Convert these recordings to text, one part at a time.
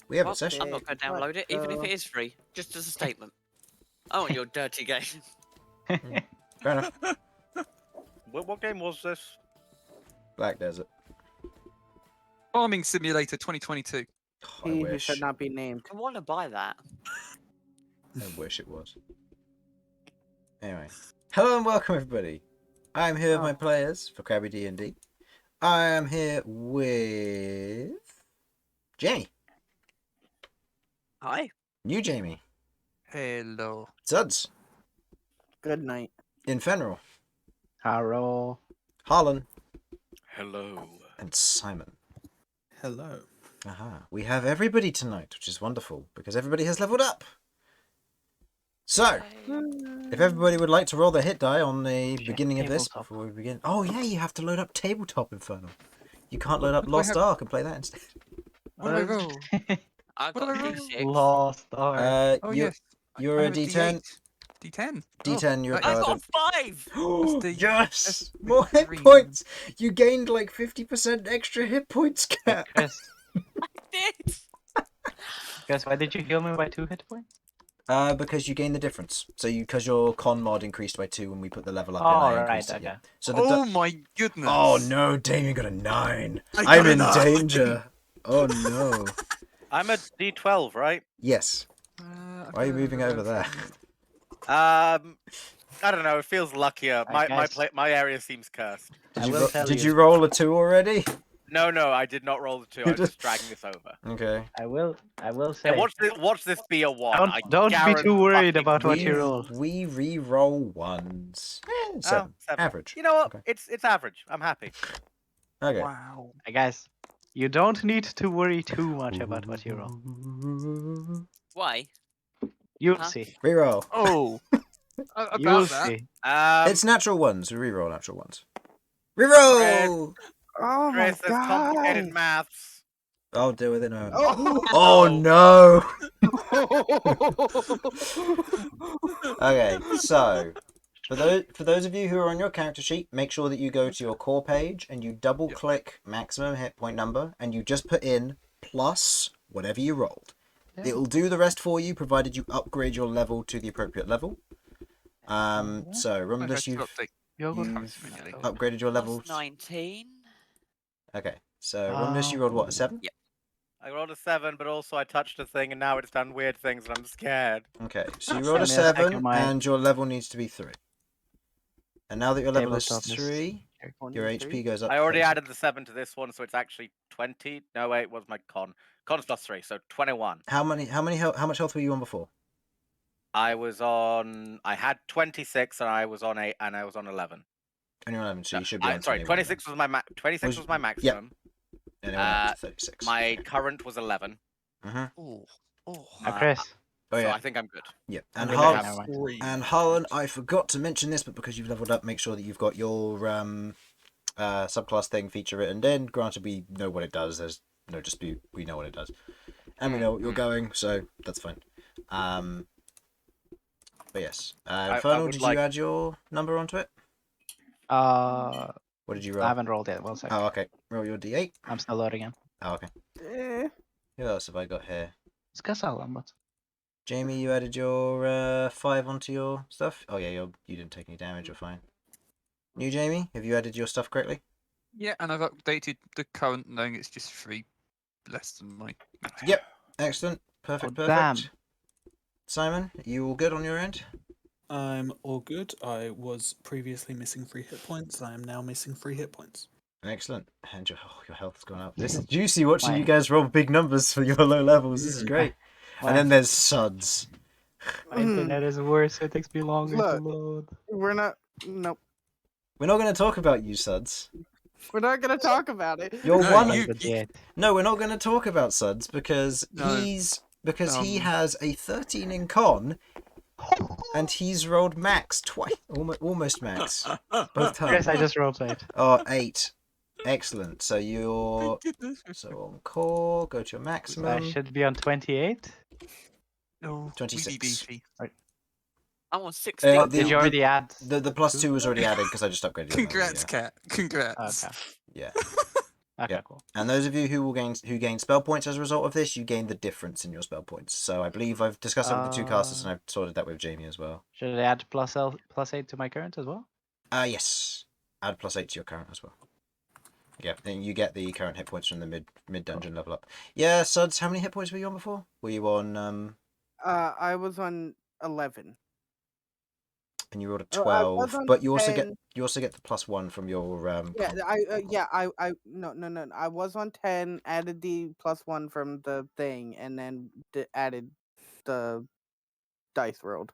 We have a Well, session. I'm not going to download it, even if it is free. Just as a statement. I want your dirty game. Fair enough. What game was this? Black Desert. Farming Simulator 2022. Oh, I He who wish. should not be named. I want to buy that. I wish it was. Anyway. Hello and welcome everybody. I'm here with my players for Crabby D&D. I am here with Jamie. Hi. New Jamie. Hello. Sudz. Good night. Infernal. Hello. Harlan. Hello. And Simon. Hello. Aha. We have everybody tonight, which is wonderful, because everybody has leveled up. So, if everybody would like to roll their hit die on the beginning of this before we begin. Oh yeah, you have to load up Tabletop Infernal. You can't load up Lost Ark and play that instead. What do I roll? I've What got a do I roll? D6. Lost Ark. Oh, you're, yes. you're I a have D10. D10? D10, you're a I paladin. got 5! the- Yes! that's More the hit green. points! You gained like 50% extra hit points, Cat. Chris, Did. Chris, why did you heal me by 2 hit points? Because you gain the difference. So because your con mod increased by 2 when we put the level up Oh, in, I right, increased it, okay. yeah. So the Oh my goodness. oh no, Damian got a 9. I I'm got a in 9. danger. Oh no. I'm a D12, right? Yes. Why are you moving over there? I don't know. It feels luckier. I guess- My area seems cursed. Did you roll a 2 already? No, I did not roll the 2. I was just dragging this over. Okay. I will say. And watch this be a 1. Don't be too worried about what we, you roll. We re-roll ones. 7. 7. Average. You know what? Okay. It's average. I'm happy. Okay. Wow. Hey guys, you don't need to worry too much about what you roll. Why? You'll Huh? see. Reroll. Oh. About You'll that. see. It's natural ones. We re-roll natural ones. Reroll! Oh my Chris, there's complicated maths. I'll deal with it in a moment. Oh, Oh no! Okay, so for those of you who are on your character sheet, make sure that you go to your core page and you double click maximum hit point number and you just put in plus whatever you rolled. Yeah. It'll do the rest for you, provided you upgrade your level to the appropriate level. So Romulus, you've upgraded your level. Plus 19. Okay, so Romulus, you rolled what, a 7? Yep. I rolled a 7, but also I touched a thing, and now it's done weird things, and I'm scared. Okay, so you rolled a Give me a 7, second, my- and your level needs to be 3. And now that your level is Tabletop is- 3, your HP goes up. I already 30. added the 7 to this one, so it's actually 20. No, wait, it was my con. Con's plus 3, so 21. How much health were you on before? I had 26, and I was on 8, and I was on 11. 21, so No, you should be on sorry, 21 26 was my 26 was my maximum. then. And it went up to 36. My current was 11. Oh. Chris. Oh So yeah, I think I'm good. yeah. And Okay, Harlan, never mind. and Harlan, I forgot to mention this, but because you've leveled up, make sure that you've got your subclass thing feature written in. Granted, we know what it does. There's no dispute. We know what it does, and we know what you're going, so that's fine. But yes, I Infernal, would did like- you add your number onto it? I What did you roll? haven't rolled yet. One second. Oh, okay. Roll your D8. I'm still loading in. Oh, okay. Who else have I got here? It's Gasalan, but Jamie, you added your 5 onto your stuff? Oh yeah, you didn't take any damage, you're fine. New Jamie, have you added your stuff correctly? Yeah, and I've updated the current knowing it's just 3 less than my. Yep. Excellent. Perfect, Oh, perfect. damn. Simon, you all good on your end? I'm all good. I was previously missing 3 hit points. I am now missing 3 hit points. Excellent. And your health's gone up. This is juicy watching My- you guys roll big numbers for your low levels. This is great. And then there's Sudz. my internet is worse. It takes me longer to Look. load. We're not. Nope. We're not going to talk about you, Sudz. We're not gonna talk about it. You're No, one. you- Legit. No, we're not going to talk about Sudz because No. he has a 13 in con, and he's rolled max twice, almost max, both Chris, times. I just rolled 8. Oh, 8. Excellent. So you're Goodness. so on core. Go to your I maximum. should be on 28. No. 26. I'm on 16. Did you already add? The plus 2 was already added because I just upgraded. it. Congrats, Yeah. Cat. Congrats. Okay. Yeah. Okay, Yeah. cool. And those of you who gain spell points as a result of this, you gain the difference in your spell points. So I believe I've discussed it with the two casters, and I've sorted that with Jamie as well. Should I add +8 to my current as well? Yes. Add +8 to your current as well. Yeah, then you get the current hit points from the mid dungeon level up. Yeah, Sudz, how many hit points were you on before? Were you on I was on 11. and you rolled a Oh, I was 12, on but you also 10. get the +1 from your Yeah, comp. no. I was on 10, added the +1 from the thing, and then added the dice rolled.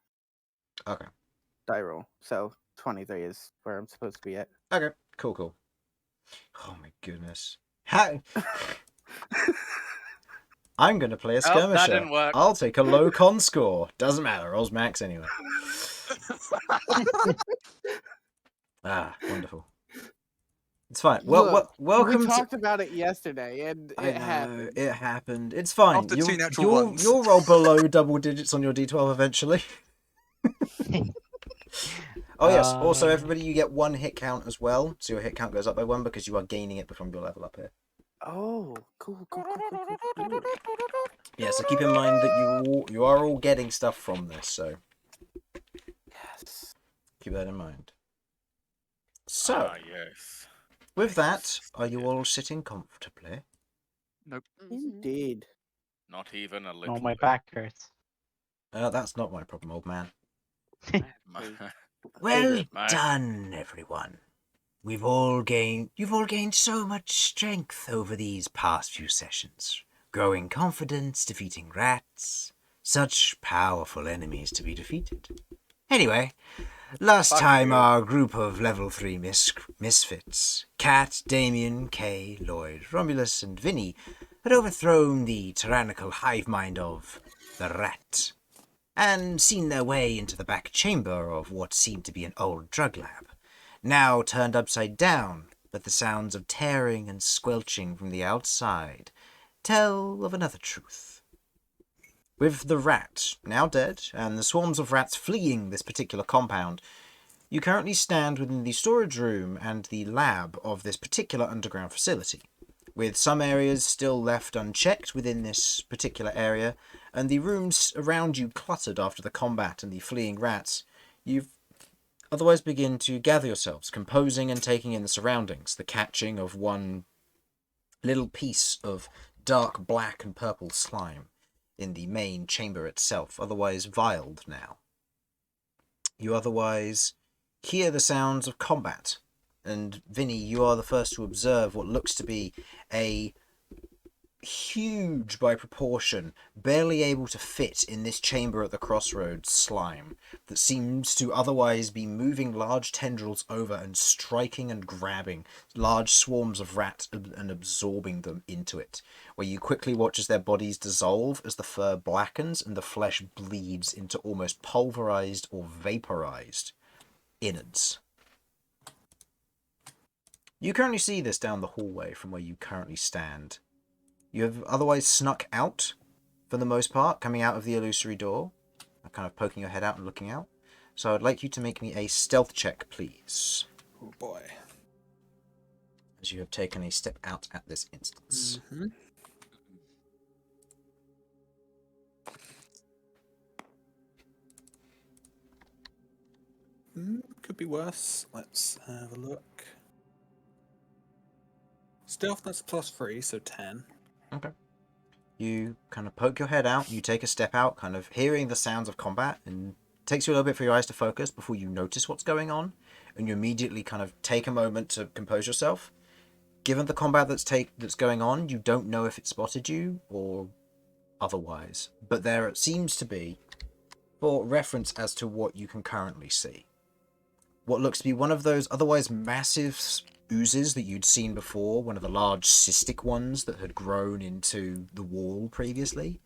Okay. Die roll. So 23 is where I'm supposed to be at. Okay. Cool. Oh my goodness. How I'm gonna play a Oh, that skirmisher. didn't work. I'll take a low con score. Doesn't matter, rolls max anyway. Wonderful. It's fine. Look, welcome we to... talked about it yesterday, and I it know, happened. it happened. It's fine. After two natural ones. You'll roll below double digits on your D12 eventually. Oh yes. Also, everybody, you get 1 hit count as well. So your hit count goes up by 1 because you are gaining it from your level up here. Oh, cool. Yeah. So keep in mind that you are all getting stuff from this. So Yes. keep that in mind. So yes. with that, are you all sitting comfortably? Nope. Indeed. Not even a little. No, my back hurts. That's not my problem, old man. bit. Well My- done, everyone. You've all gained so much strength over these past few sessions. Growing confidence, defeating rats. Such powerful enemies to be defeated. Anyway, last Fuck time you. our group of level 3 misfits, Cat, Damian, Kay, Lloyd, Romulus, and Vinny, had overthrown the tyrannical hive mind of the rat, and seen their way into the back chamber of what seemed to be an old drug lab, now turned upside down, but the sounds of tearing and squelching from the outside tell of another truth. With the rat now dead, and the swarms of rats fleeing this particular compound, you currently stand within the storage room and the lab of this particular underground facility, with some areas still left unchecked within this particular area, and the rooms around you cluttered after the combat and the fleeing rats. You've otherwise begin to gather yourselves, composing and taking in the surroundings, the catching of one little piece of dark black and purple slime in the main chamber itself, otherwise vialed now. You otherwise hear the sounds of combat, and Vinny, you are the first to observe what looks to be a huge by proportion, barely able to fit in this chamber at the crossroads slime that seems to otherwise be moving large tendrils over and striking and grabbing large swarms of rats and absorbing them into it, where you quickly watch as their bodies dissolve as the fur blackens and the flesh bleeds into almost pulverized or vaporized innards. You currently see this down the hallway from where you currently stand. You have otherwise snuck out, for the most part, coming out of the illusory door, kind of poking your head out and looking out. So I'd like you to make me a stealth check, please, Oh boy. as you have taken a step out at this instance. Could be worse. Let's have a look. Stealth, that's +3, so 10. Okay. You kind of poke your head out, you take a step out, kind of hearing the sounds of combat, and it takes you a little bit for your eyes to focus before you notice what's going on, and you immediately kind of take a moment to compose yourself. Given the combat that's going on, you don't know if it spotted you or otherwise, but there seems to be, for reference as to what you can currently see, what looks to be one of those otherwise massive oozes that you'd seen before, one of the large cystic ones that had grown into the wall previously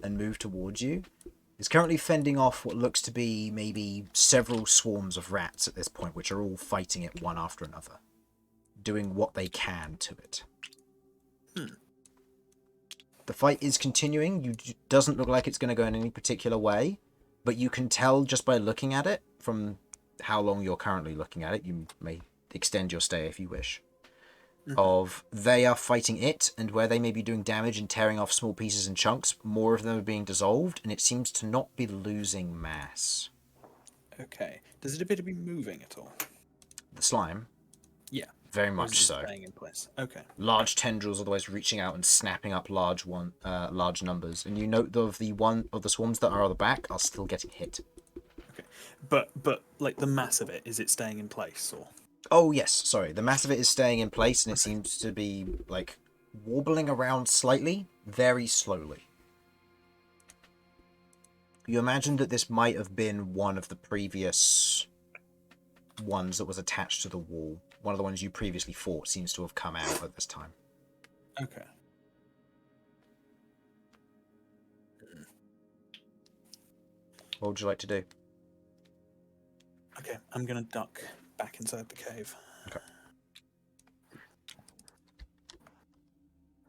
and moved towards you, is currently fending off what looks to be maybe several swarms of rats at this point, which are all fighting it one after another, doing what they can to it. The fight is continuing. It doesn't look like it's going to go in any particular way, but you can tell just by looking at it from how long you're currently looking at it. You may extend your stay if you wish. of they are fighting it, and where they may be doing damage and tearing off small pieces and chunks, more of them are being dissolved, and it seems to not be losing mass. Okay. Does it appear to be moving at all? The slime? Yeah. Very Or is much it so. staying in place? Okay. Large tendrils otherwise reaching out and snapping up large numbers. And you note of the swarms that are on the back are still getting hit. Okay. But like the mass of it, is it staying in place or? Oh yes, sorry. The mass of it is staying in place, and it seems to be like wobbling around slightly, very slowly. You imagine that this might have been one of the previous ones that was attached to the wall. One of the ones you previously fought seems to have come out at this time. Okay. What would you like to do? Okay, I'm gonna duck back inside the cave. Okay.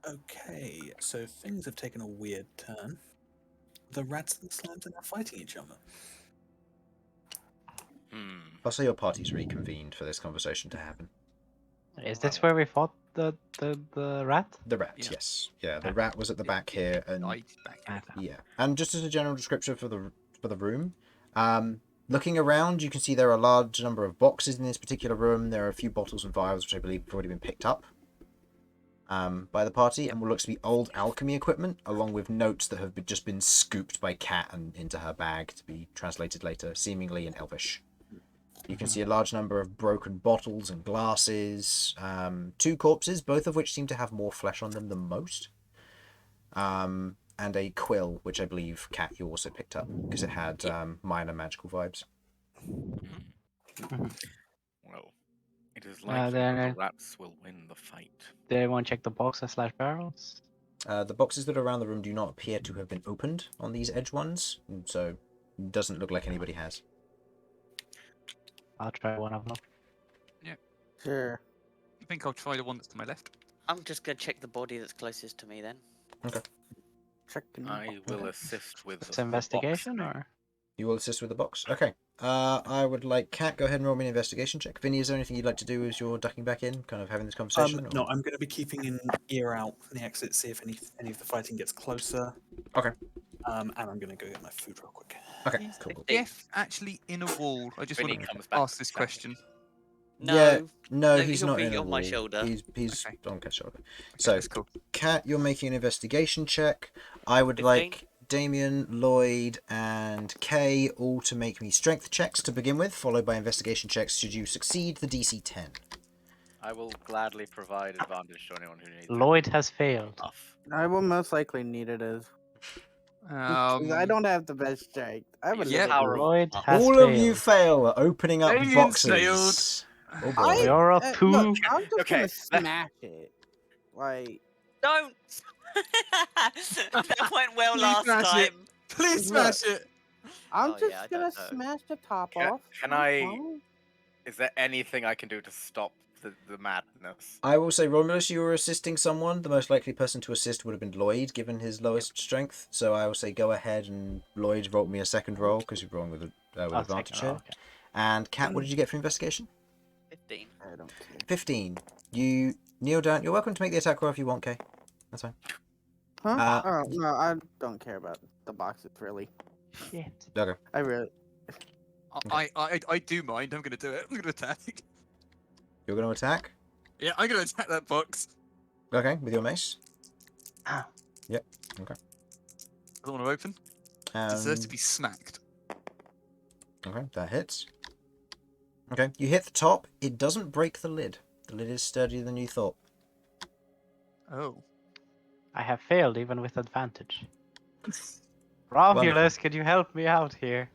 Okay, so things have taken a weird turn. The rats and the slimes are now fighting each other. I'll say your party's reconvened for this conversation to happen. Is this where we fought the rat? The rat, Yeah. yes. Yeah, the rat was at the back here, and Back here. yeah. And just as a general description for the room, looking around, you can see there are a large number of boxes in this particular room. There are a few bottles and vials, which I believe have already been picked up by the party, and what looks to be old alchemy equipment, along with notes that have just been scooped by Kat and into her bag to be translated later, seemingly in Elvish. You can see a large number of broken bottles and glasses, 2 corpses, both of which seem to have more flesh on them than most, and a quill, which I believe, Kat, you also picked up, because it had minor magical vibes. Well, it is likely then, that the rats will win the fight. Do I want to check the boxes / barrels? The boxes that are around the room do not appear to have been opened on these edge ones, so it doesn't look like anybody has. I'll try one of them. Sure. I think I'll try the one that's to my left. I'm just gonna check the body that's closest to me then. Checking. I will assist with It's the investigation box. or? You will assist with the box? Okay. I would like Kat, go ahead and roll me an investigation check. Vinny, is there anything you'd like to do as you're ducking back in, kind of having this conversation? No, I'm going to be keeping an ear out from the exit, see if any of the fighting gets closer. Okay. And I'm going to go get my food real quick. Okay, cool. If actually in a wall, I just Vinny want comes to back ask this to chat. question. No. Yeah, no, No, he's he'll not be in a on my wall. shoulder. He's Okay. on Kat's shoulder. Okay, So, that's cool. Kat, you're making an investigation check. I would 15. like Damian, Lloyd, and Kay all to make me strength checks to begin with, followed by investigation checks should you succeed the DC 10. I will gladly provide advantage to anyone who needs it. Lloyd has failed. Off. I will most likely need it as. 'Cause I don't have the best strength. I have a Use yeah, little power of- Lloyd Oh. has All failed. of you fail at opening up Damian's boxes. Oh boy. You're a Look, 2. I'm just Okay, gonna smash it. Like, Don't! That went well Please last smash it. time. Please Look. smash it. I'm Oh, just yeah, I gonna don't know. smash the top Can- off. can That's I- fine. Is there anything I can do to stop the madness? I will say, Romulus, you were assisting someone. The most likely person to assist would have been Lloyd, given his lowest strength. So I will say, go ahead and Lloyd, roll me a second roll because you're rolling with advantage here. Okay. And Kat, what did you get for investigation? 15. I don't care. 15. You kneel down. You're welcome to make the attack roll if you want, Kay. That's fine. Huh? Oh no, I don't care about the boxes really. Shit. Okay. I really. I do mind. I'm gonna do it. I'm gonna attack. You're going to attack? Yeah, I'm gonna attack that box. Okay, with your mace. Ah. Yep. Okay. I don't want to open. Deserves to be smacked. Okay, that hits. Okay, you hit the top. It doesn't break the lid. The lid is sturdier than you thought. Oh. I have failed even with advantage. Romulus, could you help me out here?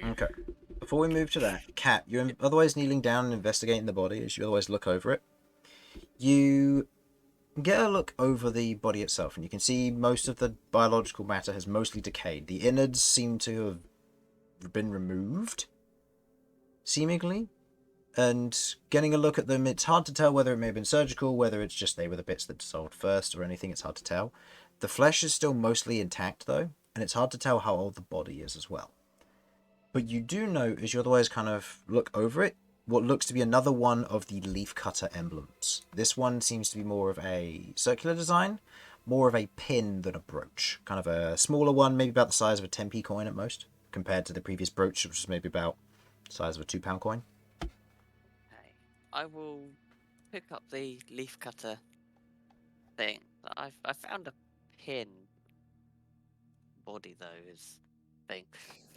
Okay. Before we move to that, Kat, you're otherwise kneeling down and investigating the body as you otherwise look over it. You get a look over the body itself, and you can see most of the biological matter has mostly decayed. The innards seem to have been removed, seemingly. And getting a look at them, it's hard to tell whether it may have been surgical, whether it's just they were the bits that dissolved first or anything. It's hard to tell. The flesh is still mostly intact, though, and it's hard to tell how old the body is as well. But you do know, as you otherwise kind of look over it, what looks to be another one of the leafcutter emblems. This one seems to be more of a circular design, more of a pin than a brooch. Kind of a smaller one, maybe about the size of a 10p coin at most, compared to the previous brooch, which was maybe about the size of a £2 coin. Okay. I will pick up the leafcutter thing. I found a pin body though is thing.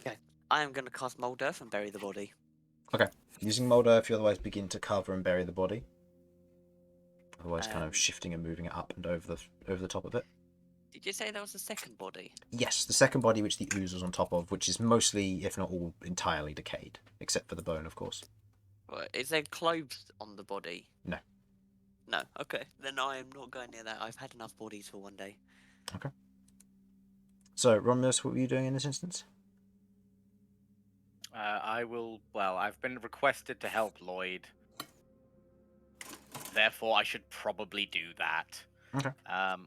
Okay. I am going to cast Mold Earth and bury the body. Okay. Using Mold Earth, you otherwise begin to cover and bury the body. Otherwise, kind of shifting and moving it up and over the top of it. Did you say there was a second body? Yes, the second body which the ooze was on top of, which is mostly, if not all, entirely decayed, except for the bone, of course. What, is there clothes on the body? No. No. Okay. Then I am not going near that. I've had enough bodies for one day. Okay. So, Romulus, what were you doing in this instance? I will. Well, I've been requested to help Lloyd. Therefore, I should probably do that. Okay. I've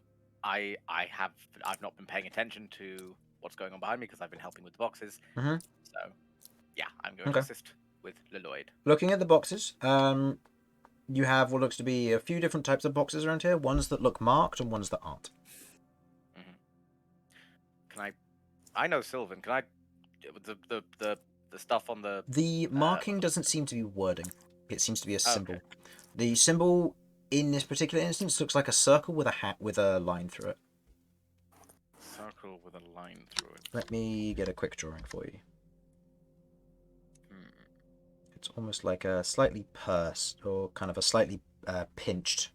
not been paying attention to what's going on behind me because I've been helping with the boxes. Mm-hmm. So, yeah, I'm going to assist with Lloyd. Looking at the boxes, you have what looks to be a few different types of boxes around here. Ones that look marked and ones that aren't. Can I know Sylvan. Can I? The stuff on the. The marking doesn't seem to be wording. It seems to be a symbol. Okay. The symbol in this particular instance looks like a circle with a hat with a line through it. Circle with a line through it. Let me get a quick drawing for you. It's almost like a slightly pursed or kind of a slightly pinched.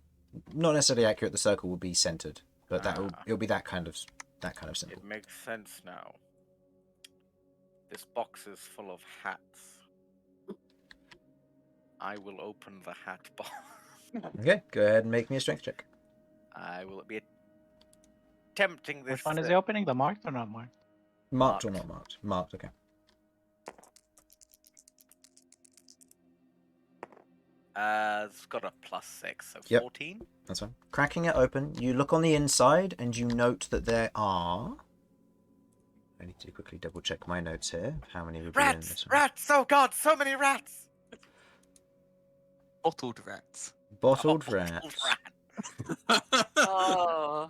Not necessarily accurate. The circle will be centered, but it'll be that kind of symbol. It makes sense now. This box is full of hats. I will open the hat box. Okay, go ahead and make me a strength check. I will be attempting this. Which one is he opening? The marked or not marked? Marked or not marked? Marked, okay. It's got a +6, so Yep. 14. That's fine. Cracking it open, you look on the inside and you note that there are... I need to quickly double check my notes here. How many would be in this one? Rats! Oh god, so many rats! Bottled rats. Bottled rats. Oh.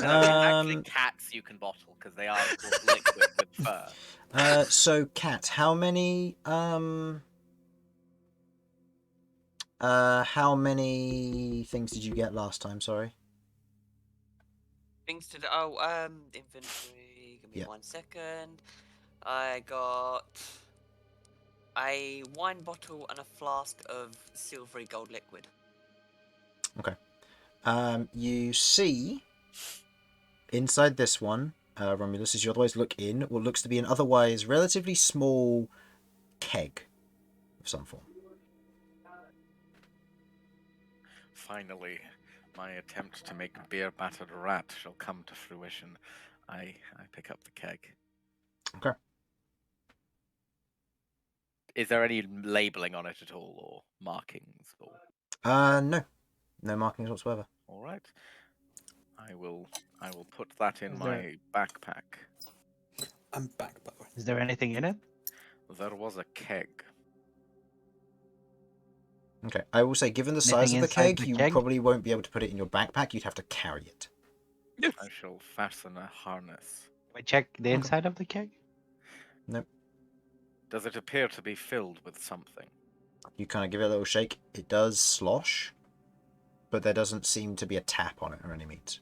Actually, cats you can bottle because they are of course liquid with fur. So cat, how many things did you get last time, sorry? Things to do. Inventory. Give me Yeah. 1 second. I got a wine bottle and a flask of silvery gold liquid. Okay. You see inside this one, Romulus, as you otherwise look in, what looks to be an otherwise relatively small keg of some form. Finally, my attempt to make a beer-battered rat shall come to fruition. I pick up the keg. Okay. Is there any labeling on it at all, or markings? Or... No. No markings whatsoever. All right. I will put that in my backpack. I'm back, by the way. Is there anything in it? There was a keg. Okay. I will say, given the size of Anything the inside keg, the you keg? probably won't be able to put it in your backpack. You'd have to carry it. I shall fasten a harness. We check the inside of the keg? Nope. Does it appear to be filled with something? You kind of give it a little shake. It does slosh, but there doesn't seem to be a tap on it or any means.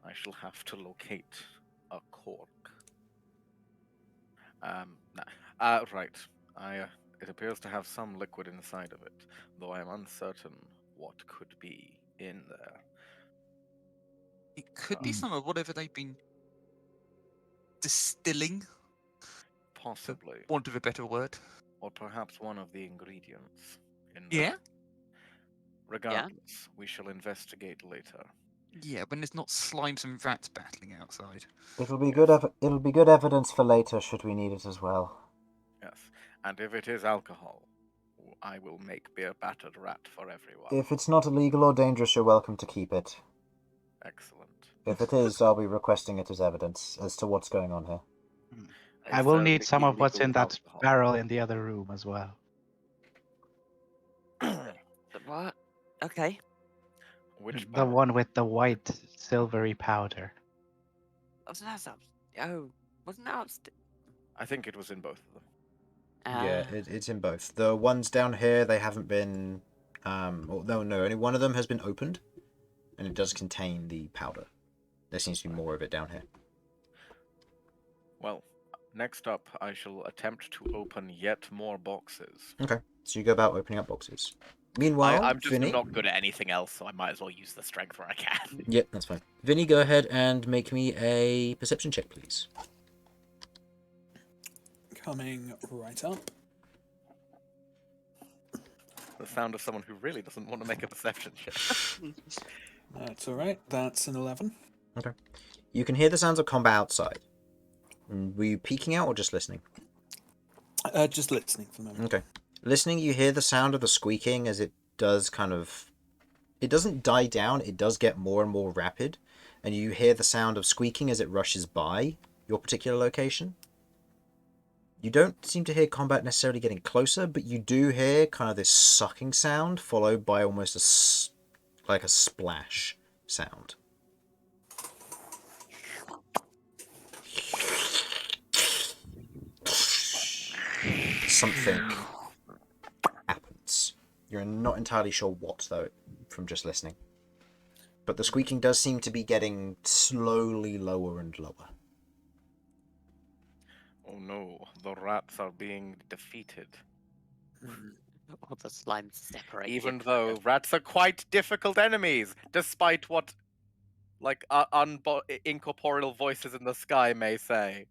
I shall have to locate a cork. Right. It appears to have some liquid inside of it, though I am uncertain what could be in there. It could be some of whatever they've been distilling, Possibly. for want of a better word. Or perhaps one of the ingredients. In Yeah? there. Regardless, we shall investigate later. Yeah, when there's not slimes and rats battling outside. It'll be good. It'll be good evidence for later, should we need it as well. Yes. And if it is alcohol, I will make beer-battered rat for everyone. If it's not illegal or dangerous, you're welcome to keep it. Excellent. If it is, I'll be requesting it as evidence as to what's going on here. I Is will there need the some of what's illegal in that alcohol? barrel in the other room as well. What? Okay. Which The barrel? one with the white silvery powder. Wasn't that up? Oh, wasn't that upstairs? I think it was in both of them. Yeah, it's in both. The ones down here, they haven't been. No, only one of them has been opened, and it does contain the powder. There seems to be more of it down here. Well, next up, I shall attempt to open yet more boxes. Okay, so you go about opening up boxes. Meanwhile, I'm just Vinny. not good at anything else, so I might as well use the strength where I can. Yep, that's fine. Vinny, go ahead and make me a perception check, please. Coming right up. The sound of someone who really doesn't want to make a perception check. That's alright. That's an 11. Okay. You can hear the sounds of combat outside. Were you peeking out or just listening? Just listening for the moment. Okay. Listening, you hear the sound of the squeaking as it does kind of... It doesn't die down, it does get more and more rapid. And you hear the sound of squeaking as it rushes by your particular location. You don't seem to hear combat necessarily getting closer, but you do hear kind of this sucking sound followed by almost like a splash sound. Something happens. You're not entirely sure what, though, from just listening. But the squeaking does seem to be getting slowly lower and lower. Oh no, the rats are being defeated. All the slime separated. Even though rats are quite difficult enemies, despite what, like, incorporeal voices in the sky may say.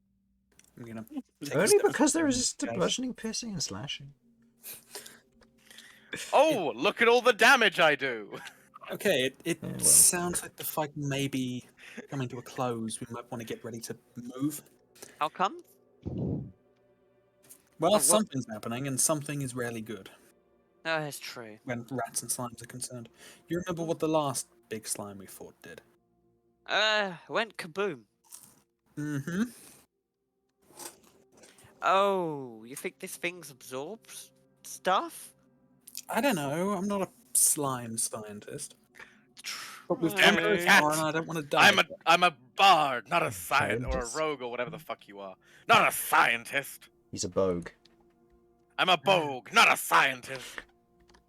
I'm gonna take a Only step because they're forward, resistant to guys. bludgeoning, piercing, and slashing. Oh, look at all the damage I do! Okay, it Yeah, well. sounds like the fight may be coming to a close. We might want to get ready to move. How come? Well, what- something's happening, and something is rarely good No, that's true. when rats and slimes are concerned. You remember what the last big slime we fought did? Went kaboom. Mm-hmm. Oh, you think this thing's absorbs stuff? I don't know. I'm not a slime scientist. But we've Damn come it, very cat! far, and I don't want to die. I'm a bard, not a scientist, or a Scientist. rogue, or whatever the fuck you are. Not a scientist! He's a bogue. I'm a bogue, not a scientist!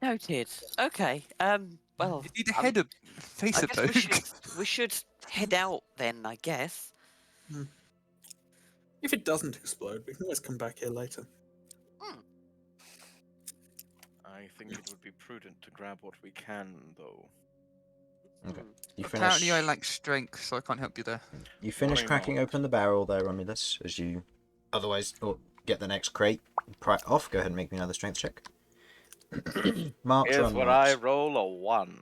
Noted. Okay. Well, You need a head of face I of guess we should head out then. I guess. If it doesn't explode, we can always come back here later. I think it would be prudent to grab what we can, though. Okay. Hmm. You Apparently, I finish. lack strength, so I can't help you there. You finish Why cracking not? open the barrel there, Romulus, as you otherwise get the next crate off. Go ahead and make me another strength check. Marked or Here's where I unmarked? roll a 1.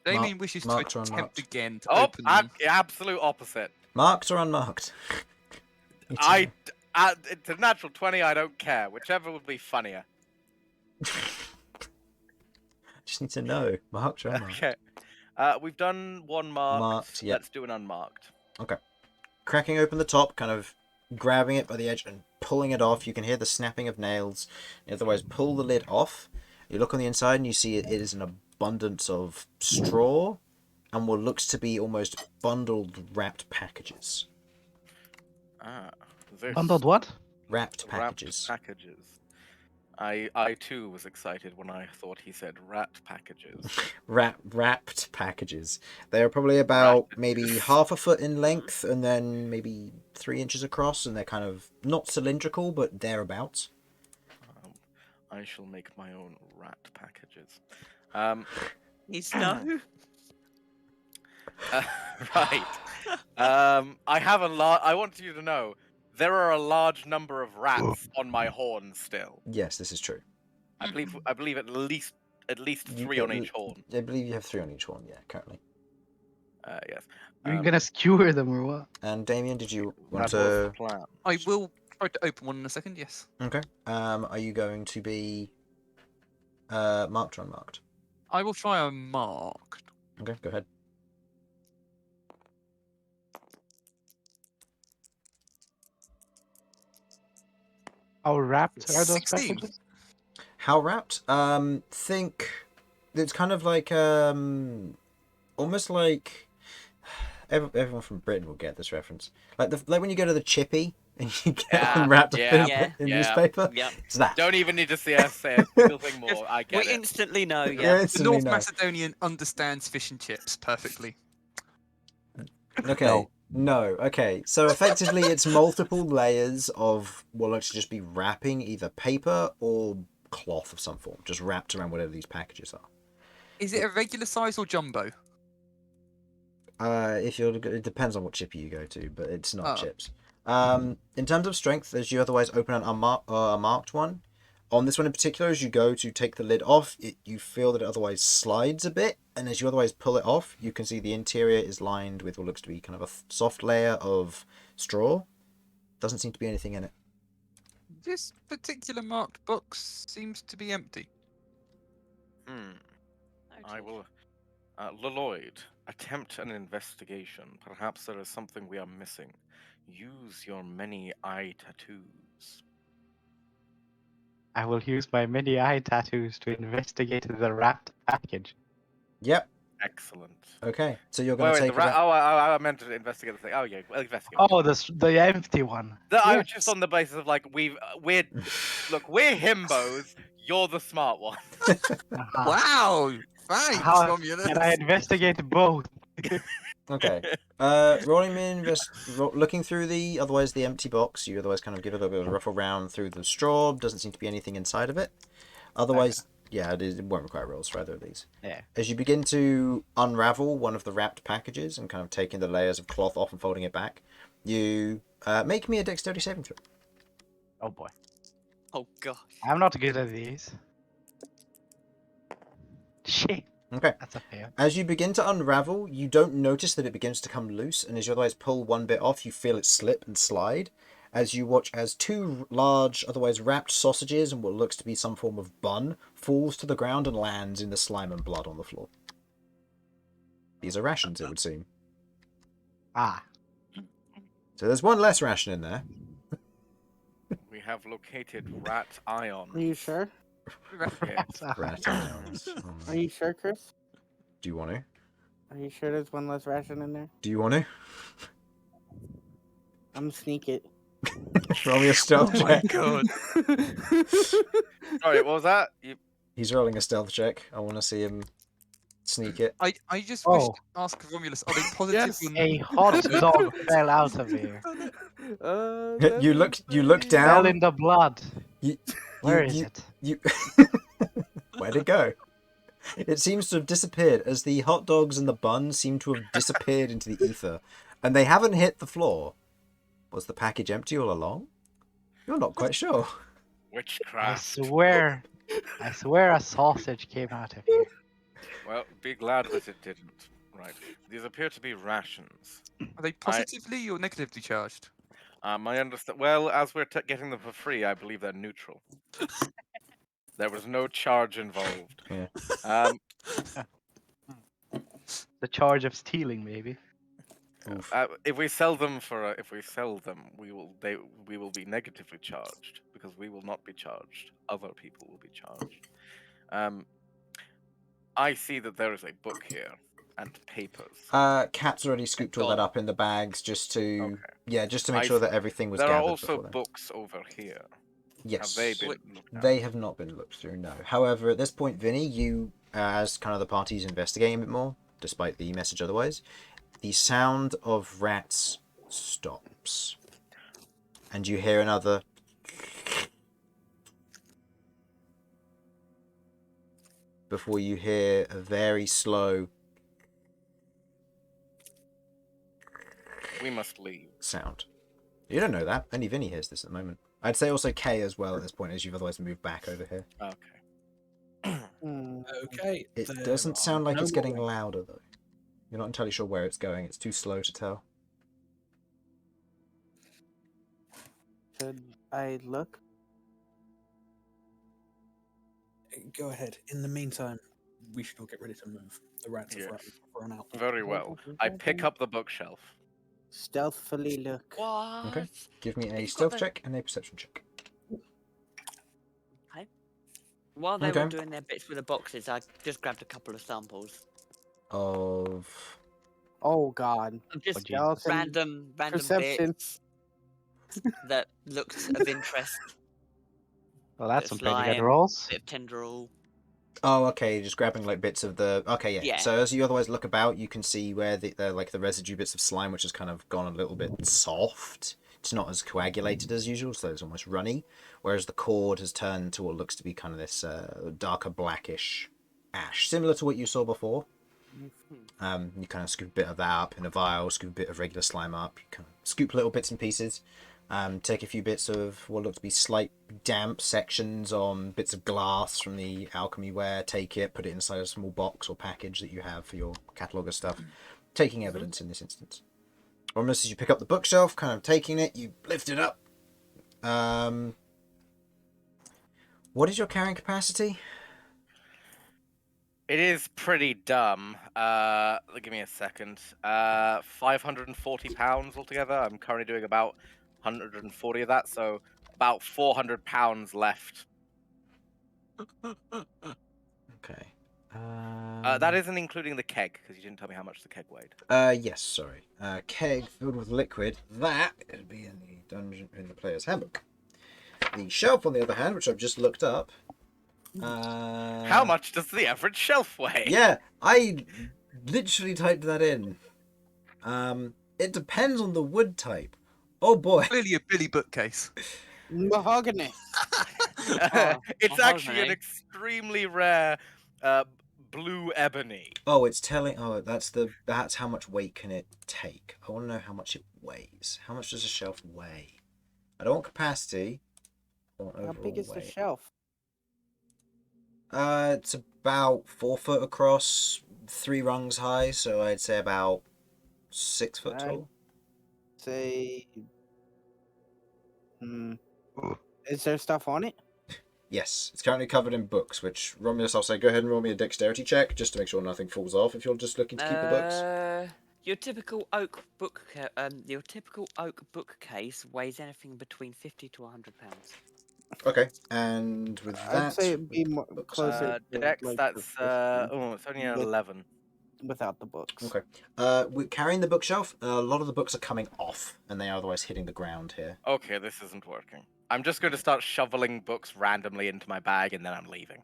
Damien wishes to marked or attempt unmarked? again to Oh, open them. absolute opposite. Marked or unmarked? It's a natural 20, I don't care. Whichever would be funnier. Just need to know. Marked or unmarked? Okay. We've done one marked. Marked, yep. Let's do an unmarked. Cracking open the top, kind of grabbing it by the edge and pulling it off. You can hear the snapping of nails. You otherwise pull the lid off. You look on the inside and you see it is an abundance of straw and what looks to be almost bundled wrapped packages. This Bundled what? Wrapped wrapped packages. packages. I too was excited when I thought he said rat packages. Wrapped packages. They're probably about maybe half a foot in length and then maybe 3 inches across, and they're kind of not cylindrical but thereabouts. I shall make my own rat packages. He's no. Right. I have I want you to know there are a large number of rats on my horn still. Yes, this is true. I believe at least You 3 on each horn. I believe you have 3 on each one, yeah, currently. Yes. You're gonna skewer them or what? And Damian, did you want That was the to... plan. I will try to open one in a second, yes. Okay. Are you going to be marked or unmarked? I will try a mark. Okay, go ahead. How wrapped are those 16. packages? How wrapped? Think it's kind of like almost like everyone from Britain will get this reference. Like when you go to the chippy and you get Yeah, unwrapped yeah, in yeah. newspaper. Yep. It's that. Don't even need to see us say a single thing more. I get We it. instantly know, Yeah, yeah. The instantly North know. Macedonian understands fish and chips perfectly. Okay. No. Okay. So effectively, it's multiple layers of what looks to just be wrapping, either paper or cloth of some form, just wrapped around whatever these packages are. Is it a regular size or jumbo? It depends on what chippy you go to, but it's not Oh. chips. In terms of strength, as you otherwise open an unmarked one, on this one in particular, as you go to take the lid off, you feel that it otherwise slides a bit, and as you otherwise pull it off, you can see the interior is lined with what looks to be kind of a soft layer of straw. Doesn't seem to be anything in it. This particular marked box seems to be empty. I will. Lloyd, attempt an investigation. Perhaps there is something we are missing. Use your many eye tattoos. I will use my many eye tattoos to investigate the wrapped package. Yep. Excellent. Okay. So you're going to Wait, take the it rat. out. Oh, I meant to investigate the thing. Oh yeah, well, investigate. Oh, the empty one. I was Yes. just on the basis of like we're himbos. You're the smart one. Uh-huh. Wow! Thanks, How Romulus. can I investigate both? Okay. Rolling me looking through the empty box. You otherwise kind of give it a little bit of a ruffle round through the straw. Doesn't seem to be anything inside of it. Otherwise, yeah, it won't require rolls for either of these. Yeah. As you begin to unravel one of the wrapped packages and kind of taking the layers of cloth off and folding it back, you make me a dexterity saving throw. Oh boy. Oh gosh. I'm not good at these. Shit. Okay. That's a fail. As you begin to unravel, you don't notice that it begins to come loose, and as you otherwise pull one bit off, you feel it slip and slide. As you watch as two large, otherwise wrapped sausages and what looks to be some form of bun falls to the ground and lands in the slime and blood on the floor. These are rations, it would seem. Ah. So there's one less ration in there. We have located rat ion. Are you sure? Yes. Rat ions. Are you sure, Chris? Do you want to? Are you sure there's one less ration in there? Do you want to? I'm sneak it. Roll me a stealth Oh my check. god. Sorry, what was that? He's rolling a stealth check. I want to see him sneak it. I just wish Oh. to ask Romulus, are they positive? Yes. A hot dog fell out of here. You look Fell down. in the blood. Where is you, it? You... Where'd it go? It seems to have disappeared as the hot dogs and the bun seem to have disappeared into the ether, and they haven't hit the floor. Was the package empty all along? You're not quite sure. I Witchcraft. swear a sausage came out of here. Well, be glad that it didn't. Right. These appear to be rations. Are they positively or negatively charged? I understand. Well, as we're getting them for free, I believe they're neutral. There was no charge involved. Yeah. The charge of stealing, maybe. Oof. If we sell them we will be negatively charged because we will not be charged. Other people will be charged. I see that there is a book here and papers. Cat's already scooped all that up in the bags just to make sure that everything was There gathered are also before then. books over here. Yes. Have they been looked at? They have not been looked through, no. However, at this point, Vinny, you, as kind of the party's investigating a bit more, despite the message otherwise, the sound of rats stops. And you hear another... before you hear a very slow... We must leave. sound. You don't know that. Only Vinny hears this at the moment. I'd say also Kay as well at this point, as you've otherwise moved back over here. Okay. Okay. It there doesn't sound like are it's no getting more louder, though. You're not entirely sure where it's going. It's too slow to tell. Should I look? Go ahead. In the meantime, we should all get ready to move. The rats have Yes. run out. Very well. I pick up the bookshelf. Stealthily look. What? Okay. Give me a You've got stealth the- check and a perception check. While they were Okay. doing their bits with the boxes, I just grabbed a couple of samples. Of Oh God. Of just Jesus. Skeleton random perception. bits that looked of interest. Well, that's Bit some of pretty good slime, rolls. bit of tendril. Oh, okay, just grabbing like bits of the. Okay, yeah. Yeah. So as you otherwise look about, you can see where the like the residue bits of slime, which has kind of gone a little bit soft. It's not as coagulated as usual, so it's almost runny. Whereas the cord has turned to what looks to be kind of this darker blackish ash, similar to what you saw before. You kind of scoop a bit of that up in a vial, scoop a bit of regular slime up. You kind of scoop little bits and pieces. Take a few bits of what look to be slight damp sections on bits of glass from the alchemy ware. Take it, put it inside a small box or package that you have for your catalogue of stuff. Taking evidence in this instance. Almost as you pick up the bookshelf, kind of taking it, you lift it up. What is your carrying capacity? It is pretty dumb. Give me a second. 540 pounds altogether. I'm currently doing about 140 of that, so about 400 pounds left. Okay. That isn't including the keg, because you didn't tell me how much the keg weighed. Yes, sorry. Keg filled with liquid. That would be in the dungeon in the player's handbook. The shelf, on the other hand, which I've just looked up. How much does the average shelf weigh? Yeah, I literally typed that in. It depends on the wood type. Oh boy. Clearly a Billy bookcase. Mahogany. It's actually an mahogany. extremely rare blue ebony. Oh, it's telling. Oh, that's how much weight can it take. I want to know how much it weighs. How much does a shelf weigh? I don't want capacity. I want How overall big is the weight. shelf? It's about 4 foot across, 3 rungs high, so I'd say about 6 foot I'd- tall. Say. Ooh. Is there stuff on it? Yes, it's currently covered in books, which Romulus, I'll say, go ahead and roll me a dexterity check just to make sure nothing falls off if you're just looking to keep the books. Your typical oak bookcase weighs anything between 50 to 100 pounds. Okay, and with that, I'd say it'd be more books. closer. to, Dex, like, that's the 50 it's only an with- 11. without the books. Okay. We're carrying the bookshelf. A lot of the books are coming off, and they are otherwise hitting the ground here. Okay, this isn't working. I'm just going to start shoveling books randomly into my bag, and then I'm leaving.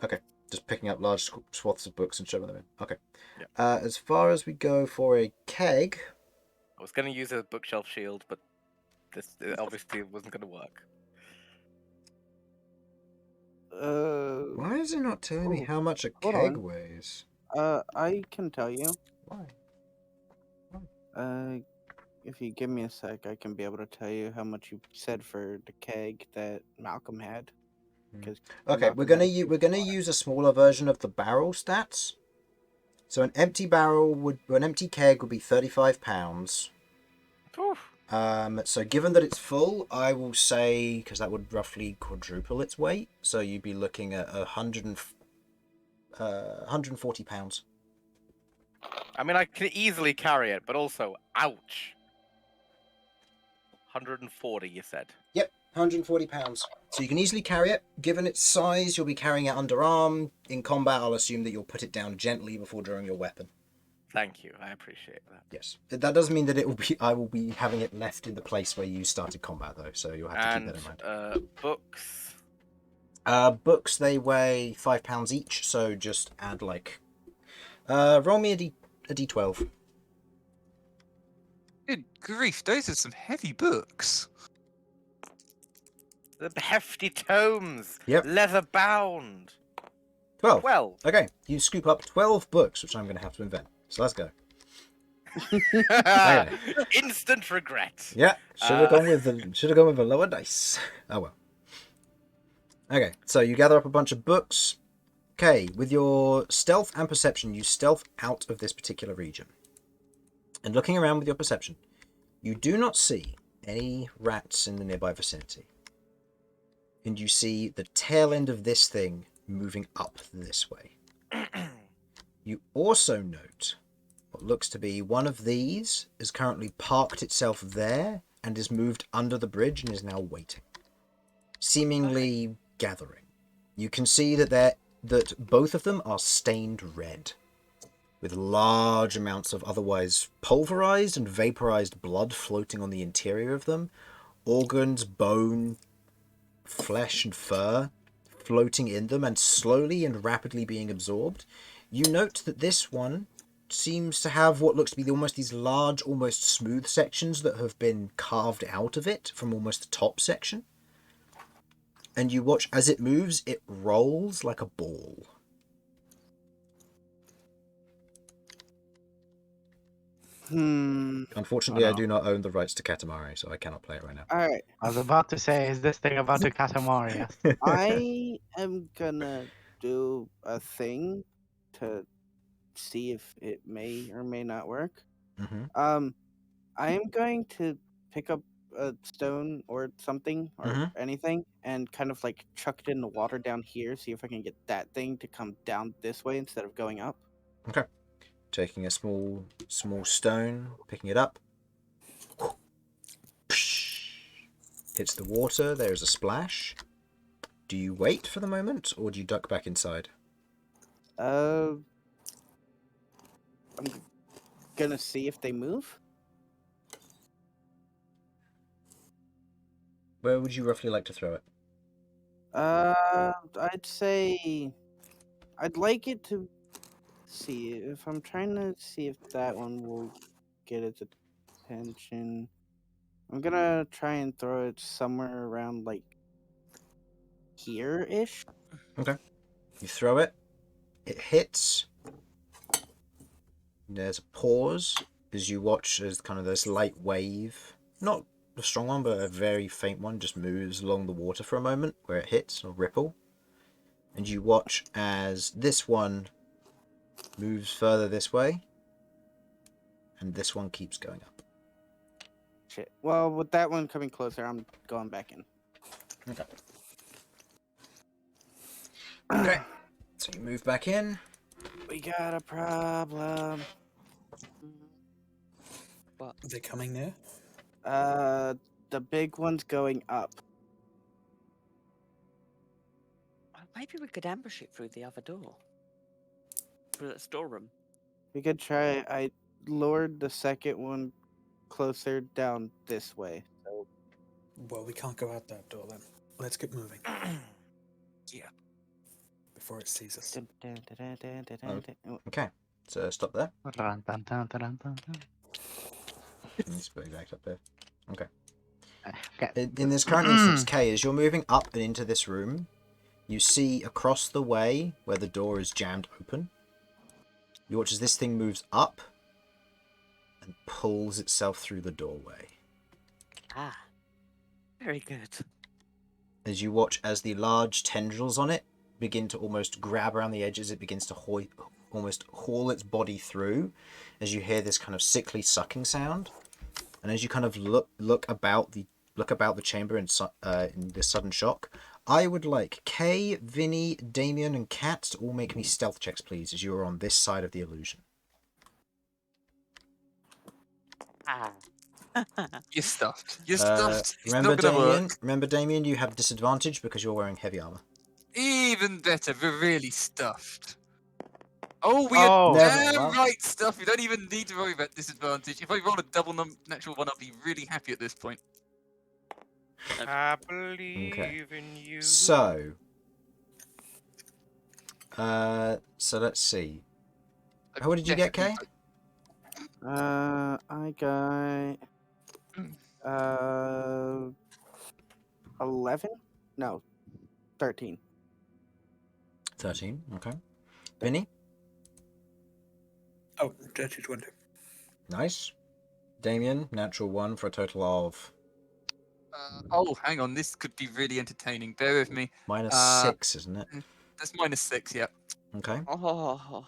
Okay. Just picking up large swaths of books and shoving them in. Okay. Yeah. As far as we go for a keg, I was going to use a bookshelf shield, but this obviously wasn't going to work. why is it not telling me Oh, how much a hold keg on. weighs? I can tell you. Why? If you give me a sec, I can be able to tell you how much you said for the keg that Malcolm had. Because Okay, we're gonna use a smaller version of the barrel stats. So an empty an empty keg would be 35 pounds. Oof. So given that it's full, I will say, because that would roughly quadruple its weight, so you'd be looking at 140 pounds. I mean, I can easily carry it, but also, ouch. 140, you said. Yep, 140 pounds. So you can easily carry it. Given its size, you'll be carrying it underarm. In combat, I'll assume that you'll put it down gently before drawing your weapon. Thank you, I appreciate that. Yes. That doesn't mean that I will be having it left in the place where you started combat, though, so you'll have to keep that in mind. Books. Books, they weigh 5 pounds each, so just add like... roll me a d12. Good grief, those are some heavy books. The hefty tomes. Yep. Leather bound. 12. 12. Okay, you scoop up 12 books, which I'm going to have to invent. So let's go. Okay. Instant regret. Yeah, should have gone with a lower dice. Oh well. Okay, so you gather up a bunch of books. Okay, with your stealth and perception, you stealth out of this particular region. And looking around with your perception, you do not see any rats in the nearby vicinity. And you see the tail end of this thing moving up this way. You also note what looks to be one of these is currently parked itself there and is moved under the bridge and is now waiting. Seemingly gathering. you can see that both of them are stained red, with large amounts of otherwise pulverized and vaporized blood floating on the interior of them, organs, bone, flesh, and fur floating in them and slowly and rapidly being absorbed. You note that this one seems to have what looks to be almost these large, almost smooth sections that have been carved out of it from almost the top section. And you watch as it moves, it rolls like a ball. Unfortunately, Oh, I no. do not own the rights to Katamari, so I cannot play it right now. Alright. I was about to say, is this thing about to Katamari? Yes. I am gonna do a thing to see if it may or may not work. Mm-hmm. I am going to pick up a stone or something or anything and kind of like chuck it in the water down here, see if I can get that thing to come down this way instead of going up. Okay. Taking a small stone, picking it up. Hits the water, there is a splash. Do you wait for the moment, or do you duck back inside? I'm gonna see if they move. Where would you roughly like to throw it? I'd say I'd like it to see if I'm trying to see if that one will get its attention. I'm gonna try and throw it somewhere around like here-ish. Okay. You throw it. It hits. There's a pause as you watch as kind of this light wave, not a strong one, but a very faint one, just moves along the water for a moment where it hits, a ripple. And you watch as this one moves further this way, and this one keeps going up. Shit. Well, with that one coming closer, I'm going back in. Okay. Okay. So you move back in. We got a problem. What? Are they coming near? The big one's going up. Maybe we could ambush it through the other door. Through that storeroom. We could try. I lured the second one closer down this way. So Well, we can't go out that door then. Let's get moving. Yeah. Before it sees us. Okay. So stop there. Dun, dun, dun, dun, dun, dun. Let's put it back up there. Okay. Okay. In this current instance, Kay, as you're moving up and into this room, you see across the way where the door is jammed open. You watch as this thing moves up and pulls itself through the doorway. Ah. Very good. As you watch as the large tendrils on it begin to almost grab around the edges, it begins to almost haul its body through as you hear this kind of sickly sucking sound. And as you kind of look about the chamber in this sudden shock, I would like Kay, Vinny, Damian, and Kat to all make me stealth checks, please, as you are on this side of the illusion. Ah. You're stuffed. You're stuffed. It's Remember, not gonna Damian. work. Remember, Damian. You have disadvantage because you're wearing heavy armor. Even better. We're really stuffed. Oh, we Oh, are damn well. right stuffed. We don't even need to worry about disadvantage. If I roll a double natural one, I'll be really happy at this point. I believe in you. So let's see. What did you get, Kay? I got 11? No, 13. 13. Okay. Vinny? Oh, dirty 20. Nice. Damian, natural 1 for a total of Oh, hang on. This could be really entertaining. Bear with me. -6, isn't it? That's -6, yeah. Okay. Oh.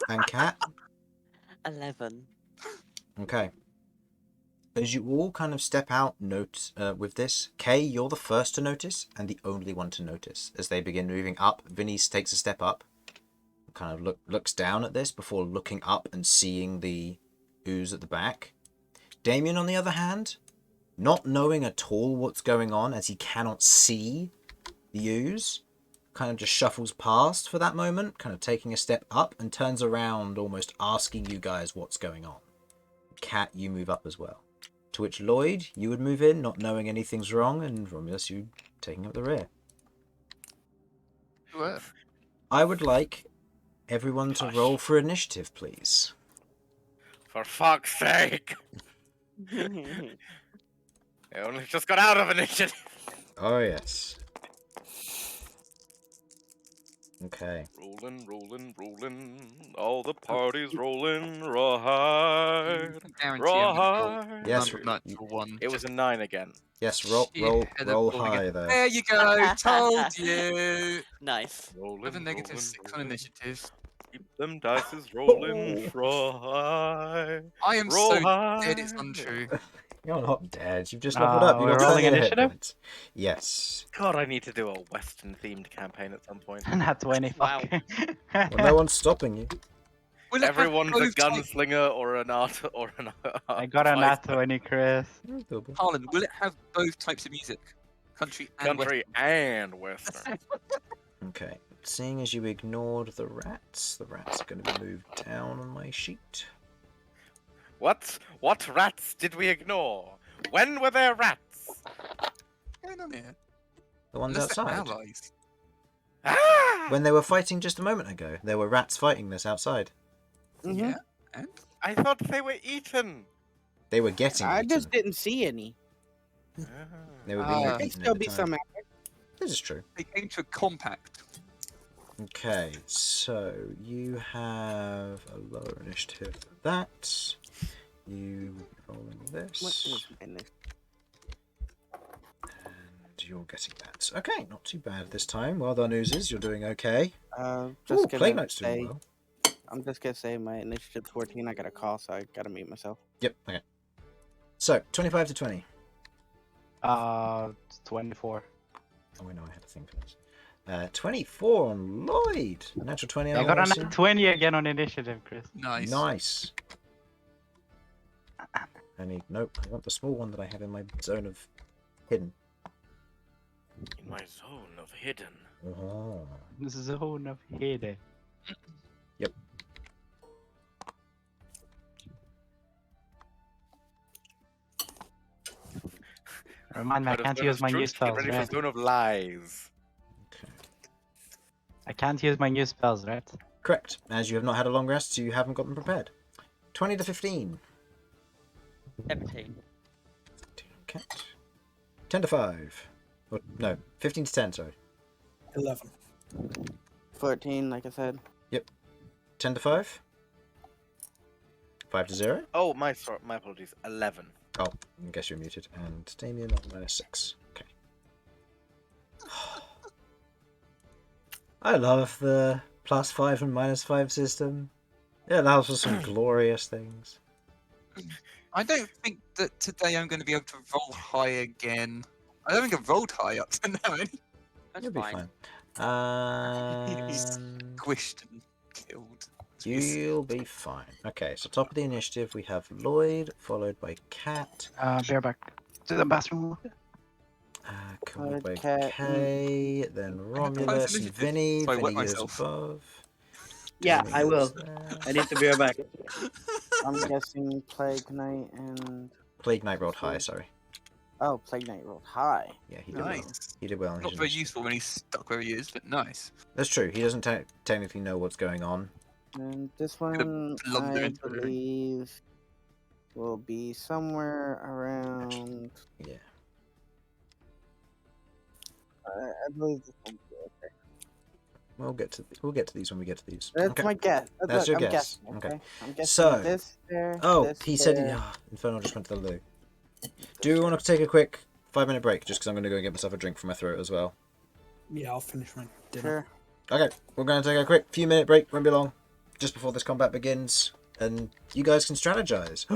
And Kat? 11. Okay. As you all kind of step out with this, Kay, you're the first to notice and the only one to notice. As they begin moving up, Vinny takes a step up, kind of looks down at this before looking up and seeing the ooze at the back. Damian, on the other hand, not knowing at all what's going on as he cannot see the ooze, kind of just shuffles past for that moment, kind of taking a step up, and turns around, almost asking you guys what's going on. Cat, you move up as well. To which Lloyd, you would move in, not knowing anything's wrong, and Romulus, you taking up the rear. Well, I would like everyone to Gosh. roll for initiative, please. For fuck's sake! I only just got out of initiative. Oh, yes. Okay. Rolling. All the parties rolling. Rawhide. guarantee I'm gonna roll Rawhide. Yes, natural one. It was a 9 again. Yes, roll Yeah, they're roll rolling high it. there. There you go. Told you. Nice. With a negative 6 on initiative. Keep them dices rolling. Rawhide. I am so dead it's Rawhide. untrue. You're not dead. You've just leveled up. You've we're got rolling 20 hit initiative? points. Yes. God, I need to do a Western-themed campaign at some point. Not 20. Wow. Fuck. Well, no one's stopping you. Will it have Everyone's a both types- gunslinger or an art or an. I got a nat fighter. 20, Chris. Harlan, will it have both types of music? Country and Country and Western. Okay. Seeing as you ignored the rats are going to be moved down on my sheet. What rats did we ignore? When were there rats? What's going on here? The ones Unless they're outside. allies. Ah! When they were fighting just a moment ago, there were rats fighting this outside. Yeah. And I thought they were eaten. They were getting I eaten. just didn't see any. They were being Ah. There eaten still at the be time. some. This is true. they came to a compact. Okay, so you have a lower initiative for that. You rolling What this, is in this? and you're getting that. Okay, not too bad this time. Well done, Oozes. You're doing okay. Just Ooh, gonna Plague Knight's doing say, well. I'm just gonna say my initiative's 14. I got a call, so I gotta mute myself. Yep, okay. So, 25 to 20. 24. Oh, I know I had a thing for this. 24 on Lloyd. Natural 20 on I got a Larson. nat 20 again on initiative, Chris. Nice. Nice. Nope, I want the small one that I have in my zone of hidden. In my zone of hidden. Oh. Zone of hidden. Yep. Remind me, I Out of can't zone use of my new truth, get spells, ready right? for zone of lies. Okay. I can't use my new spells, right? Correct. As you have not had a long rest, you haven't got them prepared. 20 to 15. 17. Okay. 10 to 5. Or, no, 15 to 10, sorry. 11. 14, like I said. 10 to 5. 5 to 0. Oh, my apologies. 11. Oh, I guess you're muted. And Damian on -6. Okay. I love the +5 and -5 system. It allows for some glorious things. I don't think that today I'm going to be able to roll high again. I don't think I've rolled high up to now. That's You'll be fine. fine. Squished and killed. You'll be fine. Okay, so top of the initiative we have Lloyd, followed by Cat, Bareback to the bathroom. followed by Cat. Kay, then Romulus, and initiative. Vinny. Sorry, Vinny wet is myself. above. Yeah, Vinny I will. is there. I need to be right back. I'm guessing Plague Knight and. Plague Knight rolled high, sorry. Oh, Plague Knight rolled high. Yeah, he did well. Nice. He did well. in Not his very initiative. useful when he's stuck where he is, but nice. That's true. He doesn't technically know what's going on. And this Gonna one, blunder I into it. believe, will be somewhere around. Yeah. I believe this one. We'll get to these when we get to these. That's Okay. my guess. That's your I'm guess. Guessing, Okay. I'm guessing So- this there. Oh, this he said there. Infernal just went to the loo. Do we want to take a quick 5-minute break just because I'm going to go get myself a drink from my throat as well? Yeah, I'll finish my dinner. Sure. Okay, we're going to take a quick few minute break, won't be long, just before this combat begins, and you guys can strategize.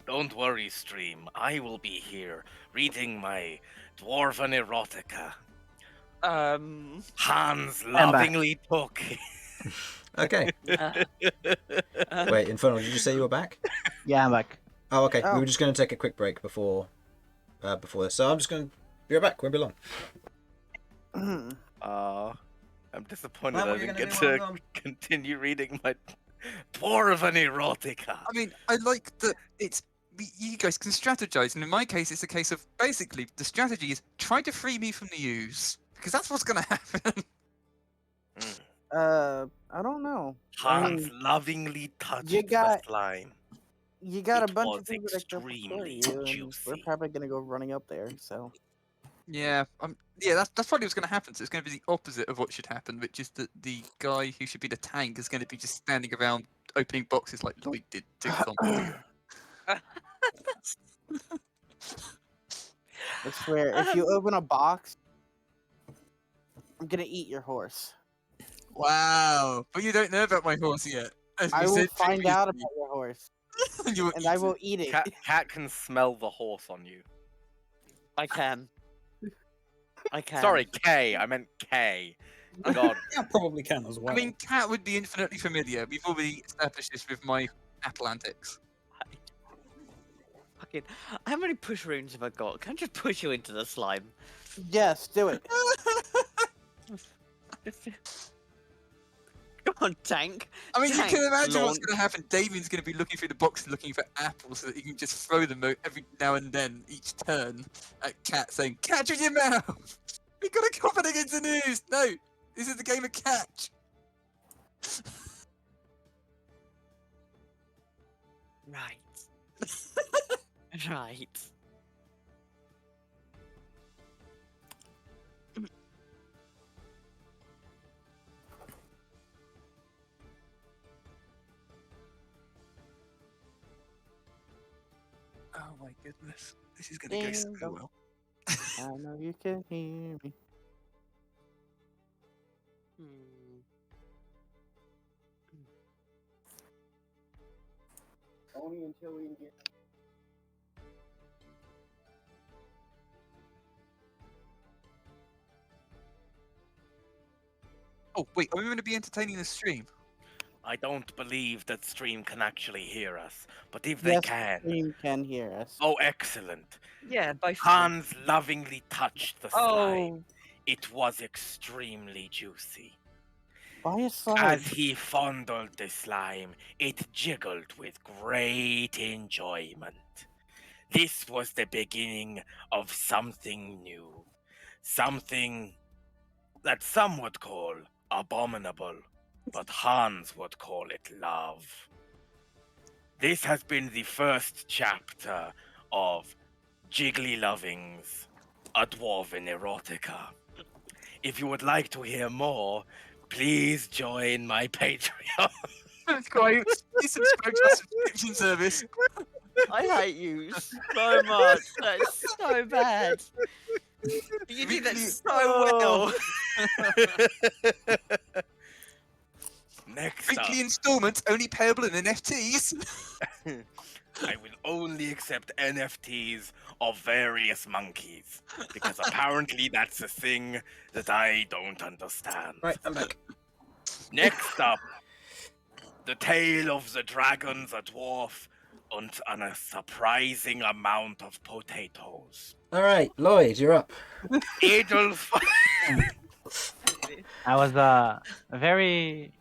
Don't worry, stream. I will be here reading my dwarven erotica. Hans back. lovingly took. Okay. Wait, Infernal, did you say you were back? Yeah, I'm back. Oh, okay. Oh. We were just going to take a quick break before this, so I'm just going to be right back. Won't be long. disappointed Well, I what are you didn't gonna get do, to continue reading my Dwarven erotica. I mean, I like that you guys can strategize, and in my case, it's a case of basically the strategy is try to free me from the ooze, because that's what's going to happen. I don't know. I Hans mean, lovingly touched you got- the slime. you got a It bunch was of people that go before extremely you, and we're juicy. probably gonna go running up there. So Yeah, that's probably what's going to happen. So it's going to be the opposite of what should happen, which is that the guy who should be the tank is going to be just standing around opening boxes like Lloyd did 2 zombies ago. I swear, if you open a box, I'm gonna eat your horse. Wow, but you don't know about my horse yet. As I we will said find out previously. about your horse, You will and eat I it. will eat it. Cat can smell the horse on you. I can. I can. Sorry, K. I meant K. God. Yeah, probably can as well. I mean, Cat would be infinitely familiar. We've already established this with my cattle antics. Fucking. How many push runes have I got? Can I just push you into the slime? Yes, do it. Come on, tank. I mean, you Tank, can imagine what's launch. going to happen. Damian's going to be looking through the box looking for apples so that he can just throw them every now and then, each turn, at Cat, saying, "Catch with your mouth! We got a coffin against the news! No! This is the game of catch!" Right. Right. Oh my goodness. This is going to go so Ding well. I know you can hear me. Only until we get. Oh, wait, are we going to be entertaining the stream? I don't believe that stream can actually hear us, but if they Yes, can. Stream can hear us. Oh, excellent. Yeah, both. Hans lovingly touched the slime. Oh. It was extremely juicy. Buy a slide. As he fondled the slime, it jiggled with great enjoyment. This was the beginning of something new. Something that some would call abominable, but Hans would call it love. This has been the first chapter of Jiggly Lovings, a Dwarven Erotica. If you would like to hear more, please join my Patreon. That's quite. Please subscribe to our subscription service. I hate you so much. That's so bad. You do that so well. Next up, Weekly installments only payable in NFTs. I will only accept NFTs of various monkeys, because apparently that's a thing that I don't understand. Right, I'm back. Next up, the tale of the dragons, a dwarf, and a surprising amount of potatoes. All right, Lloyd, you're up. Adolf. I was very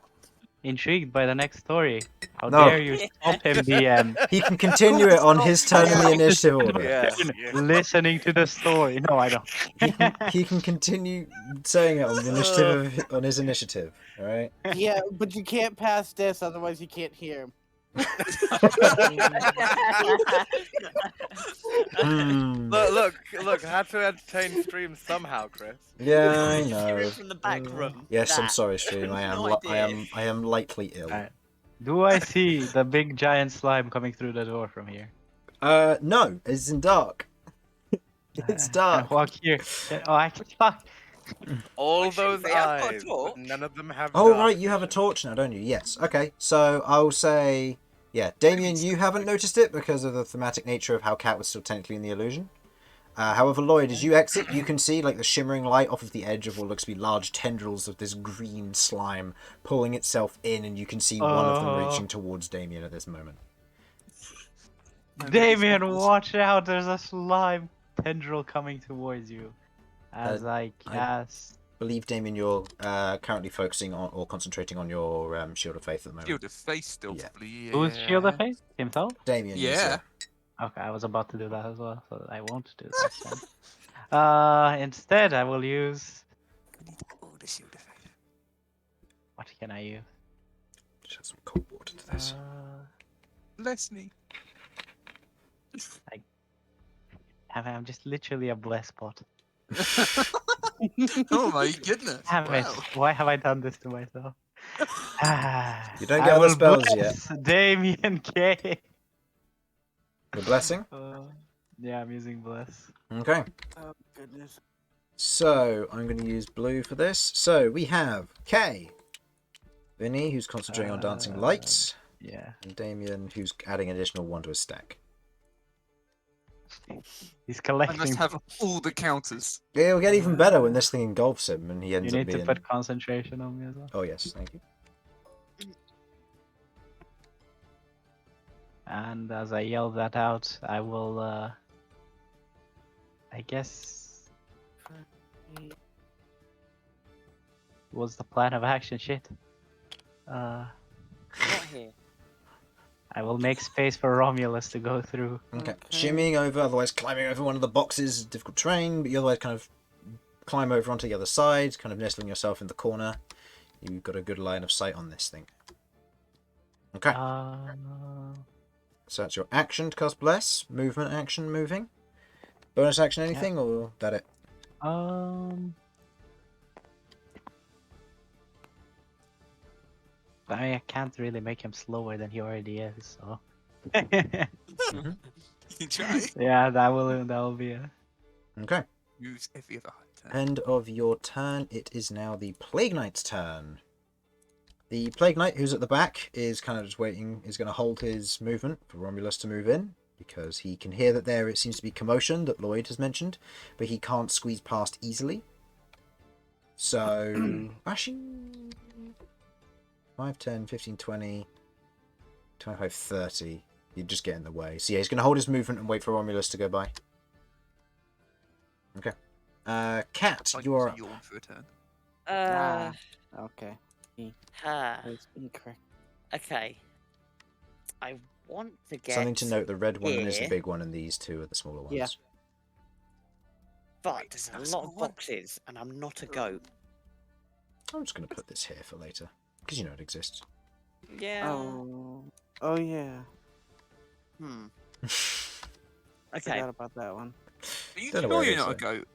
intrigued by the next story. How No. dare you stop him, DM? He can continue it on his turn in the initiative order. Yeah. Listening to the story. No, I don't. He can continue saying it on the initiative on his initiative. All right. Yeah, but you can't pass this, otherwise you can't hear him. Look, had to entertain stream somehow, Chris. Yeah, I Hear know. it from the back room. Yes, I'm That. sorry, stream. I am. No I am lightly ill. Alright. Do I see the big giant slime coming through the door from here? No, it's in dark. It's dark. Walk here. Oh, I can fuck. All Why shouldn't those we? I've got a eyes, torch. but none of them have. Oh dark. right, you have a torch now, don't you? Yes. Okay. So I'll say, yeah, Damian, you haven't noticed it because of the thematic nature of how Cat was still technically in the illusion. However, Lloyd, as you exit, you can see like the shimmering light off of the edge of what looks to be large tendrils of this green slime pulling itself in, and you can see one of them reaching towards Damian at this moment. Damian, watch out! There's a slime tendril coming towards you. As I cast believe, Damian, you're currently focusing on or concentrating on your Shield of Faith at the moment. Shield of Faith still Yeah. probably. Yeah. Who's Shield of Faith? Himself? Damian, Yeah. yes, Okay, I was about to do that as well, so I won't do that then. Instead, I will use. We need all the Shield of Faith. What can I use? Just add some cold water to this. Bless me. I'm just literally a bless bot. Oh my goodness. Damn it! Wow. Why have I done this to myself? You don't I get all the will spells bless Damian K. The blessing? Yeah, I'm using bless. Okay. Oh goodness. So, I'm going to use blue for this. So, we have Kay. Vinny, who's concentrating on dancing lights. Yeah. And Damian, who's adding an additional 1 to his stack. He's I collecting. must have all the counters. Yeah, it'll get even better when this thing engulfs him and he ends You up need being... to put concentration on me as well. Oh, yes, thank you. And as I yell that out, I will, I guess... What's the plan of action? Shit. Not here. I will make space for Romulus to go through. Okay. Okay. Shimmying over, otherwise climbing over one of the boxes is difficult terrain, but you otherwise kind of climb over onto the other side, kind of nestling yourself in the corner. You've got a good line of sight on this thing. Okay. So that's your action to cast Bless. Movement action, moving. Bonus action, anything, or that it? I can't really make him slower than he already is, so. You try. Yeah, that will be it. Okay. Use every other turn. End of your turn. It is now the Plague Knight's turn. The Plague Knight, who's at the back, is kind of just waiting, is going to hold his movement for Romulus to move in, because he can hear that there it seems to be commotion that Lloyd has mentioned, but he can't squeeze past easily. So, actually, 5, 10, 15, 20, 25, 30. He'd just get in the way. So yeah, he's going to hold his movement and wait for Romulus to go by. Okay. Cat, Like you are to up. yawn for a turn. Okay. Huh. That's incorrect. Okay. I want to get. Something to note, the red one is the here. big one and these two are the smaller ones. Yeah. But there's a That's lot the of one. boxes, and I'm not a goat. I'm just going to put this here for later, because you know it exists. Yeah. Oh yeah. Hmm. I Okay. forgot about that one. Are you Don't know sure where it you're is, not a though. goat?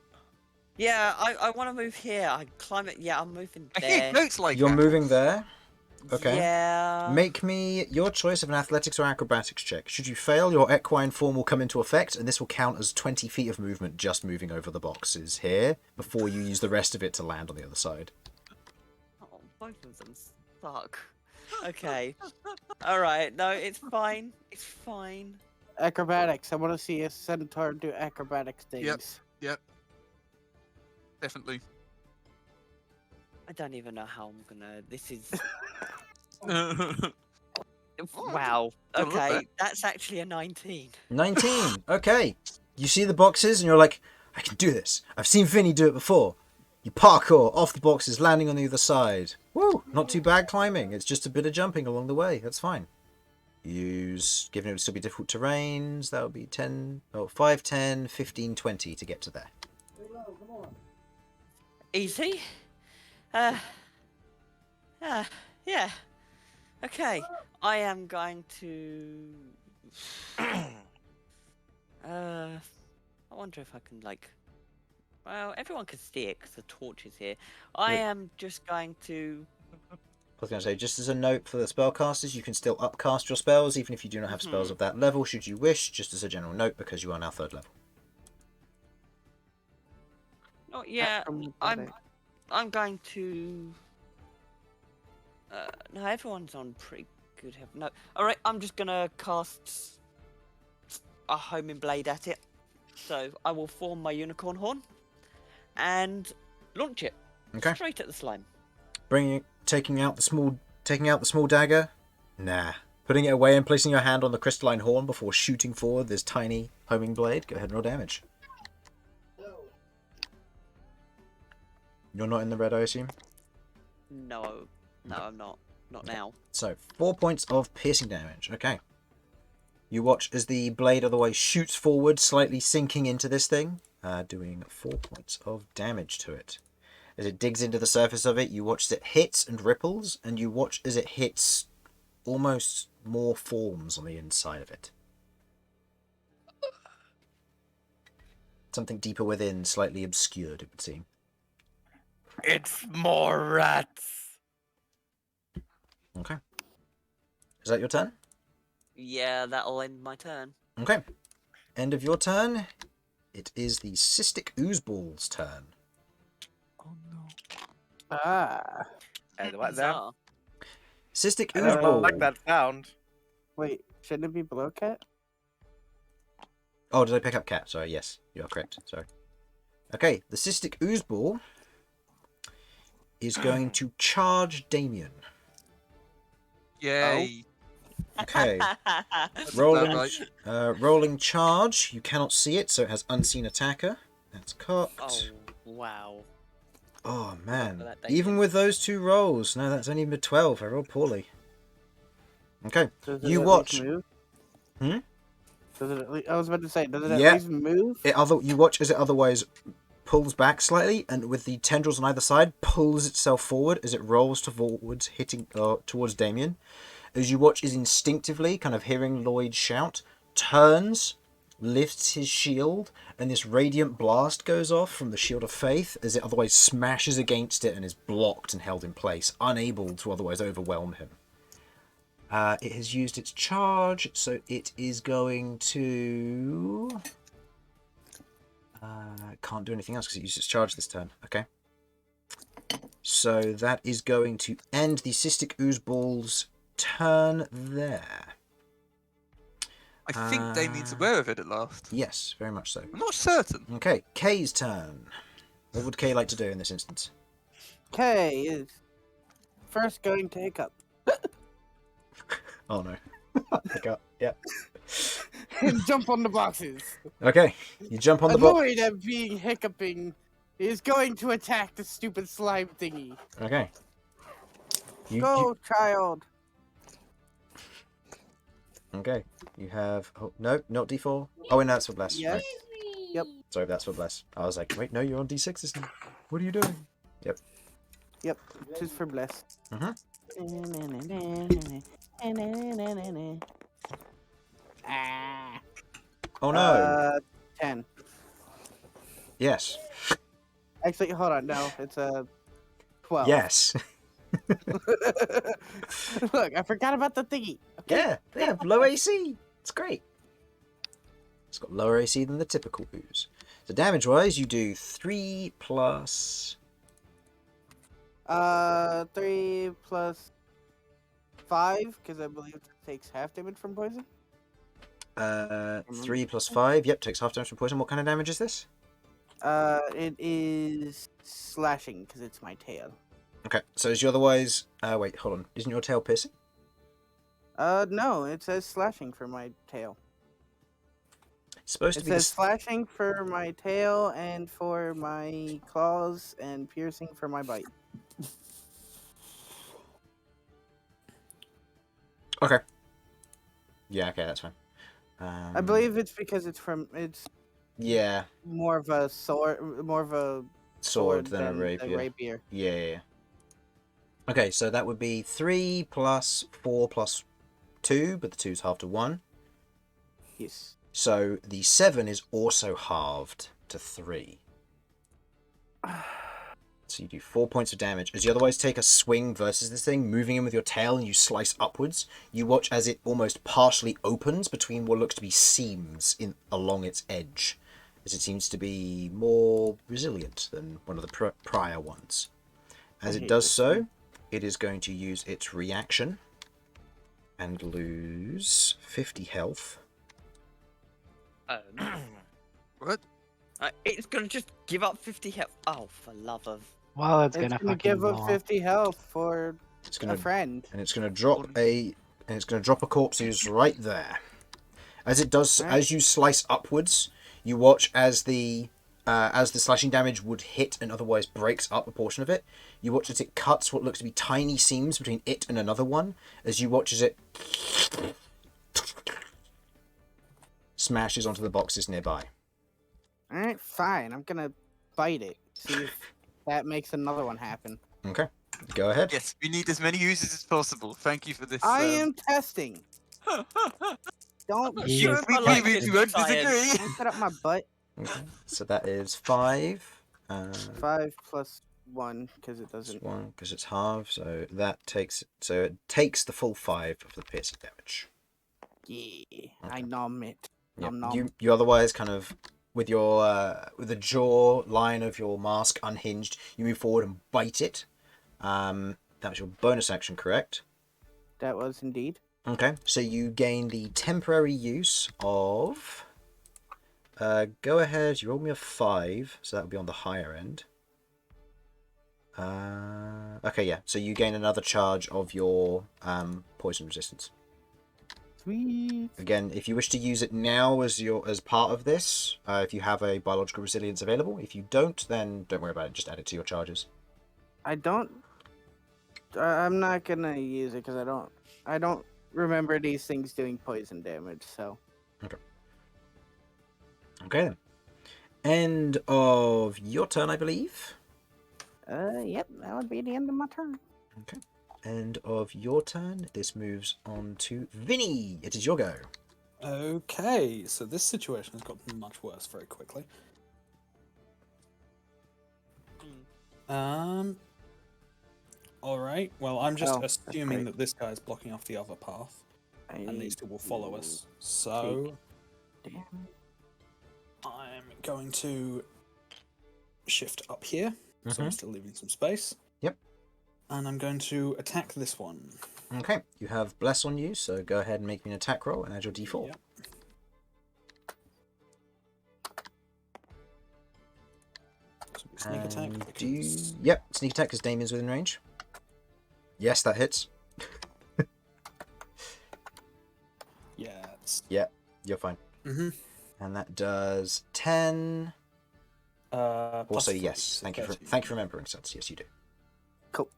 Yeah, I want to move here. I climb it. Yeah, I'm moving I there. hear goats like You're apples. moving there. Okay. Yeah. Make me your choice of an athletics or acrobatics check. Should you fail, your equine form will come into effect, and this will count as 20 feet of movement just moving over the boxes here, before you use the rest of it to land on the other side. Oh, both of them suck. Okay. All right. No, it's fine. It's fine. Acrobatics. I want to see a centaur do acrobatics things. Yep. Definitely. I don't even know how I'm gonna. This is. Oh, Wow. Don't look Okay, bad. that's actually a 19. 19. Okay. You see the boxes, and you're like, I can do this. I've seen Vinny do it before. You parkour off the boxes, landing on the other side. Woo! Not too bad climbing. It's just a bit of jumping along the way. That's fine. Use, given it would still be difficult terrains, that would be 5, 10, 15, 20 to get to there. Easy. Yeah. Okay. I am going to. I wonder if I can like. Well, everyone can see it because the torch is here. I Yeah. am just going to. I was going to say, just as a note for the spellcasters, you can still upcast your spells, even if you do not have spells of that level, should you wish, just as a general note, because you are now 3rd level. Oh yeah. Acrobatics. I'm going to. No, everyone's on pretty good health. No, all right. I'm just gonna cast a homing blade at it. So I will form my unicorn horn and launch it Okay. straight at the slime. Taking out the small dagger. Nah. Putting it away and placing your hand on the crystalline horn before shooting forward this tiny homing blade. Go ahead and roll damage. You're not in the red, I assume? No, I'm not. Not now. So, 4 points of piercing damage. Okay. You watch as the blade otherwise shoots forward, slightly sinking into this thing, doing 4 points of damage to it. As it digs into the surface of it, you watch as it hits and ripples, and you watch as it hits almost more forms on the inside of it. Something deeper within, slightly obscured, it would seem. It's more rats. Okay. Is that your turn? Yeah, that'll end my turn. Okay. End of your turn. It is the Cystic Oozeball's turn. Oh no. Ah. And what that? Bizarre. Cystic I don't Oozeball. like that sound. Wait, shouldn't it be below cat? Oh, did I pick up cat? Sorry, yes. You are correct. Sorry. Okay, the Cystic Oozeball is going to charge Damian. Yay. Okay. That's Rolling, about right. rolling charge. You cannot see it, so it has unseen attacker. That's cocked. Oh, wow. Oh man. that, Damian. Even with those two rolls. No, that's only mid 12. I rolled poorly. Okay. Does it You at watch. least move? Hmm? Does it at least, I was about to say, does it Yeah. at least move? You watch as it otherwise pulls back slightly, and with the tendrils on either side, pulls itself forward as it rolls towards hitting towards Damian. As you watch, is instinctively kind of hearing Lloyd shout, turns, lifts his shield, and this radiant blast goes off from the Shield of Faith as it otherwise smashes against it and is blocked and held in place, unable to otherwise overwhelm him. It has used its charge, so it is going to... can't do anything else because it used its charge this turn. Okay. So that is going to end the Cystic Oozeball's turn there. I think Damian's aware of it at last. Yes, very much so. I'm not certain. Okay, Kay's turn. What would Kay like to do in this instance? K is first going to hiccup. Oh no. Pick up. Yeah. And jump on the boxes. Okay, you jump on the box. Annoyed at being hiccuping, is going to attack the stupid slime thingy. Okay. Go, child. Okay. You have. Oh, no, not D4. Oh, and that's for bless. Yes. Right. Yep. Sorry, that's for bless. I was like, wait, no, you're on D6 this time. What are you doing? Yep. Yep. Just for bless. Ah. Oh no. 10. Yes. Actually, hold on. No, it's a 12. Yes. Look, I forgot about the thingy. Okay. Yeah, they have low AC. It's great. It's got lower AC than the typical ooze. So damage-wise, you do 3 plus... 3 plus 5, because I believe it takes half damage from poison. 3 plus 5. Yep, takes half damage from poison. What kind of damage is this? It is slashing, because it's my tail. Okay, so is you otherwise... wait, hold on. Isn't your tail piercing? No, it says slashing for my tail. It's supposed It to be... says slashing for my tail and for my claws and piercing for my bite. Okay. Yeah, okay, that's fine. I believe it's because it's Yeah, more of a sword than a rapier. rapier. Yeah. Okay, so that would be 3 plus 4 plus 2, but the 2's halved to 1. Yes. So the 7 is also halved to 3. So you do 4 points of damage. As you otherwise take a swing versus this thing, moving in with your tail, and you slice upwards, you watch as it almost partially opens between what looks to be seams along its edge, as it seems to be more resilient than one of the prior ones. As it does so, it is going to use its reaction and lose 50 health. What? It's gonna just give up 50 health. Oh, for love of... Well, it's It's gonna gonna fucking give up more. 50 health for It's a gonna friend. and it's gonna drop a corpse who's right there. As it does, Right. as you slice upwards, you watch as the as the slashing damage would hit and otherwise breaks up a portion of it, you watch as it cuts what looks to be tiny seams between it and another one, as you watch as it smashes onto the boxes nearby. Alright, fine. I'm gonna bite it. See if that makes another one happen. Okay, go ahead. Yes, we need as many uses as possible. Thank you for this. I am testing. Don't He You, is I we, like we, this we won't science. disagree. don't set up my butt. Okay. So that is 5. 5 plus 1 because it doesn't. 1 because it's half, so that takes it takes the full 5 of the piercing damage. Yeah, I nom it. Yeah. Nom nom. You otherwise kind of with your with the jaw line of your mask unhinged, you move forward and bite it. That was your bonus action, correct? That was indeed. Okay, so you gain the temporary use of. Go ahead. You rolled me a 5, so that would be on the higher end. Okay, yeah. So you gain another charge of your poison resistance. Sweet. Again, if you wish to use it now as part of this, if you have a biological resilience available. If you don't, then don't worry about it. Just add it to your charges. I don't. I'm not gonna use it because I don't remember these things doing poison damage. So. Okay then. End of your turn, I believe. Yep, that would be the end of my turn. Okay. End of your turn. This moves on to Vinny. It is your go. Okay, so this situation has gotten much worse very quickly. Alright, well, I'm just assuming great. that this guy is blocking off the other path, and these two will follow us. So, Damn. I'm going to shift up here, so I'm still leaving some space. Yep. And I'm going to attack this one. Okay. You have Bless on you, so go ahead and make me an attack roll and add your d4. Yep. So sneak attack. And because- Yep, sneak attack because Damian's within range. Yes, that hits. Yeah. You're fine. Mm-hmm. And that does 10. Plus Also, 3, yes. so Thank you 13. for remembering, Sudz. Yes, you do. Cool.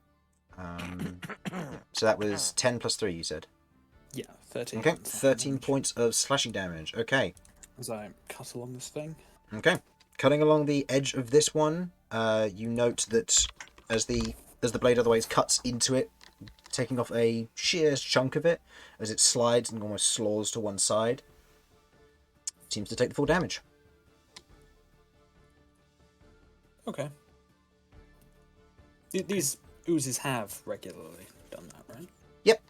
So that was 10 plus 3, you said. Yeah, 13. Okay, points of 13 damage. points of slashing damage. Okay. As I cut along this thing. Okay. Cutting along the edge of this one, you note that as the blade otherwise cuts into it, taking off a sheer chunk of it, as it slides and almost slaws to one side, seems to take the full damage. Okay. These oozes have regularly done that, right? Yep.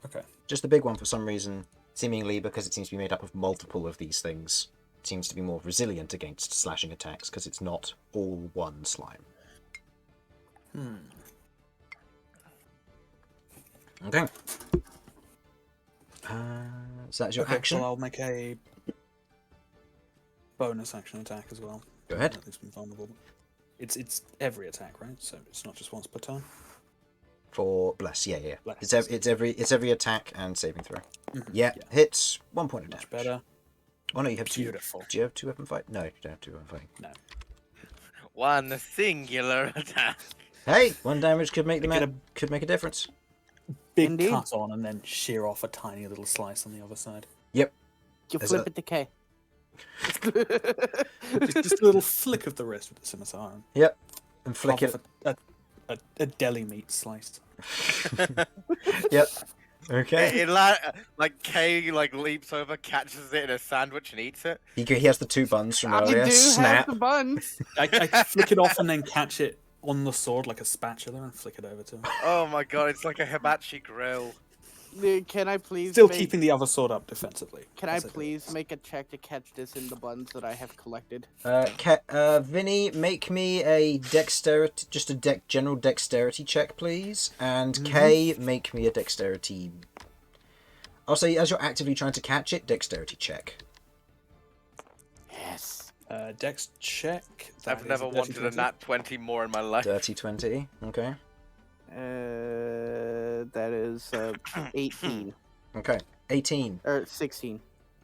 Okay. Just the big one, for some reason, seemingly because it seems to be made up of multiple of these things, seems to be more resilient against slashing attacks because it's not all one slime. Okay. So that's your Okay, action. well, I'll make a bonus action attack as well. Go ahead. At least I'm vulnerable. It's every attack, right? So it's not just once per turn. For Bless, yeah. Bless. It's every attack and saving throw. Mhm, Yeah, hits 1 point of damage. Much better. Oh no, you have Beautiful. Do you have 2 weapon fight? No, you don't have 2 weapon fighting. No. One singular attack. Hey, 1 damage could make Get a- could make a difference. Big Indeed. cut on and then shear off a tiny little slice on the other side. You There's flip a- it to K. Just a little flick of the wrist with the scimitar. And Yep, and flick half it. of a deli meat sliced. Yep. Okay. Like Kay leaps over, catches it in a sandwich and eats it. He has the 2 buns from I earlier. do Snap. have the buns. I flick it off and then catch it on the sword like a spatula and flick it over to him. Oh my god, it's like a hibachi grill. Can I please Still make, keeping the other sword up defensively. Can I as do. please make a check to catch this in the buns that I have collected? Vinny, make me a dexterity, just a general dexterity check, please. And Kay, make me a dexterity. I'll say, as you're actively trying to catch it, dexterity check. Yes. Dex check. That I've is never a dirty wanted a 20. nat 20 more in my life. Dirty 20. Okay. That is 18 Okay. 18. or 16.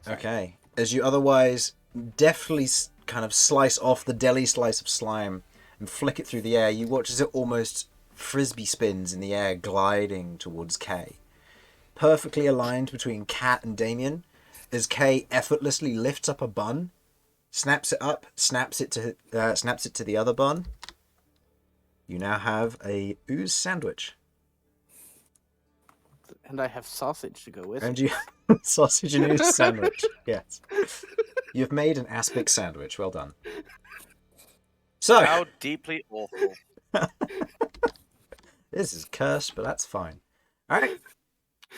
Okay. As you otherwise deftly kind of slice off the deli slice of slime and flick it through the air, you watch as it almost frisbee spins in the air, gliding towards Kay. Perfectly aligned between Cat and Damian, as Kay effortlessly lifts up a bun, snaps it up, snaps it to the other bun. You now have a ooze sandwich. And I have sausage to go with And it. you sausage and ooze sandwich. Yes. You've made an aspic sandwich. Well done. So How deeply awful. this is cursed, but that's fine. All right,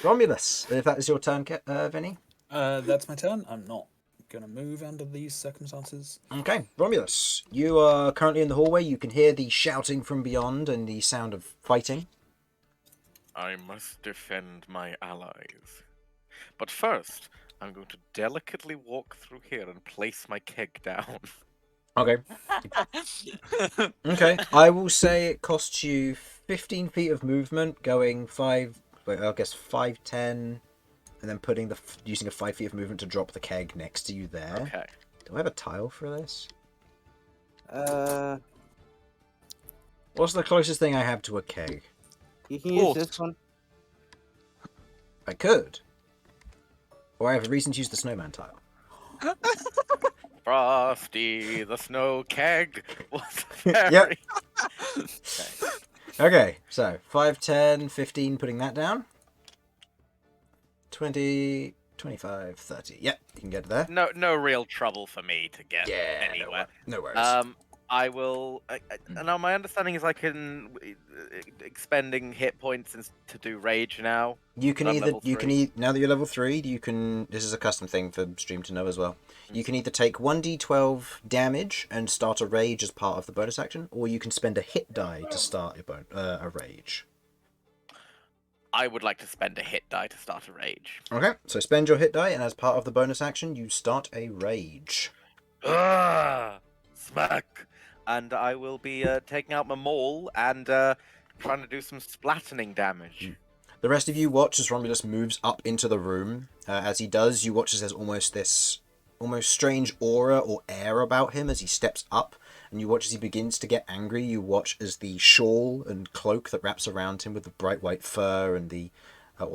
Romulus. If that is your turn, Vinny. That's my turn. I'm not gonna move under these circumstances. Okay, Romulus. You are currently in the hallway. You can hear the shouting from beyond and the sound of fighting. I must defend my allies. But first, I'm going to delicately walk through here and place my keg down. Okay. Okay. I will say it costs you 15 feet of movement, going 5, I guess 5, 10, and then using a 5 feet of movement to drop the keg next to you there. Okay. Do I have a tile for this? You What's the closest thing I have to a keg? can use this one. I could. Or I have a reason to use the snowman tile. Frosty the snow keg was a fairy. Yep. Okay. Okay, so 5, 10, 15, putting that down. 20, 25, 30. Yep, you can get there. No real trouble for me to get Yeah, anywhere. no worries. I will. Now, my understanding is I can expending hit points to do rage now. You can I'm either level three. now that you're level 3, you can. This is a custom thing for stream to know as well. You can either take 1d12 damage and start a rage as part of the bonus action, or you can spend a hit die to start a rage. I would like to spend a hit die to start a rage. Okay, so spend your hit die, and as part of the bonus action, you start a rage. Ugh, smack. And I will be taking out my maul and trying to do some splattening damage. The rest of you watch as Romulus moves up into the room. As he does, you watch as there's almost this strange aura or air about him as he steps up, and you watch as he begins to get angry. You watch as the shawl and cloak that wraps around him with the bright white fur and the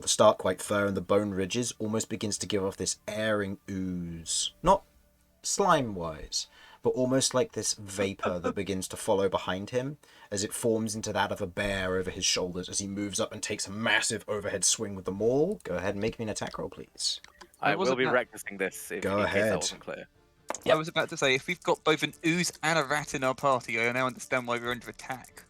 stark white fur and the bone ridges almost begins to give off this airing ooze. Not slime-wise, but almost like this vapor that begins to follow behind him as it forms into that of a bear over his shoulders as he moves up and takes a massive overhead swing with the maul. Go ahead and make me an attack roll, please. I will be practicing this if Go in case ahead. that wasn't clear. I was about to say, if we've got both an ooze and a rat in our party, I now understand why we're under attack.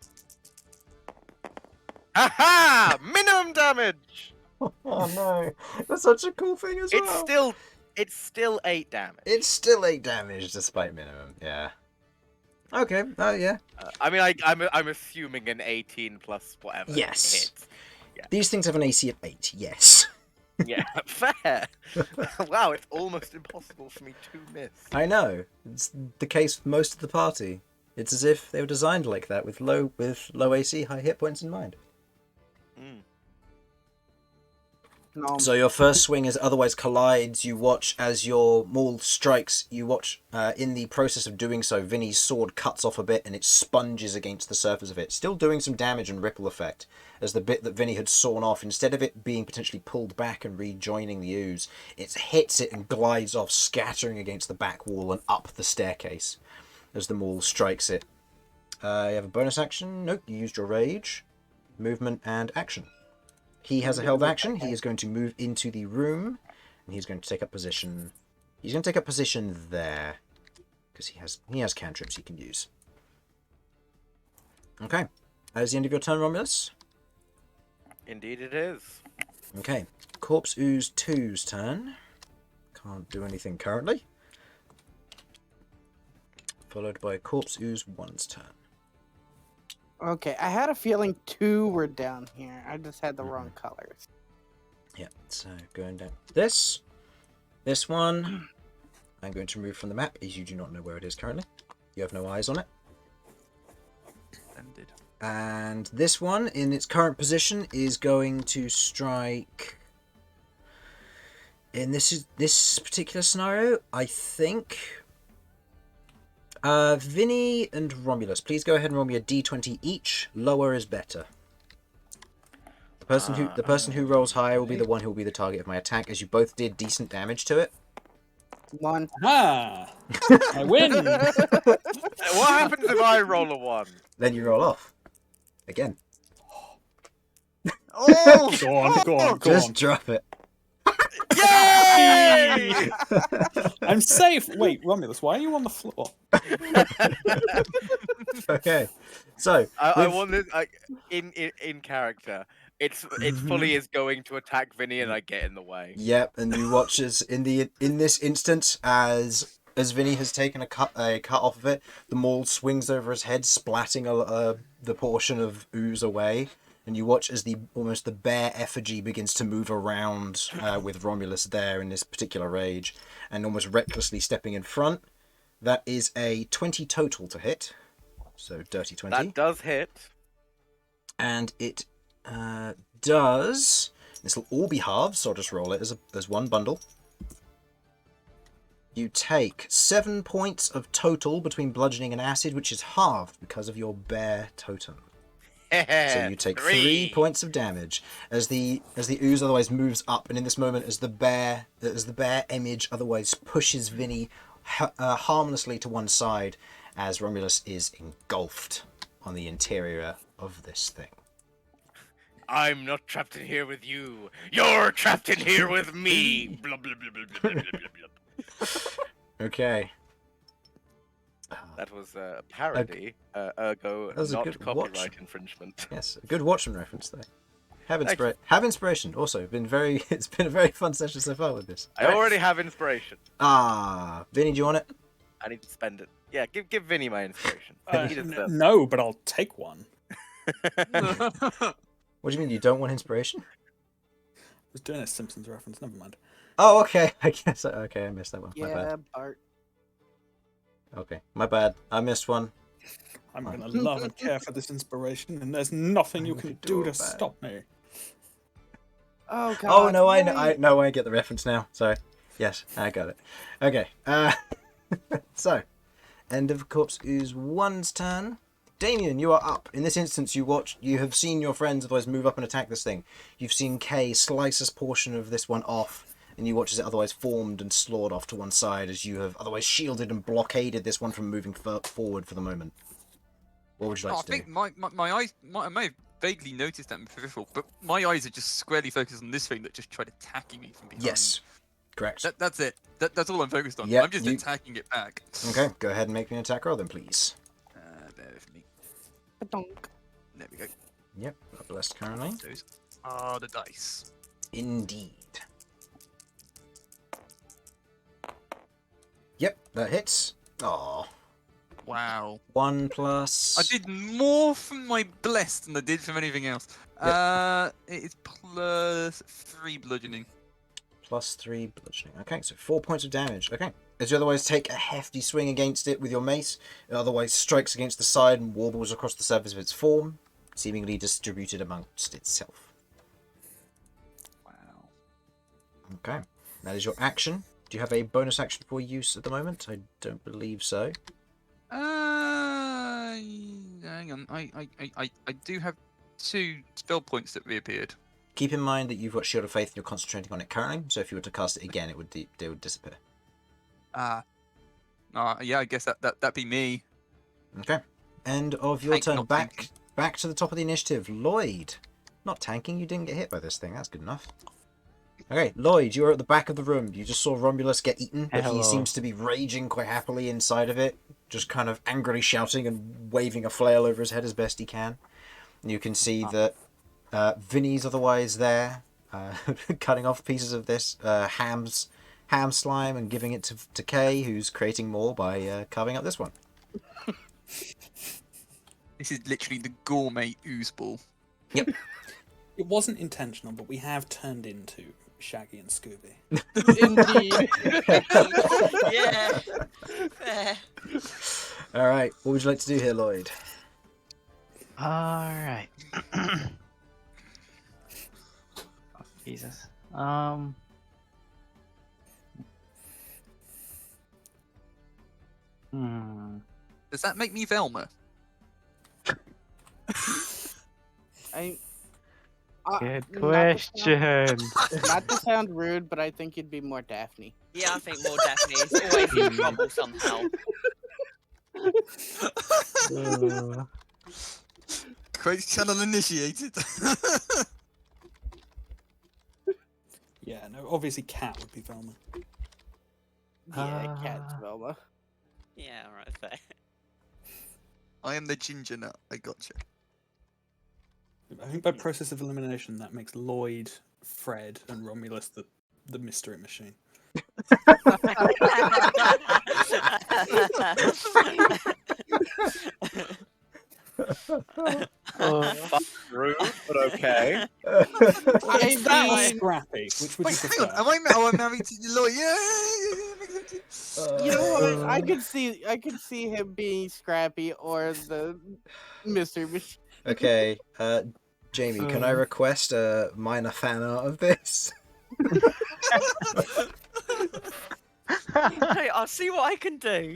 Aha! Minimum damage! Oh no, that's such a cool thing as well. It's still 8 damage. It's still 8 damage despite minimum. Yeah. Okay. Oh yeah. I mean, I'm assuming an 18 plus whatever. Yes. Hits. Yeah. These things have an AC of 8. Yes. Yeah, fair. Wow, it's almost impossible for me to miss. I know. It's the case with most of the party. It's as if they were designed like that, with low AC, high hit points in mind. So your first swing is otherwise collides. You watch as your maul strikes. You watch in the process of doing so, Vinny's sword cuts off a bit and it sponges against the surface of it, still doing some damage and ripple effect as the bit that Vinny had sawn off, instead of it being potentially pulled back and rejoining the ooze, it hits it and glides off, scattering against the back wall and up the staircase as the maul strikes it. You have a bonus action. Nope, you used your rage, movement and action. He has a held action. He is going to move into the room, and he's going to take up position. He's going to take up position there, because he has cantrips he can use. Okay, that is the end of your turn, Romulus. Indeed, it is. Okay, Corpse Ooze 2's turn. Can't do anything currently. Followed by Corpse Ooze 1's turn. Okay, I had a feeling 2 were down here. I just had the wrong colors. Yeah, so going down this one, I'm going to remove from the map as you do not know where it is currently. You have no eyes on it. Ended. And this one, in its current position, is going to strike. In this particular scenario, I think Vinny and Romulus, please go ahead and roll me a d20 each. Lower is better. The person who rolls higher will be the one who will be the target of my attack, as you both did decent damage to it. 1. Ah, I win. What happens if I roll a 1? Then you roll off. Again. Oh! Go on, go on, go Just on. drop it. Yay! I'm safe. Wait, Romulus, why are you on the floor? Okay. So I want this in character. It's fully is going to attack Vinny, and I get in the way. Yep, and you watch as in this instance as Vinny has taken a cut off of it, the maul swings over his head, splatting the portion of ooze away, and you watch as almost the bare effigy begins to move around with Romulus there in this particular rage, and almost recklessly stepping in front. That is a 20 total to hit, so dirty 20. That does hit. And it does. This will all be halves, so I'll just roll it as one bundle. You take 7 points of total between bludgeoning and acid, which is halved because of your bear totem. So you take 3 points of damage as the ooze otherwise moves up, and in this moment, as the bear image otherwise pushes Vinny harmlessly to one side, as Romulus is engulfed on the interior of this thing. I'm not trapped in here with you. You're trapped in here with me. Blub, blub, blub, blub, blub, blub, blub. Okay. That was a parody, ergo That was a not good copyright watch. infringement. Yes, a good Watchmen reference there. Have inspiration. Also, it's been a very fun session so far with this. I already have inspiration. Vinny, do you want it? I need to spend it. Yeah, give Vinny my inspiration. He deserves it. No, but I'll take one. What do you mean you don't want inspiration? I was doing a Simpsons reference. Never mind. Oh, okay. I guess. Okay, I missed that one. My Yeah, bad. Bart. Okay, my bad. I missed one. I'm gonna love and care for this inspiration, and there's nothing you can do to stop me. Oh god. Oh no, wait. I get the reference now. Sorry. Yes, I got it. Okay. So, end of Corpse Ooze 1's turn. Damian, you are up. In this instance, you have seen your friends otherwise move up and attack this thing. You've seen Kay slice a portion of this one off, and you watch as it otherwise formed and slawed off to one side, as you have otherwise shielded and blockaded this one from moving forward for the moment. What would you like to do? I think my eyes, I may have vaguely noticed that in peripheral, but my eyes are just squarely focused on this thing that just tried attacking me from behind. Yes, correct. That's it. That's all I'm focused on. Yep, I'm just attacking it back. Okay, go ahead and make me an attack roll then, please. Bear with me. Ba-donk. There we go. Yep, not blessed currently. Those are the dice. Indeed. Yep, that hits. Aww. Wow. 1 plus... I did more from my blessed than I did from anything else. Yep. It is plus 3 bludgeoning. Plus 3 bludgeoning. Okay, so 4 points of damage. Okay. As you otherwise take a hefty swing against it with your mace, it otherwise strikes against the side and warbles across the surface of its form, seemingly distributed amongst itself. Wow. Okay. That is your action. Do you have a bonus action for use at the moment? I don't believe so. Hang on. I do have 2 spell points that reappeared. Keep in mind that you've got Shield of Faith and you're concentrating on it currently, so if you were to cast it again, it would disappear. Yeah, I guess that'd be me. Okay. End of your Tank, turn. not Back to the top of the initiative. Lloyd. Not tanking, you didn't get hit by this thing. That's good enough. Okay, Lloyd, you are at the back of the room. You just saw Romulus get eaten, but he seems to be raging quite happily inside of it, just kind of angrily shouting and waving a flail over his head as best he can. You can see that Vinny's otherwise there, cutting off pieces of this ham slime and giving it to Kay, who's creating more by carving up this one. This is literally the gourmet ooze ball. Yep. It wasn't intentional, but we have turned into Shaggy and Scooby. Indeed. Yeah. Fair. All right. What would you like to do here, Lloyd? All right. Oh, Jesus. Does that make me Velma? Good not to sound- question. Not to sound rude, but I think you'd be more Daphne. Yeah, I think more Daphne is always in trouble somehow. Uh, Quote channel initiated. Yeah, no, obviously Cat would be Velma. Yeah, Cat's Velma. Yeah, right there. I am the ginger nut. I gotcha. I think by process of elimination, that makes Lloyd, Fred, and Romulus the mystery machine. Rude, but okay. I That or mean, Scrappy, which would Wait, you hang prefer? on. I'm married to Lloyd. Yeah, makes sense. you know what? I could see him being Scrappy or the mystery machine. Okay, Jamie, can I request a minor fan art of this? Hey, I'll see what I can do.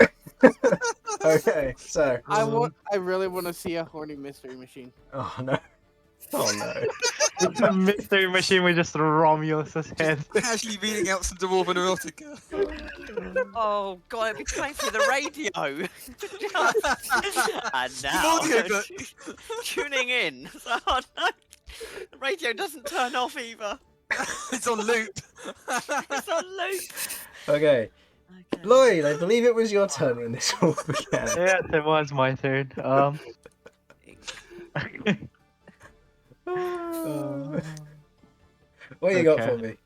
Okay, so. I really want to see a horny mystery machine. Oh no. Oh no. It's a mystery machine with just Romulus's head. Casually reading out some dwarven erotica. Oh god, it'd be playing through the radio. And now, Audio book. tuning in. Oh no, the radio doesn't turn off either. It's on loop. It's on loop. Okay. Okay. Lloyd, I believe it was your turn when this all began. Yes, it was my turn. What you got Okay. for me?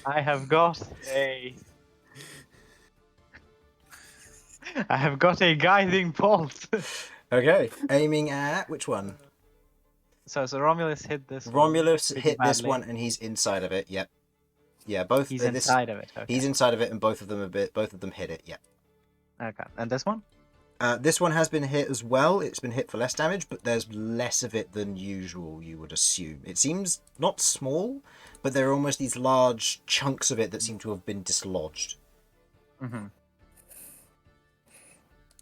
I have got a. I have got a guiding bolt. Okay. Aiming at which one? So Romulus hit this. Romulus pretty hit this badly. one and he's inside of it. Yep. Yeah, both. He's this- inside of it. Okay. He's inside of it, and both of them hit it. Yep. Okay. And this one? This one has been hit as well. It's been hit for less damage, but there's less of it than usual, you would assume. It seems not small, but there are almost these large chunks of it that seem to have been dislodged. Mm-hmm.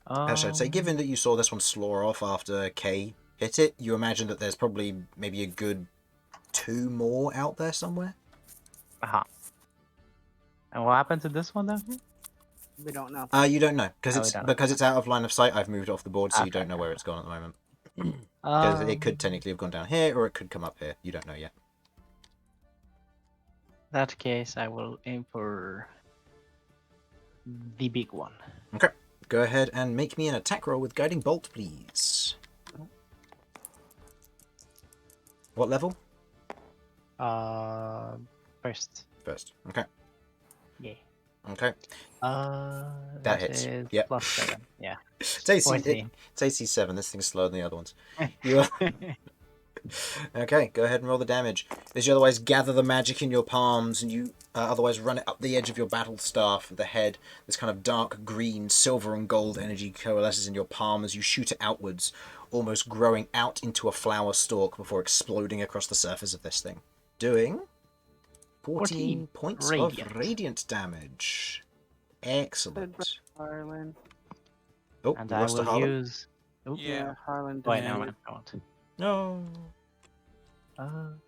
Actually, I'd say, given that you saw this one slur off after K hit it, you imagine that there's probably maybe a good 2 more out there somewhere. Uh-huh. And what happened to this one then? We don't know. You don't know, Oh, we don't know. because it's out of line of sight. I've moved it off the board, so you Okay, don't know okay. where it's gone at the moment. Because it could Um, technically have gone down here, or it could come up here. You don't know yet. that case, I will aim for the big one. Okay. Go ahead and make me an attack roll with Guiding Bolt, please. What level? First. First. Okay. Yeah. Okay. That hits. is Yep. +7. Yeah. It's AC, 14. it's AC7. This thing's slower than the other ones. You are... Okay, go ahead and roll the damage. As you otherwise gather the magic in your palms and you otherwise run it up the edge of your battle staff at the head, this kind of dark green, silver and gold energy coalesces in your palm as you shoot it outwards, almost growing out into a flower stalk before exploding across the surface of this thing. Doing 14 points radiant. of radiant damage. Excellent. Harlan. Oh, And we I lost a will Harlan. use. Oop. Yeah, Harlan. Wait, did no, it. I won't. No.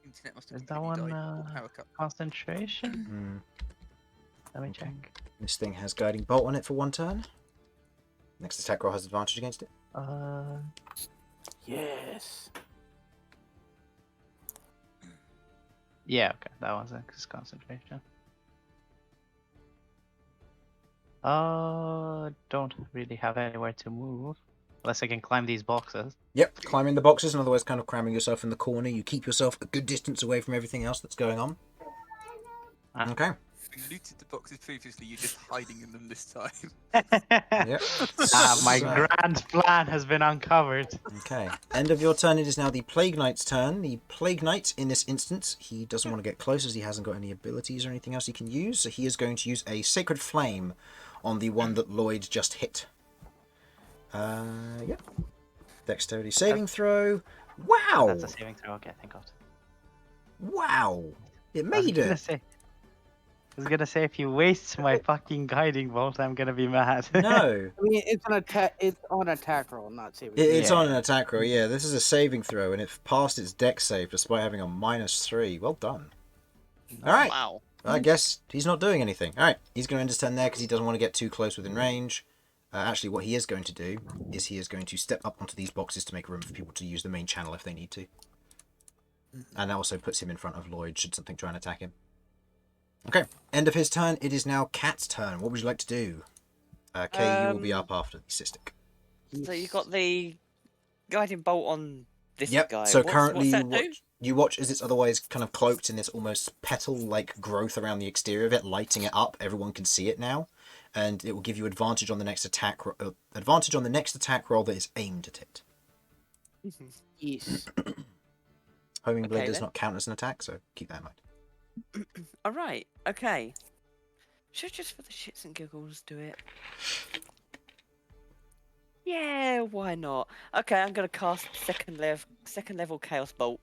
Internet must have Is that completely one died. Power cut. concentration? Hmm. Let me Okay. check. This thing has Guiding Bolt on it for 1 turn. Next attack roll has advantage against it. Yes. Yeah, okay, that one's a concentration. Don't really have anywhere to move. Unless I can climb these boxes. Yep, climbing the boxes and otherwise kind of cramming yourself in the corner. You keep yourself a good distance away from everything else that's going on. Ah. Okay. We looted the boxes previously, you're just hiding in them this time. Yep. My So- grand plan has been uncovered. Okay. End of your turn. It is now the Plague Knight's turn. The Plague Knight, in this instance, he doesn't want to get close as he hasn't got any abilities or anything else he can use. So he is going to use a Sacred Flame on the one that Lloyd just hit. Yep. Dexterity saving throw. Wow! That's a saving throw. Okay, thank God. Wow! It I was made gonna it! say, was gonna say if he wastes my fucking guiding bolt, I'm gonna be mad. No. I mean, it's an attack. It's on attack roll, not saving. It's on Yeah. an attack roll, yeah. This is a saving throw, and it passed its dex save despite having a -3. Well done. Alright. Wow. I guess he's not doing anything. Alright, he's going to end his turn there because he doesn't want to get too close within range. Actually, what he is going to do is he is going to step up onto these boxes to make room for people to use the main channel if they need to. And that also puts him in front of Lloyd should something try and attack him. Okay, end of his turn. It is now Cat's turn. What would you like to do? Kay, you will be up after the cystic. So you got the guiding bolt on this Yep, guy. so What's currently that do? you watch as it's otherwise kind of cloaked in this almost petal-like growth around the exterior of it, lighting it up. Everyone can see it now. And it will give you advantage on the next attack roll that is aimed at it. Yes. Homing blade Okay, does then. not count as an attack, so keep that in mind. Alright, okay. Should I just for the shits and giggles do it? Yeah, why not? Okay, I'm gonna cast second level Chaos Bolt.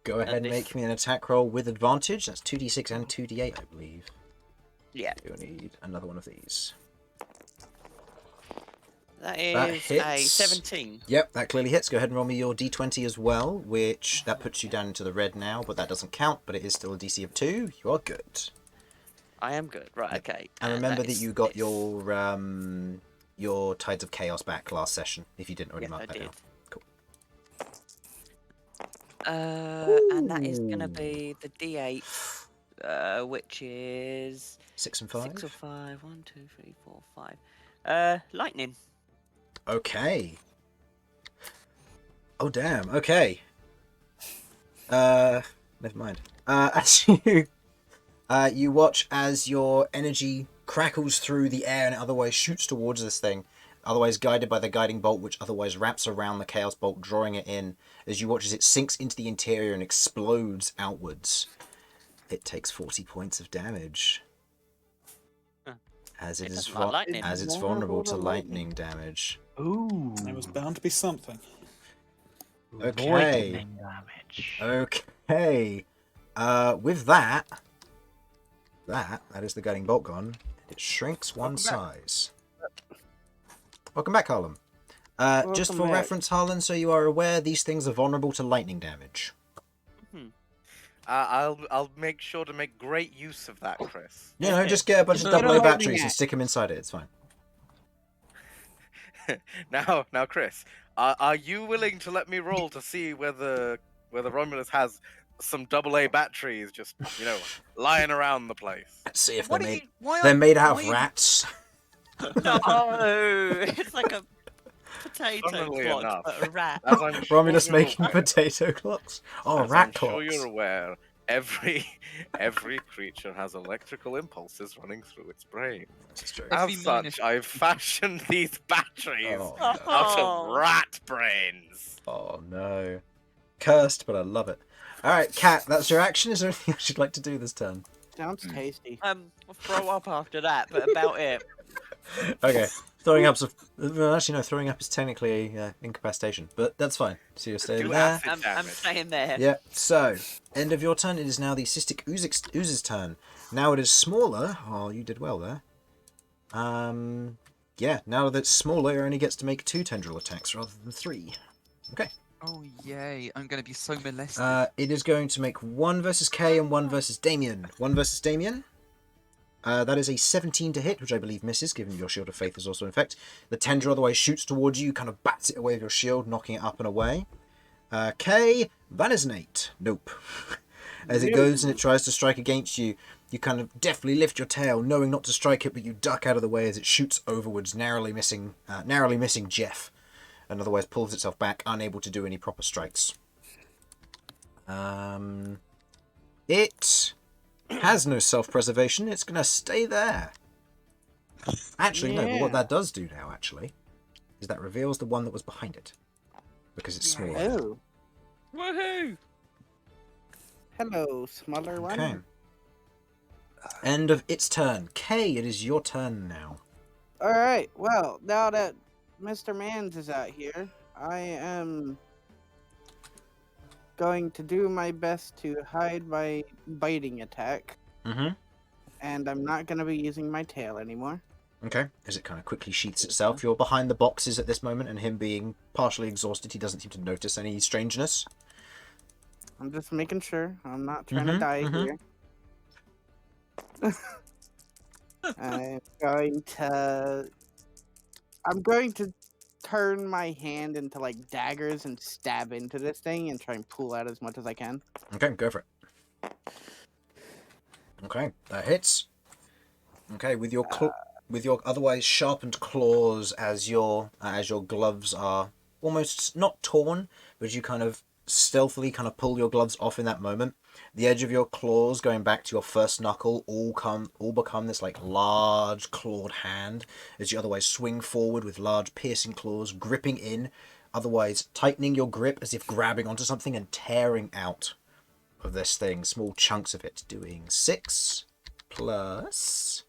Go ahead and this- make me an attack roll with advantage. That's 2d6 and 2d8, I believe. Yeah, You'll need another one of these. that That is a hits. 17. Yep, that clearly hits. Go ahead and roll me your d20 as well, which that puts you down into the red now, but that doesn't count, but it is still a DC of 2. You are good. I am good, right, okay. And remember that is you got this. your Tides of Chaos back last session, if you didn't already Yes, mark I that did. down. Cool. And that is gonna Ooh. be the D8, which is 6 and 5? 6 or 5. 1, 2, 3, 4, 5. Lightning. Okay. Oh damn. Okay. Never mind. As you watch as your energy crackles through the air and it otherwise shoots towards this thing, otherwise guided by the guiding bolt, which otherwise wraps around the chaos bolt, drawing it in. As you watch as it sinks into the interior and explodes outwards, it takes 40 points of damage. As It it is doesn't like lightning. as it's vulnerable to lightning damage. Ooh. There was bound to be something. Okay. Lightning damage. Okay. With that is the guiding bolt gone. It shrinks one size. Welcome back, Harlan. Just for Welcome back. reference, Harlan, so you are aware, these things are vulnerable to lightning damage. I'll make sure to make great use of that, Chris. Just get a bunch of Get a AA lightning batteries and axe. stick them inside it. It's fine. Now, Chris, are you willing to let me roll to see whether Romulus has some AA batteries just lying around the place? Let's see if What they're are made. you? Why They're are, made out why of are you- rats. No, it's like a potato Funnily clock, enough, but a rat. As I'm sure Romulus you're making aware- potato clocks. Oh, as rat I'm clocks. sure you're aware, every creature has electrical impulses running through its brain. This is true. Every As minor- such, I've fashioned these batteries Oh, out Oh. of rat brains. Oh no. Cursed, but I love it. Alright, Cat, that's your action. Is there anything else you'd like to do this turn? Sounds tasty. I'll throw up after that, but about it. Okay. Throwing up's actually no, throwing up is technically incapacitation, but that's fine. So you're staying Do there. acid I'm damage. staying there. Yep. So, end of your turn. It is now the Cystic Ooze's turn. Now it is smaller. Oh, you did well there. Yeah, now that it's smaller, it only gets to make 2 tendril attacks rather than 3. Okay. Oh yay! I'm gonna be so molested. It is going to make 1 versus Kay and 1 versus Damian. 1 versus Damian. That is a 17 to hit, which I believe misses, given your Shield of Faith is also in effect. The tendril otherwise shoots towards you, kind of bats it away with your shield, knocking it up and away. Kay, that is an 8. Nope. As it goes and it tries to strike against you, you kind of deftly lift your tail, knowing not to strike it, but you duck out of the way as it shoots overwards, narrowly missing Jeff, and otherwise pulls itself back, unable to do any proper strikes. It has no self-preservation. It's going to stay there. Actually, no, but what that does do now, actually, is that reveals the one that was behind it. Because it's smaller. Oh. Woohoo! Hello, smaller one. Okay. End of its turn. Kay, it is your turn now. Alright, well, now that Mr. Mans is out here, I am going to do my best to hide my biting attack. Mm-hmm. And I'm not going to be using my tail anymore. Okay, as it kind of quickly sheaths itself. You're behind the boxes at this moment, and him being partially exhausted, he doesn't seem to notice any strangeness. I'm just making sure I'm not trying to die here. I'm going to turn my hand into like daggers and stab into this thing and try and pull out as much as I can. Okay, go for it. Okay, that hits. Okay, with your otherwise sharpened claws, as your gloves are almost not torn, but you kind of stealthily kind of pull your gloves off in that moment. The edge of your claws, going back to your first knuckle, all become this like large clawed hand as you otherwise swing forward with large piercing claws, gripping in, otherwise tightening your grip as if grabbing onto something and tearing out of this thing small chunks of it, doing 6 plus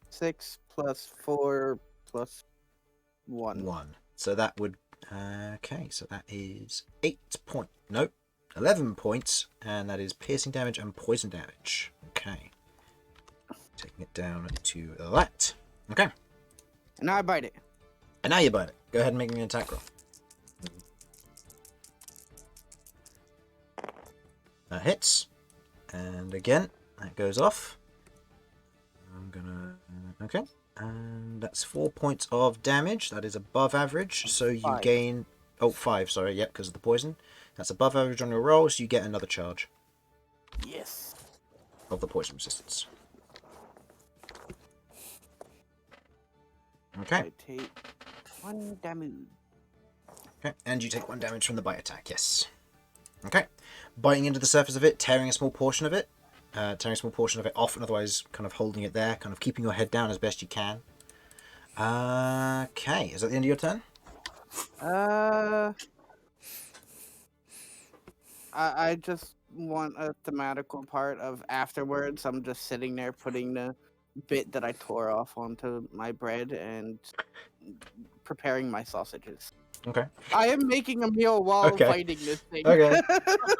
6 plus 4 plus 1. 1. So that would okay, so that is 11 points, and that is piercing damage and poison damage. Okay. Taking it down to that. Okay. And now I bite it. And now you bite it. Go ahead and make me an attack roll. That hits. And again, that goes off. I'm gonna... Okay. And that's 4 points of damage. That is above average. So you 5. gain... Oh, 5, sorry. Yep, because of the poison. That's above average on your roll, so you get another charge Yes. of the poison resistance. Okay. I take 1 damage. Okay, and you take 1 damage from the bite attack, yes. Okay. Biting into the surface of it, tearing a small portion of it off, and otherwise kind of holding it there, kind of keeping your head down as best you can. Okay, is that the end of your turn? I just want a thematical part of afterwards. I'm just sitting there putting the bit that I tore off onto my bread and preparing my sausages. Okay. I am making a meal while fighting this thing. Okay.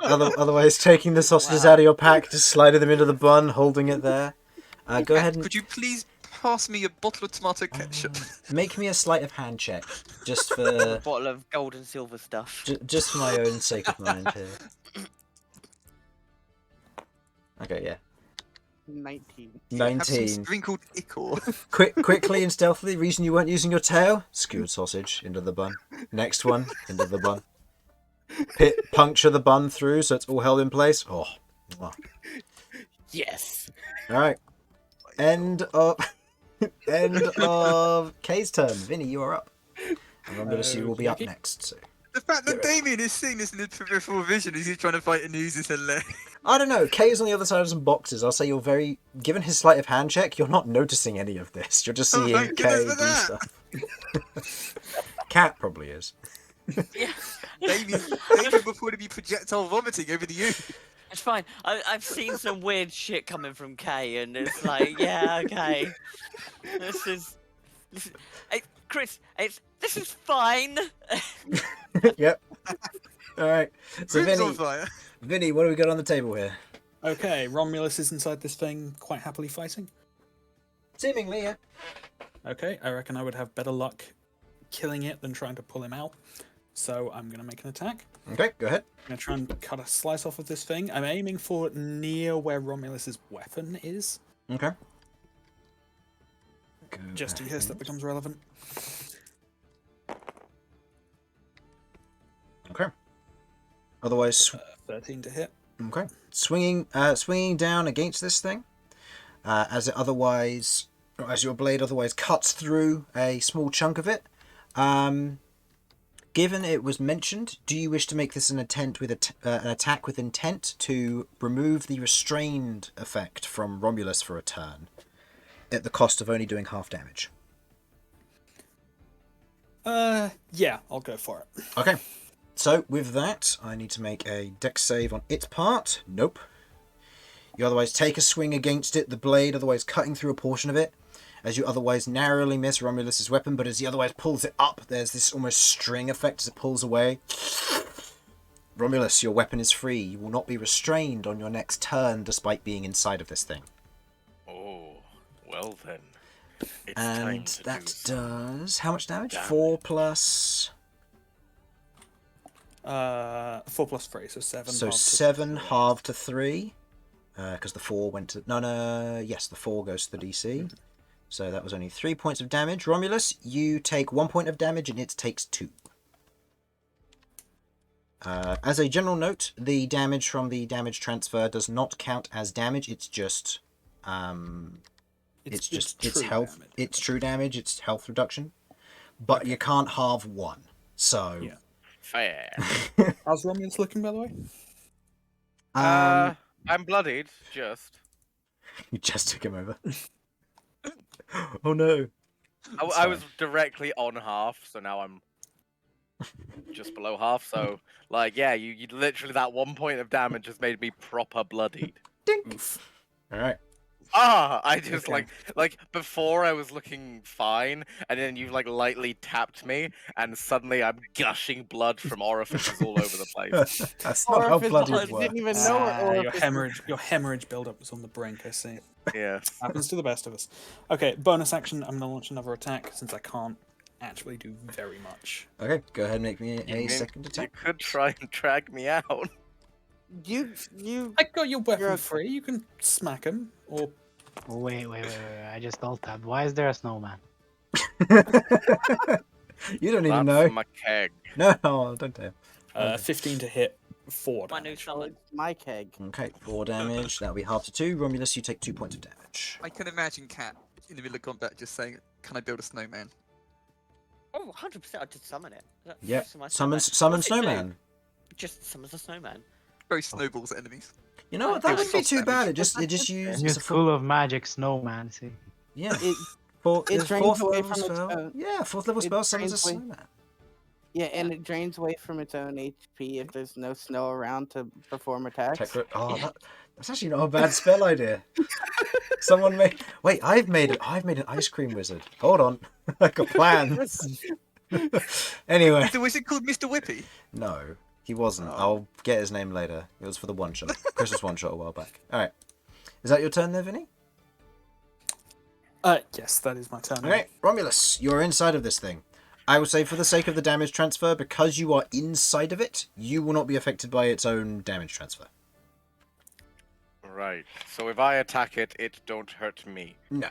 Otherwise, taking the sausages out of your pack, just sliding them into the bun, holding it there. Go ahead and... Could you please pass me a bottle of tomato ketchup? Make me a sleight of hand check, just for... A bottle of gold and silver stuff. Just for my own sake of mind here. Okay, yeah. 19. 19. Have some sprinkled ichor. Quickly and stealthily, reason you weren't using your tail, skewered sausage into the bun. Next one, into the bun. Puncture the bun through so it's all held in place. Oh. Yes. Alright. End of Kay's turn. Vinny, you are up. And Romulus, you will be up next. So. The fact that Damian is seeing this in his peripheral vision as he's trying to fight an ooze is hilarious. I don't know. Kay is on the other side of some boxes. I'll say you're very... Given his sleight of hand check, you're not noticing any of this. You're just seeing Kay do stuff. Cat probably is. Yeah. Damian will probably be projectile vomiting over the ooze. It's fine. I've seen some weird shit coming from Kay, and it's like, yeah, okay. This is Chris, this is fine. Yep. Alright. So Room's on fire. Vinny, what do we got on the table here? Okay, Romulus is inside this thing quite happily fighting. Seemingly, yeah. Okay, I reckon I would have better luck killing it than trying to pull him out. So I'm going to make an attack. Okay, go ahead. I'm going to try and cut a slice off of this thing. I'm aiming for near where Romulus's weapon is. Okay. Just in case that becomes relevant. Okay. Otherwise, 13 to hit. okay. Swinging down against this thing, as your blade otherwise cuts through a small chunk of it. Given it was mentioned, do you wish to make this an attack with intent to remove the restrained effect from Romulus for a turn, at the cost of only doing half damage? Yeah, I'll go for it. Okay. So, with that, I need to make a dex save on its part. Nope. You otherwise take a swing against it, the blade otherwise cutting through a portion of it, as you otherwise narrowly miss Romulus's weapon, but as he otherwise pulls it up, there's this almost string effect as it pulls away. Romulus, your weapon is free. You will not be restrained on your next turn, despite being inside of this thing. Oh. Well then, it's time And to that do some does how much damage? damage. 4 plus. 4 plus 3, so 7. So halved to 7 3. halved to 3. Because the 4 went to. No. Yes, the 4 goes to the DC. So that was only 3 points of damage. Romulus, you take 1 point of damage and it takes 2. As a general note, the damage from the damage transfer does not count as damage. It's just. It's true health. damage. It's true damage. It's health reduction. But Okay. you can't halve 1. So. Yeah. Fair. How's Romulus looking, by the way? I'm bloodied, just. You just took him over. Oh no. I was directly on half, so now I'm just below half. So, like, yeah, you literally that 1 point of damage has made me proper bloodied. Oof. All right. I just Okay. like before I was looking fine, and then you like lightly tapped me, and suddenly I'm gushing blood from orifices all over the place. That's not how Orifice blood blood, would you work. didn't even know what Your orifice hemorrhage buildup was on the brink, I see. Yeah. Happens to the best of us. Okay, bonus action, I'm going to launch another attack, since I can't actually do very much. Okay, go ahead and make me a mean, second You attack. could try and drag me out. You I got your weapon You're- free, you can smack him, or... Wait. I just alt tabbed. Why is there a snowman? You don't even That's know. my keg. No, don't tell. 15 to hit, 4 My new damage. summon. my keg. Okay, 4 damage. That'll be half to 2. Romulus, you take 2 points of damage. I can imagine Cat in the middle of combat just saying, "Can I build a snowman?" Oh, 100%. I just summon it. Yep. Summon my Summon snowman. What's it do? snowman. Just summons a snowman. Throw snowballs at enemies. You know what? That Nice. wouldn't be too Damage. bad. It just uses Use it's a full of magic snowman. See. yeah. It Four, it it's drains fourth away level from its spell. own- Yeah, 4th level it spell summons a drains away- snowman. yeah, and it drains away from its own HP if there's no snow around to perform attacks. Oh, that's actually not a bad spell idea. Someone made. Wait, I've made an ice cream wizard. Hold on, I got plans. Anyway, Is the wizard called Mr. Whippy? no, he wasn't. Oh. I'll get his name later. It was for the one shot, Christmas one shot a while back. All right, is that your turn there, Vinny? Yes, that is my turn. All right, Romulus, you're inside of this thing. I will say, for the sake of the damage transfer, because you are inside of it, you will not be affected by its own damage transfer. Right. So if I attack it, it don't hurt me. No.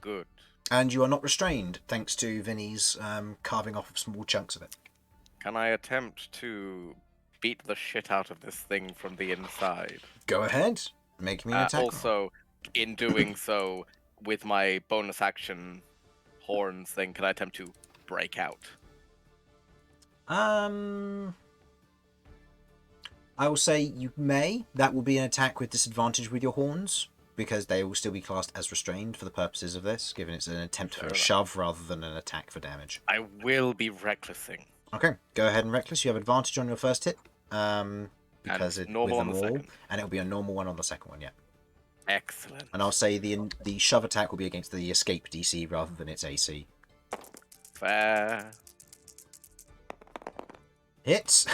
Good. And you are not restrained, thanks to Vinny's carving off of small chunks of it. Can I attempt to beat the shit out of this thing from the inside? Go ahead. Make me an attack roll. Also, in doing so, with my bonus action horns thing, can I attempt to break out? I will say you may. That will be an attack with disadvantage with your horns, because they will still be classed as restrained for the purposes of this, given it's an attempt for Fair a enough. shove rather than an attack for damage. I will be recklessing. Okay, go ahead and reckless. You have advantage on your first hit, because And it normal with on them the all, second. and it'll be a normal one on the second one. Yeah, Excellent. and I'll say the shove attack will be against the escape DC rather than its AC. Fair. Hits.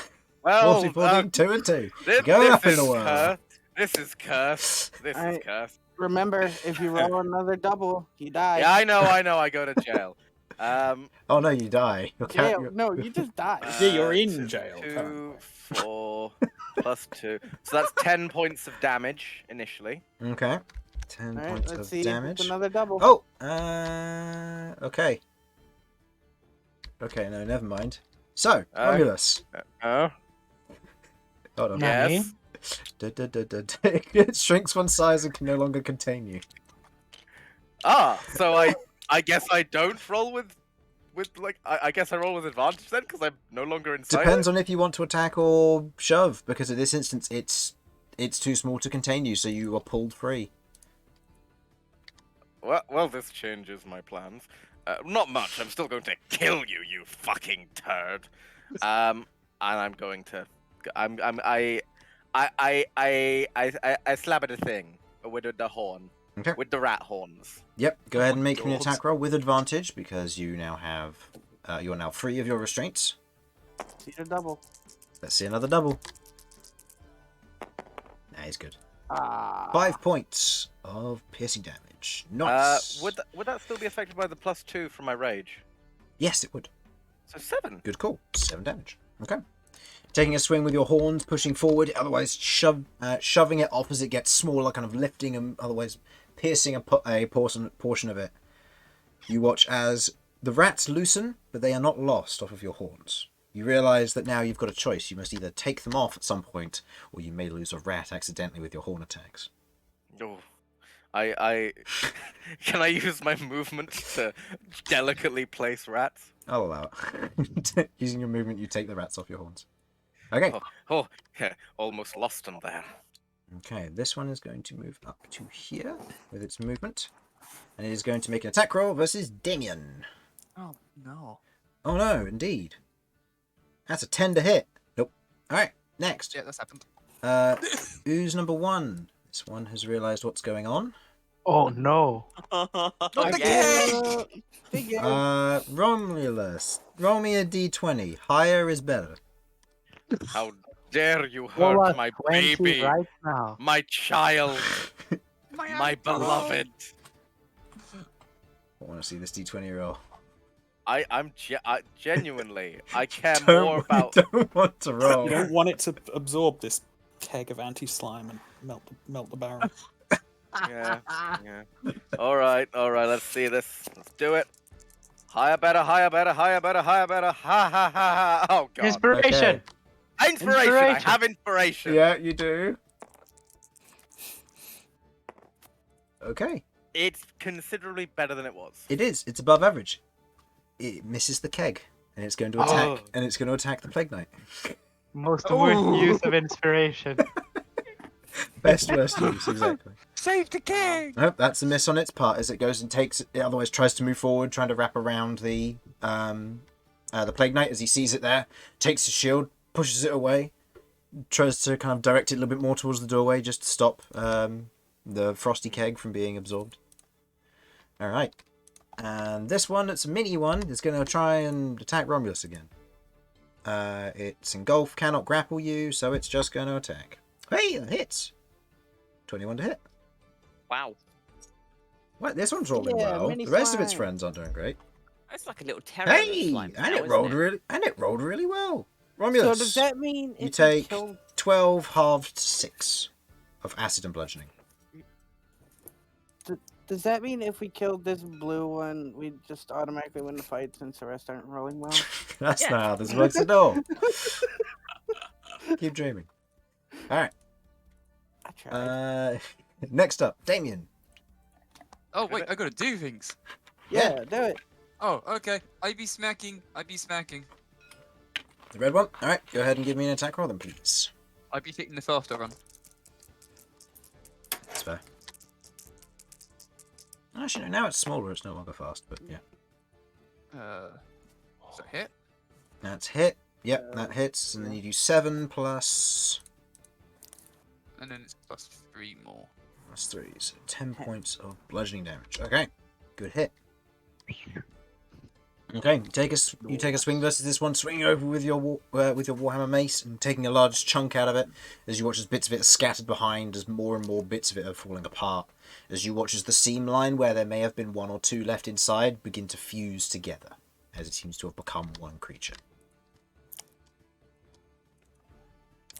Well, 40, 14, 2 and 2. this, Go this up in is the world. cursed. This is cursed. This is Alright. cursed. Remember, if you roll another double, you die. Yeah, I know. I go to jail. Oh no, you die. You're Jail. No, you just die. Yeah, you're in two- jail Two, currently. 4, plus 2. So that's 10 points of damage initially. Okay. 10 All right, points let's of see damage. if it's another double. Oh, okay. Okay, no, never mind. So, Romulus. Oh, Hold on. Nani? yes. It shrinks one size and can no longer contain you. So I guess I don't roll with like I guess I roll with advantage then because I'm no longer inside. Depends on if you want to attack or shove, because in this instance it's too small to contain you, so you are pulled free. Well, this changes my plans. Not much. I'm still going to kill you, you fucking turd. And I'm going to. I slap at a thing with the horn. Okay. With the rat horns. Yep. Go ahead and make me an God. attack roll with advantage, because you now have you're now free of your restraints. See a double. Let's see another double. Nah, he's good. Ah. 5 points of piercing damage. damage. Nice. Would that still be affected by the +2 from my rage? Yes, it would. So 7. Good call. 7 damage. Okay. Taking a swing with your horns, pushing forward, otherwise shoving it off as it gets smaller, kind of lifting and otherwise piercing a portion of it. You watch as the rats loosen, but they are not lost off of your horns. You realise that now you've got a choice. You must either take them off at some point, or you may lose a rat accidentally with your horn attacks. Oh, I can I use my movement to delicately place rats? I'll allow it. Using your movement, you take the rats off your horns. Okay. Yeah, almost lost them there. Okay, this one is going to move up to here with its movement. And it is going to make an attack roll versus Damian. Oh no. Oh no, indeed. That's a 10 to hit. Nope. Alright, next. Yeah, that's happened. Ooze number 1. This one has realised what's going on. Oh no. Not the Again. cake! Romulus. Roll me a d20. Higher is better. How dare you Roll hurt a my 20 baby, right now. my child, my beloved. I want to see this d20 roll. I'm genuinely, I care more about. Don't want to roll. You don't want it to absorb this keg of anti-slime and melt the barrel. Yeah. All right. Let's see this. Let's do it. Higher, better, higher, better, higher, better, higher, better. Ha ha ha ha. Oh god. Inspiration. Okay. Inspiration. I have inspiration. Yeah, you do. Okay. It's considerably better than it was. It is. It's above average. It misses the keg, and it's going to attack. Oh. And it's going to attack the Plague Knight. Most worst use of inspiration. Worst use, exactly. Save the king! Nope, that's a miss on its part as it goes and takes. It otherwise tries to move forward, trying to wrap around the Plague Knight as he sees it there. Takes his shield, pushes it away, tries to kind of direct it a little bit more towards the doorway just to stop the frosty keg from being absorbed. All right, and this one, it's a mini one. It's going to try and attack Romulus again. It's engulf, cannot grapple you, so it's just going to attack. Hey, that hits. 21 to hit. Wow. What? This one's rolling Yeah, well. mini The rest of its slime. friends aren't doing great. That's like a little terror. Hey, slime and now, it rolled isn't really well. So Romulus, does that mean you if we take kill 12 halved 6 of acid and bludgeoning. Does that mean if we killed this blue one, we just automatically win the fight since the rest aren't rolling well? That's Yeah. not how this works at all. Keep dreaming. All right. I tried. Next up, Damian. Oh wait, I gotta do things. Yeah, do it. Oh, okay. I be smacking. The red one. All right, go ahead and give me an attack roll then, please. I be taking the faster run. That's fair. Actually, no, now it's smaller. It's no longer fast, but yeah. So hit. That's hit. Yep, that hits. And then you do 7 plus... And then it's +3 more. Plus 3, so 10 points of bludgeoning damage. Okay, good hit. Okay, you take a swing versus this one, swinging over with your Warhammer mace and taking a large chunk out of it as you watch as bits of it are scattered behind, as more and more bits of it are falling apart. As you watch as the seam line where there may have been 1 or 2 left inside begin to fuse together, as it seems to have become one creature.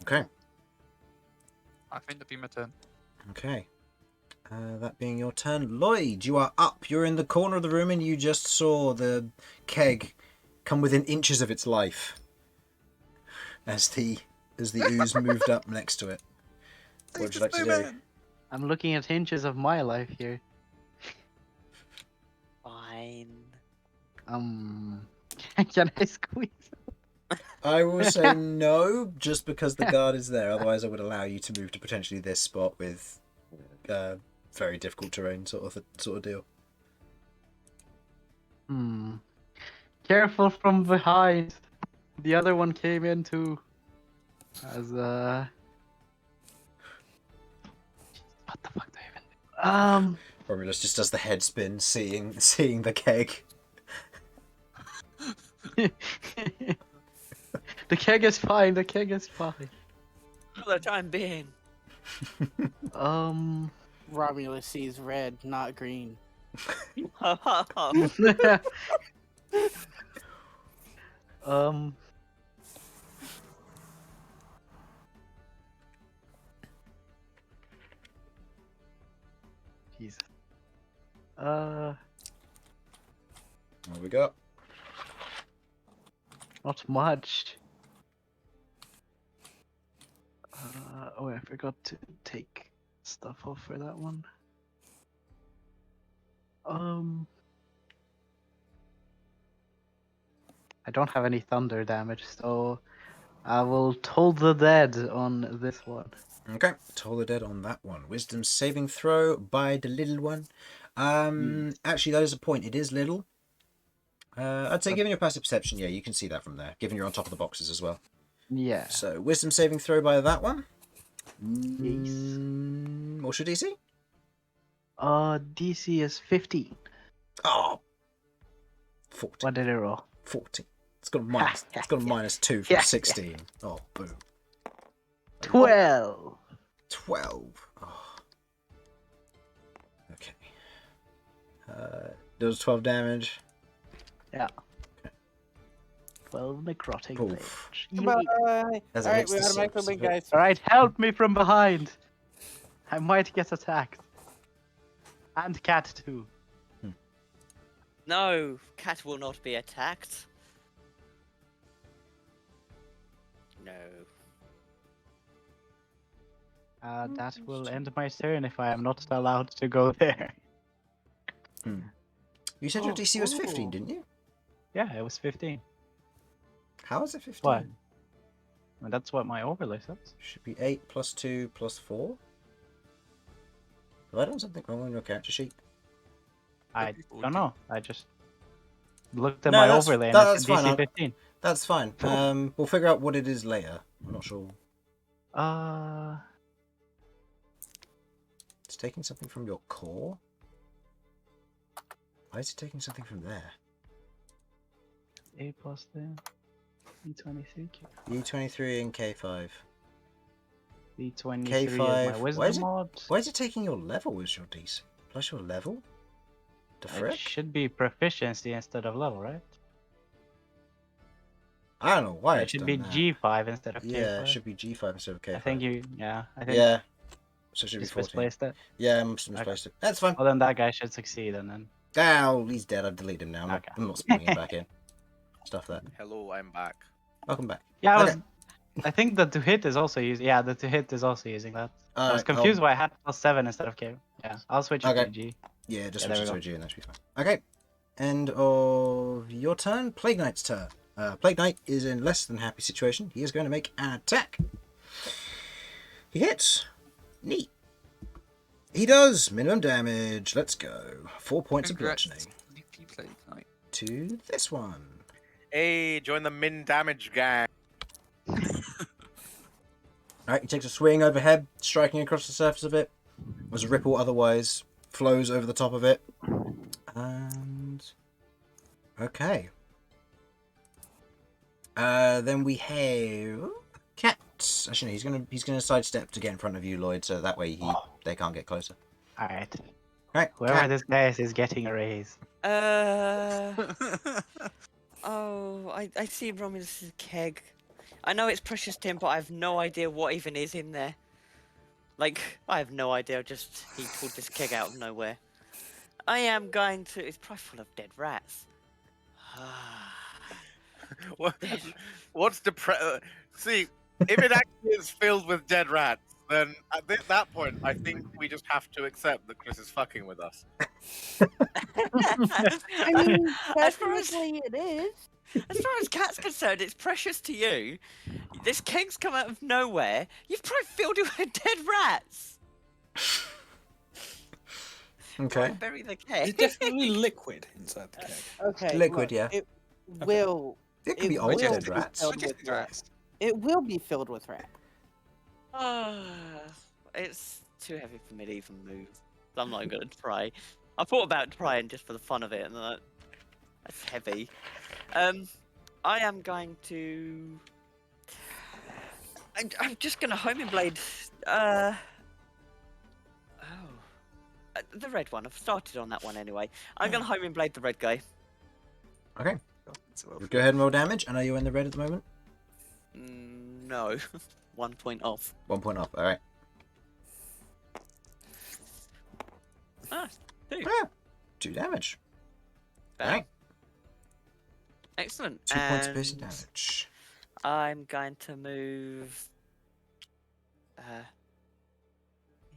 Okay. I think that'll be my turn. Okay. That being your turn, Lloyd, you are up. You're in the corner of the room and you just saw the keg come within inches of its life as the ooze moved up next to it. What would you like to do? I'm looking at inches of my life here. Fine. Can I squeeze? I will say no, just because the guard is there. Otherwise, I would allow you to move to potentially this spot with very difficult terrain sort of deal. Careful from behind. The other one came in too. As what the fuck do I even do? Romulus just does the head spin, seeing the keg. The keg is fine. For the time being. Romulus sees red, not green. um. Jesus. What we got? Not much. Oh, I forgot to take stuff off for that one. I don't have any thunder damage, so I will toll the dead on this one. Okay, toll the dead on that one. Wisdom saving throw by the little one. Actually, that is a point. It is little. I'd say, given your passive perception, yeah, you can see that from there. Given you're on top of the boxes as well. Yeah. So, wisdom saving throw by that one. Yes. What's your DC? DC is 15. Oh, 14. What did it roll? 14. It's got a minus. It's got a -2 from 16. Oh, boom. 12. 12. Oh. Okay. Does 12 damage. Yeah. 12 necrotic Oof. damage. Goodbye. As it Alright, hits we the gotta make surface the of big it. guys. Alright, help me from behind. I might get attacked. And cat too. No, cat will not be attacked. No. That will end my turn if I am not allowed to go there. You said your DC was 15, didn't you? Yeah, it was 15. How is it 15? What? Well, that's what my overlay says. Should be 8 + 2 + 4. Have I done something wrong on your character sheet? I don't know. I just looked at No, my that's- overlay and that's it's DC fine. 15. That's fine. We'll figure out what it is later. I'm not sure. It's taking something from your core? Why is it taking something from there? 8 plus 10. E26. E23 and K5. D23 K5. is my Why wisdom is it- mod. Why is it taking your level as your DC? Plus your level? The It frick? should be proficiency instead of level, right? I don't know why It it's should done be that. G5 instead of K5. Yeah, it should be G5 instead of K5. I think you, yeah, I think Yeah. So it should be just 14. misplaced it. Yeah, I must have misplaced it. That's fine. Well, then that guy should succeed, and then Oh, he's dead. I've deleted him now. Okay. I'm not spawning him back in. Stuff that. Hello, I'm back. Welcome back. yeah, Okay. I think the to hit is also using. Yeah, the to hit is also using that. I was Alright, confused why I had +7 instead of K. Yeah, I'll switch it Okay. to G. Yeah, just Yeah, switch there it we to a G and that should be fine. Okay. End of your turn. Plague Knight's turn. Plague Knight is in less than happy situation. He is going to make an attack. He hits. Neat. He does. Minimum damage. Let's go. 4 points of Congrats, bludgeoning. Sleepy Plague Knight. To this one. Hey, join the min damage gang. Alright, he takes a swing overhead, striking across the surface of it. As a ripple otherwise flows over the top of it. And... okay. Then we have... Cat. Actually, no, he's gonna sidestep to get in front of you, Lloyd, so that way they can't get closer. All right. Right, Whoever Cat. this guy is getting a raise. Oh, I see Romulus' keg. I know it's precious tin, but I have no idea what even is in there. Like, I have no idea. Just he pulled this keg out of nowhere. I am going to. It's probably full of dead rats. What, what's see, if it actually is filled with dead rats, then at that point, I think we just have to accept that Chris is fucking with us. I mean, As far as- technically it is. As far as Cat's concerned, it's precious to you. This keg's come out of nowhere. You've probably filled it with dead rats. Okay. Bury the It's keg. definitely liquid inside the keg. Okay. Liquid, look, yeah. It will. It could It be will old be dead rats. filled Just with rat. rats. It will be filled with rat. It's too heavy for me to even move. I'm not going to try. I thought about trying just for the fun of it, and that's heavy. I am going to. I'm just going to homing blade. Oh, the red one. I've started on that one anyway. I'm gonna homing blade the red guy. Okay. Go ahead and roll damage. And are you in the red at the moment? No, 1 point off. 1 point off. All right. Ah, 2. Ah, 2 damage. Bang. Right. Excellent. 2 points of piercing And damage. I'm going to move.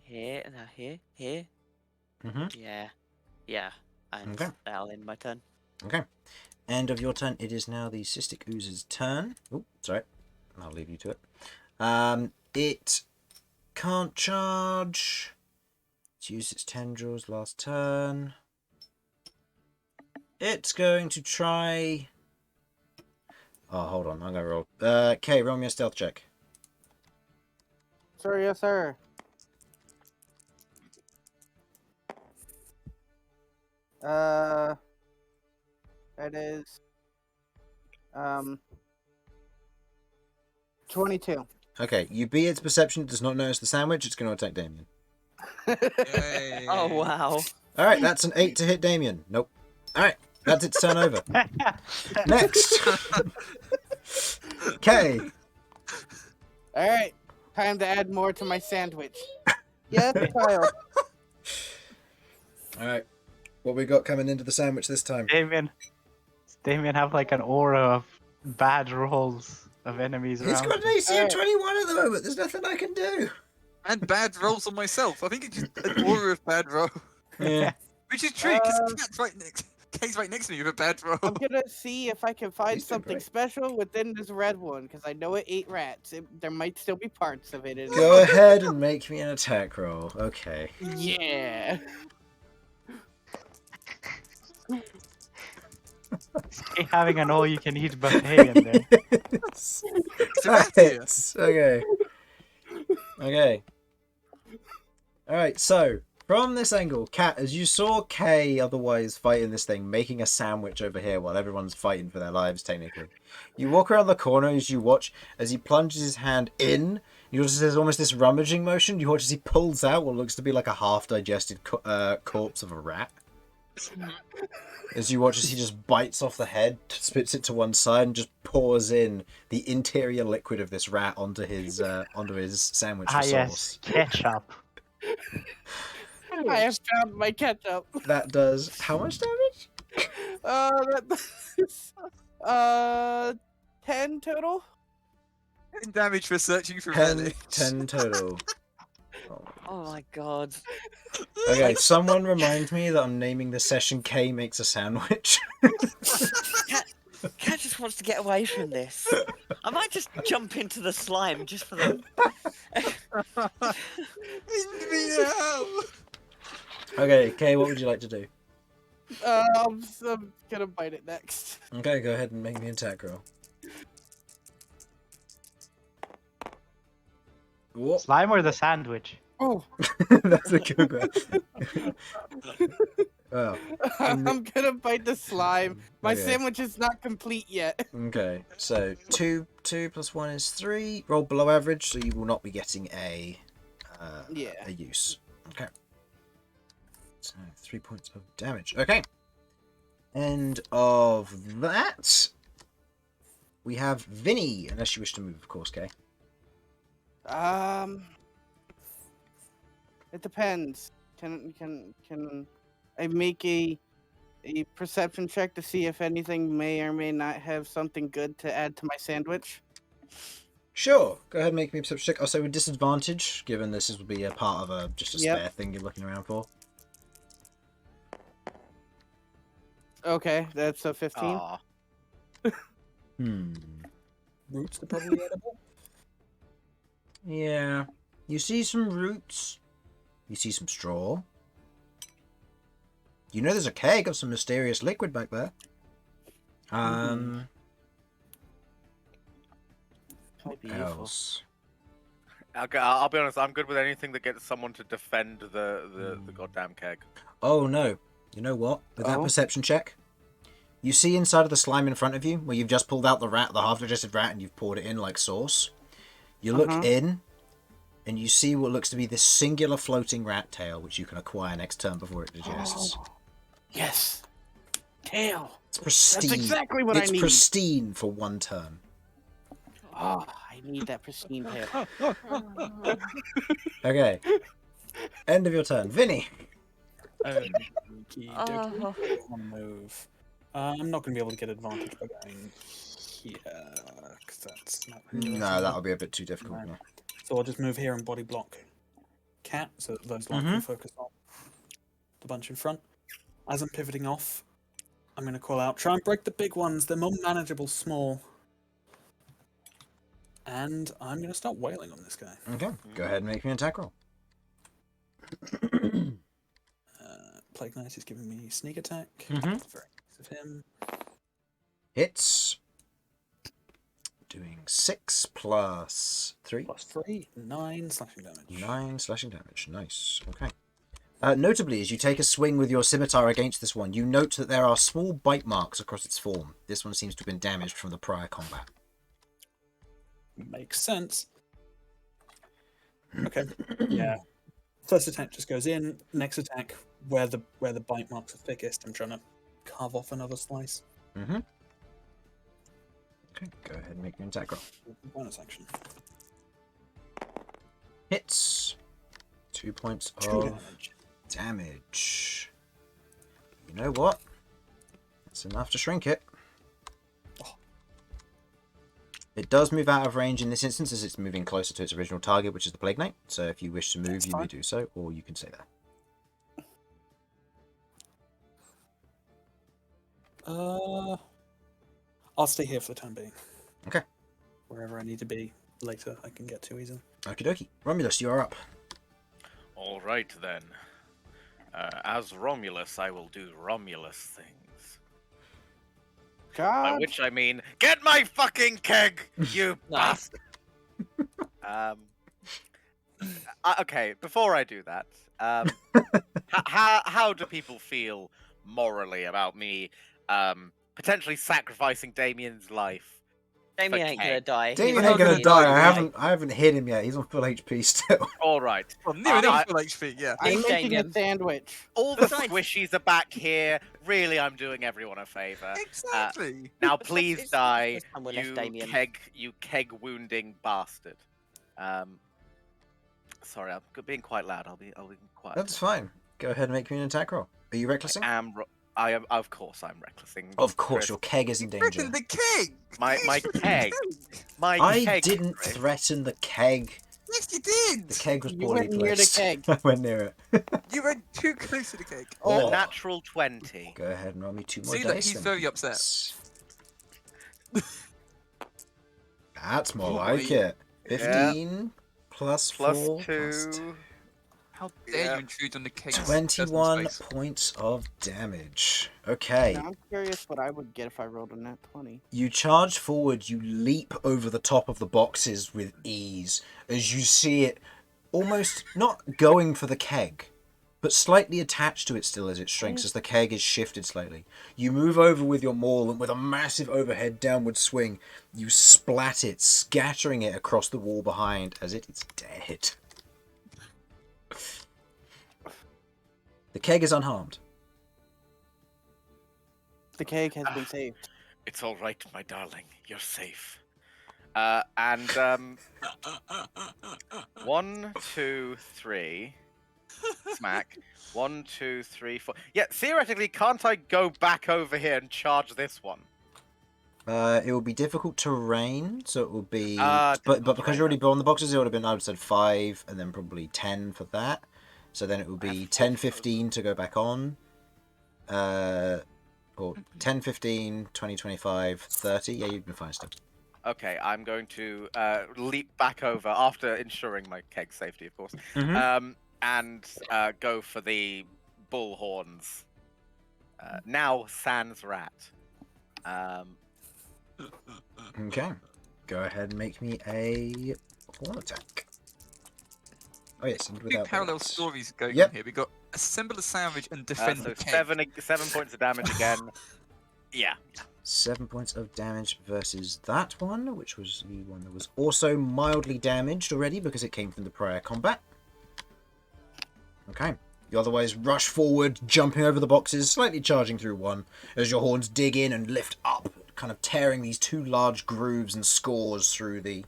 Here, here. Mm-hmm. Yeah. And Okay. that'll end my turn. Okay. End of your turn. It is now the Cystic Ooze's turn. Oh, sorry. I'll leave you to it. It can't charge. It's used its tendrils last turn. It's going to try... Oh, hold on. I'm going to roll. Okay, roll me a stealth check. Sir, yes, sir. That is 22. Okay, you beat its perception. It does not notice the sandwich. It's going to attack Damian. Yay. Oh wow. Alright, that's an 8 to hit Damian. Nope. Alright, that's its turn over. Next. Okay. All right, time to add more to my sandwich. Yes, child. Alright. What we got coming into the sandwich this time? Damian have like an aura of bad rolls of enemies He's around. got an AC of 21 at the moment. There's nothing I can do. And bad rolls on myself. I think it's just an aura of bad roll. Yeah. Which is true, because Kay's right next to me with a bad roll. I'm gonna see if I can find He's doing something great. special within this red one, because I know it ate rats. There might still be parts of it in Go ahead and make me an attack roll. Okay. it. Yeah. Having an all-you-can-eat buffet in there. It's a rat here. Hits. Okay. Okay. Alright, so from this angle, Kat, as you saw Kay otherwise fighting this thing, making a sandwich over here while everyone's fighting for their lives, technically. You walk around the corner as you watch as he plunges his hand in. You notice there's almost this rummaging motion. You watch as he pulls out what looks to be like a half-digested corpse of a rat. As you watch as he just bites off the head, spits it to one side, and just pours in the interior liquid of this rat onto his sandwich for Ah sauce. yes, ketchup. I have found my ketchup. That does how much damage? That's 10 total. 10 damage for searching for 10, relics. 10 total. Oh my god. Okay, someone remind me that I'm naming the session K makes a sandwich. Cat just wants to get away from this. I might just jump into the slime just for the. Leave me now. Okay, K, what would you like to do? I'm gonna bite it next. Okay, go ahead and make me an attack roll. What? Slime or the sandwich? Oh, That's a good one. Oh, I'm gonna bite the slime. My Okay. sandwich is not complete yet. okay. So 2 plus 1 is 3. Roll below average, so you will not be getting a Yeah. use. Okay. So 3 points of damage. Okay. End of that. We have Vinny, unless you wish to move, of course, Kay. It depends. Can I make a perception check to see if anything may or may not have something good to add to my sandwich? Sure. Go ahead and make me a perception check. Also with disadvantage, given this will be a part of just a Yep. spare thing you're looking around for. Okay, that's a 15. Aw. Roots are probably edible. Yeah. You see some roots. You see some straw. You know there's a keg of some mysterious liquid back there. Might be useful. Else. Okay, I'll be honest. I'm good with anything that gets someone to defend the goddamn keg. Oh no. You know what? With that Oh. perception check, you see inside of the slime in front of you, where you've just pulled out the half-digested rat, and you've poured it in like sauce. You look Uh-huh. in, and you see what looks to be this singular floating rat tail, which you can acquire next turn before it digests. Yes. Tail. It's pristine. That's exactly what I It's need. pristine for 1 turn. Oh, I need that pristine tail. Okay. End of your turn. Vinny. One move. I'm not going to be able to get advantage by going here, because that's not really No, that'll be a bit too difficult. No. No. So I'll just move here and body block cat, so that those lot can focus on the bunch in front. As I'm pivoting off, I'm going to call out, try and break the big ones, they're more manageable small. And I'm going to start wailing on this guy. Okay, go ahead and make me an attack roll. Plague Knight is giving me sneak attack. Mhm. Very nice of him. Hits. Doing 6 plus 3. Plus 3, 9 slashing damage. 9 slashing damage. Nice. Okay. Notably, as you take a swing with your scimitar against this one, you note that there are small bite marks across its form. This one seems to have been damaged from the prior combat. Makes sense. Okay. Yeah. First attack just goes in. Next attack, where the bite marks are thickest, I'm trying to carve off another slice. Mm-hmm. Okay, go ahead and make me an attack roll. Bonus action. Hits. 2 points 2 of damage. damage. You know what? That's enough to shrink it. It does move out of range in this instance as it's moving closer to its original target, which is the Plague Knight. So if you wish to move, That's you fine. may do so, or you can stay there. I'll stay here for the time being. Okay. Wherever I need to be later, I can get to easily. Okie dokie. Romulus, you are up. All right then. As Romulus, I will do Romulus things. By God. which I mean, get my fucking keg, you Nice. bastard! Okay, before I do that, how do people feel morally about me potentially sacrificing Damian's life? Damian ain't gonna keg? die. Damien He's ain't gonna only- die. I haven't hit him yet. He's on full HP still. All right. Well, near enough I- full HP, yeah. I'm Leave making a Damian. sandwich. All the Besides- squishies are back here. Really, I'm doing everyone a favor. Exactly. Now, Besides, please it's die, the first time we left Damian. you keg wounding bastard. Sorry, I'm being quite loud. I'll be quiet. That's fine. Go ahead and make me an attack roll. Are you recklessing? I am. Of course, I'm recklessing. Of course, Chris. your keg is in danger. Freaking the king! My keg. My I keg, didn't Chris. threaten the keg. Yes, you did! The keg was You poorly went near the placed. keg. I went near it. You went too close to the cake. A Oh. natural 20. Go ahead and roll me 2 more See, dice. look, he's then, very upset. please. That's more Boy. like it. 15 plus Plus 4 plus 2. How dare Yeah. you intrude on the cake? 21 points of damage. Okay. Now I'm curious what I would get if I rolled a nat 20. You charge forward, you leap over the top of the boxes with ease as you see it almost not going for the keg, but slightly attached to it still as it shrinks as the keg is shifted slightly. You move over with your maul and with a massive overhead downward swing, you splat it, scattering it across the wall behind as it is dead. The keg is unharmed. The keg has been saved. It's all right, my darling. You're safe. And 1, 2, 3. Smack. 1, 2, 3, 4. Yeah, theoretically, can't I go back over here and charge this one? It will be difficult terrain, so it will be. Ah, but difficult because terrain, you already bought on the boxes, it would have been, I would have said 5, and then probably 10 for that. So then it would be 10, 15 to go back on. Or 10, 15, 20, 25, 30. Yeah, you've been fine still. Okay, I'm going to leap back over after ensuring my keg safety, of course, Mhm. and go for the bull horns. Now sans rat. Okay. Go ahead and make me a horn attack. Oh yes, and Two without parallel bullets. stories going Yep. on here. We got assemble a sandwich and defend So the cake. 7 points of damage again. Yeah. 7 points of damage versus that one, which was the one that was also mildly damaged already because it came from the prior combat. Okay. You otherwise rush forward, jumping over the boxes, slightly charging through one, as your horns dig in and lift up, kind of tearing these two large grooves and scores through the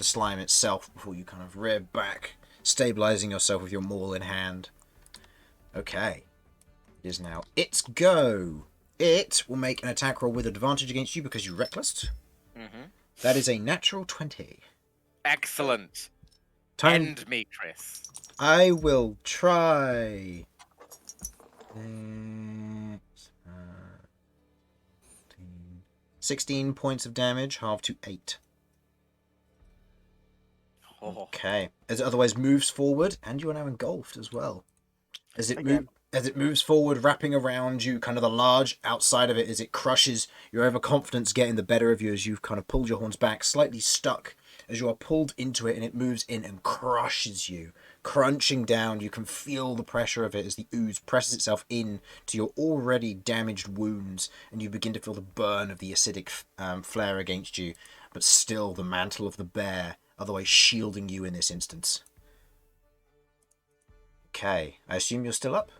slime itself before you kind of rear back, stabilizing yourself with your maul in hand. Okay. It is now its go. It will make an attack roll with advantage against you because you're reckless. That is a natural 20. Excellent. Time. End me, Chris. I will try. 16 points of damage, halved to 8. Oh. Okay. As it otherwise moves forward, and you are now engulfed as well. As it moves forward, wrapping around you, kind of the large outside of it, as it crushes, your overconfidence getting the better of you as you've kind of pulled your horns back, slightly stuck, as you are pulled into it, and it moves in and crushes you, crunching down. You can feel the pressure of it as the ooze presses itself in to your already damaged wounds, and you begin to feel the burn of the acidic flare against you, but still the mantle of the bear, otherwise shielding you in this instance. Okay, I assume you're still up?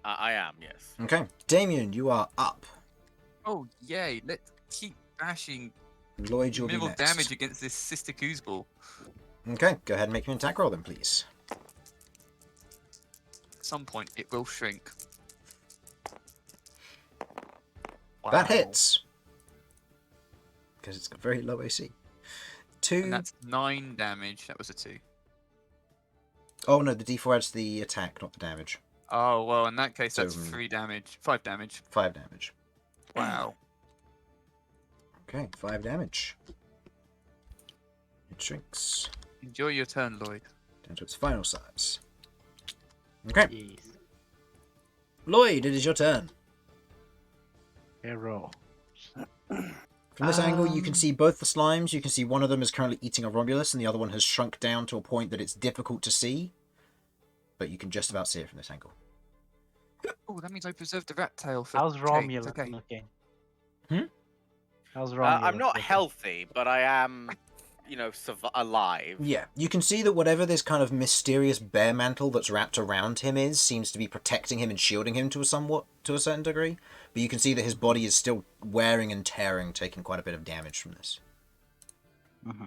I am, yes. Okay, Damian, you are up. Oh, yay. Let's keep bashing Lloyd, you'll be minimal next. damage against this cystic ooze ball. Okay, go ahead and make me an attack roll then, please. At some point, it will shrink. Wow. That hits. Because it's got very low AC. 2. And that's 9 damage. That was a 2. Oh no, the D4 adds the attack, not the damage. Oh, well, in that case, So, that's 3 damage. 5 damage. 5 damage. Wow. Okay, 5 damage. It shrinks Enjoy your turn, Lloyd. down to its final size. Okay, Jeez. Lloyd, it is your turn. Hero. From this angle, you can see both the slimes. You can see one of them is currently eating a Romulus, and the other one has shrunk down to a point that it's difficult to see. But you can just about see it from this angle. Oh, that means I preserved the rat tail for How's Kate. Romulus Okay. looking? Hmm? How's Romulus I'm not looking? healthy, but I am, alive. Yeah, you can see that whatever this kind of mysterious bear mantle that's wrapped around him is, seems to be protecting him and shielding him to a certain degree. But you can see that his body is still wearing and tearing, taking quite a bit of damage from this. Mm-hmm.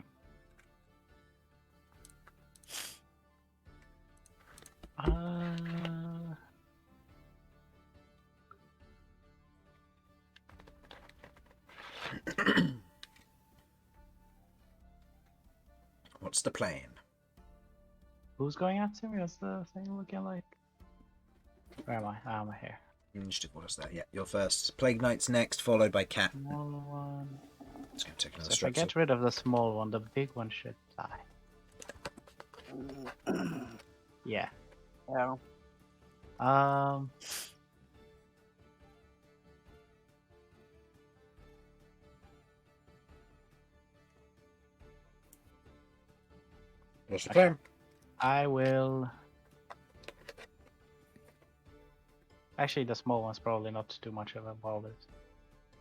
What's the plan? Who's going after me? What's the thing looking like? Where am I? Ah, I'm here. Initiative order's there. Yeah, you're first. Plague Knight's next, followed by Cat. Small one. It's going to take another So if I stretch. get rid of the small one, the big one should die. Yeah. Yeah. What's the plan? I will. Actually, the small one's probably not too much of a ball.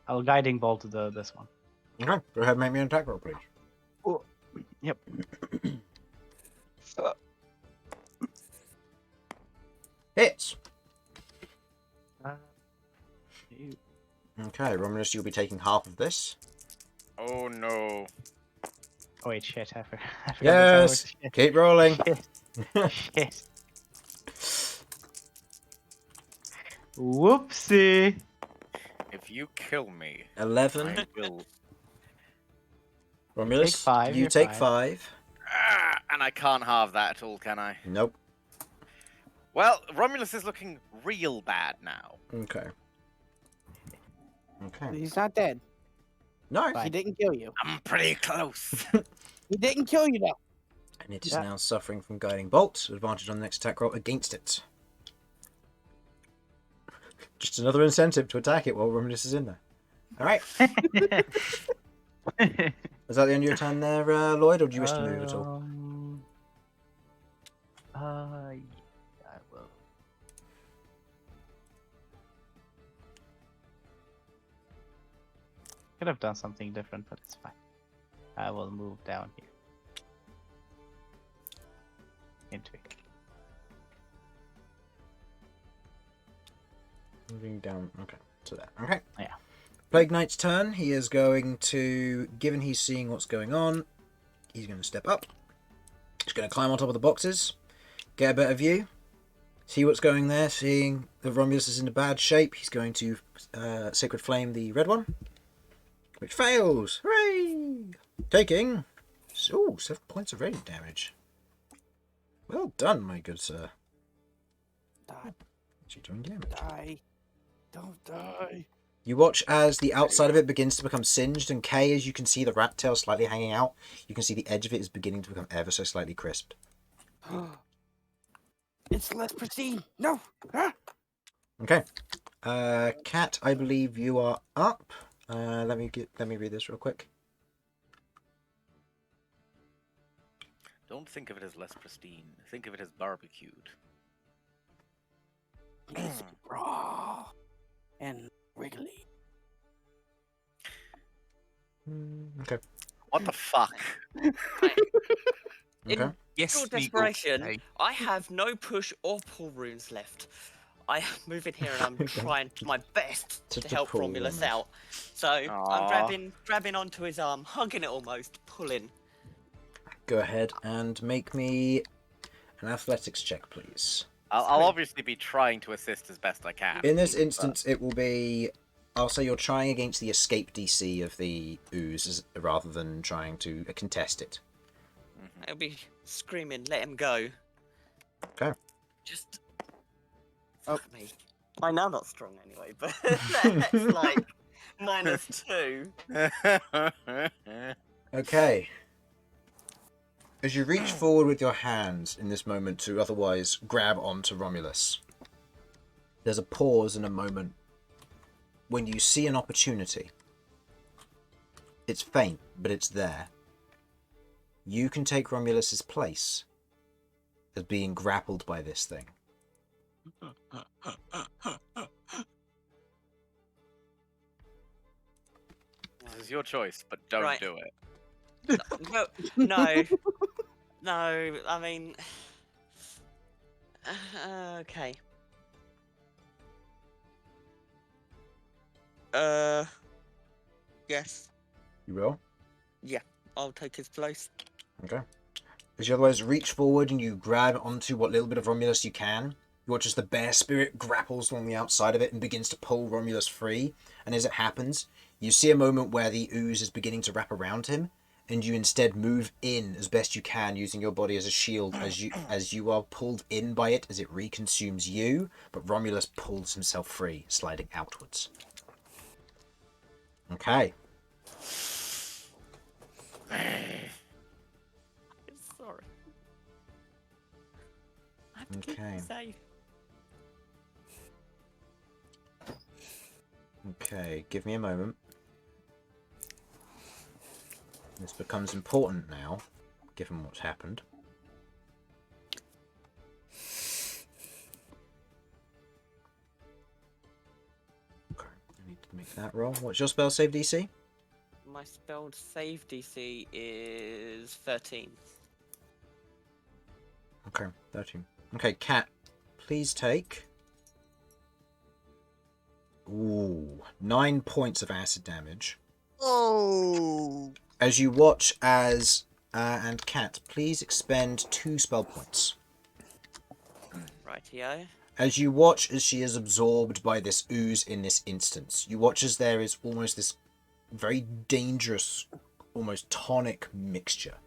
I'll guiding bolt to this one. Okay, go ahead and make me an attack roll, please. Oh, yep. Hits! You- Okay, Romulus, you'll be taking half of this. Oh no. Oh wait, shit! I forgot Yes! that's how it- Keep rolling. Shit. Shit. Whoopsie! If you kill me, 11. I will. Romulus, Take 5, you you're take fine. 5. And I can't halve that at all, can I? Nope. Well, Romulus is looking real bad now. Okay. Okay. He's not dead. No. He didn't kill you. I'm pretty close. He didn't kill you though. And it is Yeah. now suffering from Guiding Bolt. Advantage on the next attack roll against it. Just another incentive to attack it while Romulus is in there. Alright. Is that the end of your turn there, Lloyd, or do you wish to move at all? Yeah, I will. Could have done something different, but it's fine. I will move down here. Into it. Moving down. Okay, to that. Okay. Yeah. Plague Knight's turn. He is going to, given he's seeing what's going on, he's going to step up. He's going to climb on top of the boxes, get a better view, see what's going there. Seeing that Romulus is in a bad shape, he's going to Sacred Flame the red one, which fails. Hooray! Taking 7 points of radiant damage. Well done, my good sir. Die. You're doing damage. Die. Don't die. You watch as the outside of it begins to become singed, and Kay, as you can see the rat tail slightly hanging out, you can see the edge of it is beginning to become ever so slightly crisped. It's less pristine. No. Ah! Okay. Cat, I believe you are up. Let me read this real quick. Don't think of it as less pristine. Think of it as barbecued. It's raw and wiggly. Okay. What the fuck? Okay. Yes, Pure Smeagol. desperation, Okay. I have no push or pull runes left. I move in here and I'm trying my best To to help pull Romulus Romulus. out. So Aw. I'm grabbing onto his arm, hugging it almost, pulling. Go ahead and make me an athletics check, please. I'll obviously be trying to assist as best I can. In this instance, it will be... I'll say you're trying against the escape DC of the ooze rather than trying to contest it. I'll be screaming, let him go. Okay. Just... Fuck me. I know I'm not strong anyway, but that's like -2. Okay. As you reach forward with your hands in this moment to otherwise grab onto Romulus, there's a pause and a moment when you see an opportunity. It's faint, but it's there. You can take Romulus's place as being grappled by this thing. This is your choice, but don't Right. do it. No. No, I mean... okay. Yes. You will? I'll take his place. Okay. As you otherwise reach forward and you grab onto what little bit of Romulus you can, you watch as the bear spirit grapples along the outside of it and begins to pull Romulus free. And as it happens, you see a moment where the ooze is beginning to wrap around him, and you instead move in as best you can, using your body as a shield as you are pulled in by it as it reconsumes you, but Romulus pulls himself free, sliding outwards. Okay. Sorry. I have to keep Okay. him safe. Okay, give me a moment. This becomes important now, given what's happened. Okay, I need to make that roll. What's your spell save DC? My spelled save DC is 13. Okay, 13. Okay, Cat, please take... 9 points of acid damage. Oh! As you watch as... and Cat, please expend 2 spell points. Rightio. As you watch as she is absorbed by this ooze in this instance, you watch as there is almost this very dangerous, almost tonic mixture.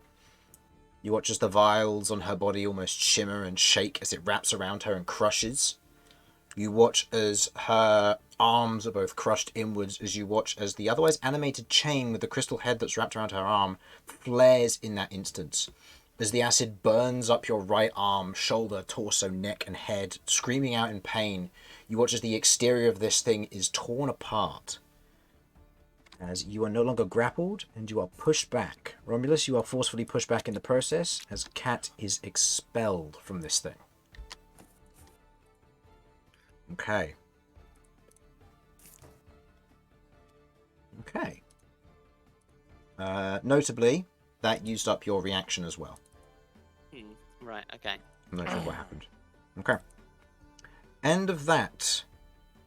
You watch as the vials on her body almost shimmer and shake as it wraps around her and crushes. You watch as her arms are both crushed inwards, as you watch as the otherwise animated chain with the crystal head that's wrapped around her arm flares in that instance. As the acid burns up your right arm, shoulder, torso, neck, and head, screaming out in pain, you watch as the exterior of this thing is torn apart. As you are no longer grappled, and you are pushed back. Romulus, you are forcefully pushed back in the process, as Cat is expelled from this thing. Okay. Okay. Notably, that used up your reaction as well. Right, okay. I'm not sure what happened. Okay. End of that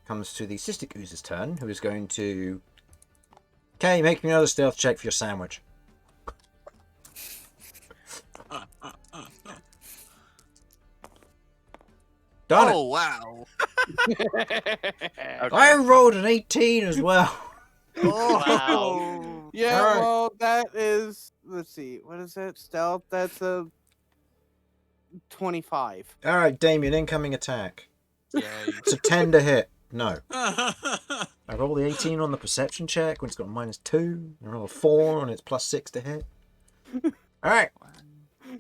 comes to the Cystic Ooze's turn, who is going to... Okay, make me another stealth check for your sandwich. Darn it! Oh wow! I rolled an 18 as well. Wow. Yeah, Alright. well, that is. Let's see. What is that? Stealth? That's a 25. Alright, Damian, incoming attack. Yay. It's a 10 to hit. No. I roll the 18 on the perception check when it's got -2. I roll a 4 and it's +6 to hit. Alright.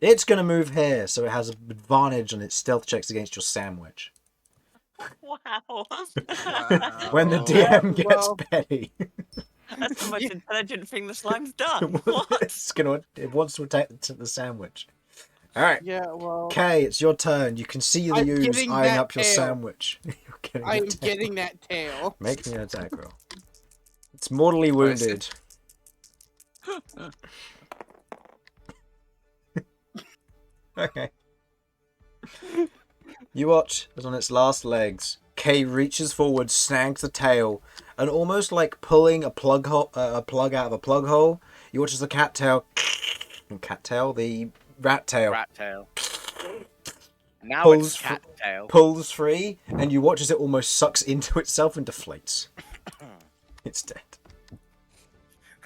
It's going to move here, so it has an advantage on its stealth checks against your sandwich. Wow. When the Wow. DM gets well- petty. That's the most intelligent thing the slime's done. It wants to attack the sandwich. Alright. Yeah, well. Okay, it's your turn. You can see the I'm ooze getting eyeing that up your tail. sandwich. You're getting I'm the tail. getting that tail. Make me an attack roll. It's mortally wounded. Okay. You watch as on its last legs, Kay reaches forward, snags the tail, and almost like pulling a plug out of a plug hole, you watch as the the rat tail Rat tail. Now Pulls it's cat tail. pulls free, and you watch as it almost sucks into itself and deflates. It's dead.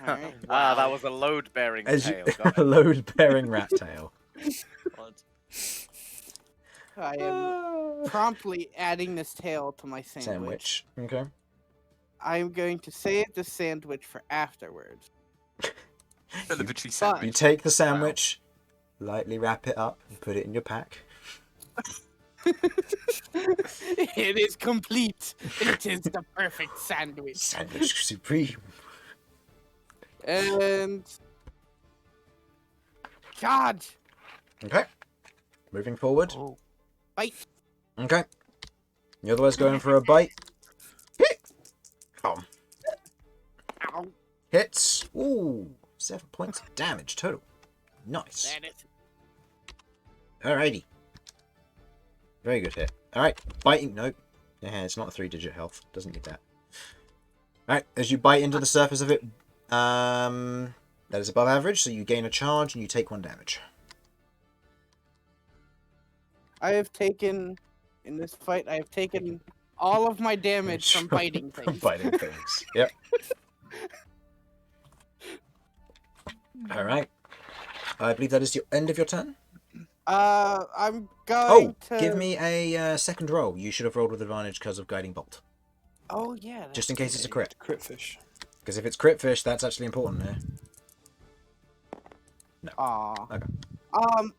Alright. Ah, that was a load-bearing As tail. you, Got a it. load-bearing rat tail. God. I am promptly adding this tail to my Sandwich. sandwich. Okay. I'm going to save the sandwich for afterwards. Celebratory You sandwich. take the sandwich, lightly wrap it up, and put it in your pack. It is complete. It is the perfect sandwich. Sandwich supreme. And charge. Okay. Moving forward. Oh. Bite. Okay. The other one's going for a bite. Hit. Oh. Ow. Hits. Ooh. 7 points of damage total. Nice. That is. Alrighty. Very good hit. Alright. Biting. Nope. Yeah, it's not a 3-digit health. Doesn't need that. Alright. As you bite into the surface of it, that is above average, so you gain a charge and you take 1 damage. I have taken, in this fight, I have taken all of my damage from biting From things. biting things. Yep. Alright. I believe that is the end of your turn. I'm Oh, going to... give me a second roll. You should have rolled with advantage because of Guiding Bolt. Oh, yeah. Just in case it's a crit. Crit fish. Because if it's crit fish, that's actually important here. Aw. Okay.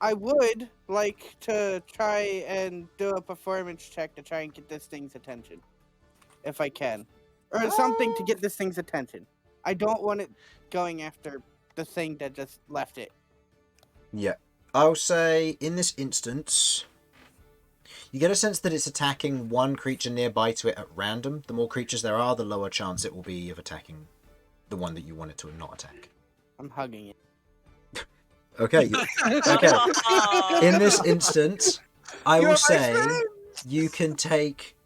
I would like to try and do a performance check to try and get this thing's attention. If I can. Or something to get this thing's attention. I don't want it going after the thing that just left it. Yeah. I'll say, in this instance, you get a sense that it's attacking one creature nearby to it at random. The more creatures there are, the lower chance it will be of attacking the one that you want it to not attack. I'm hugging it. Okay. Okay. In this instance, I will say you can take...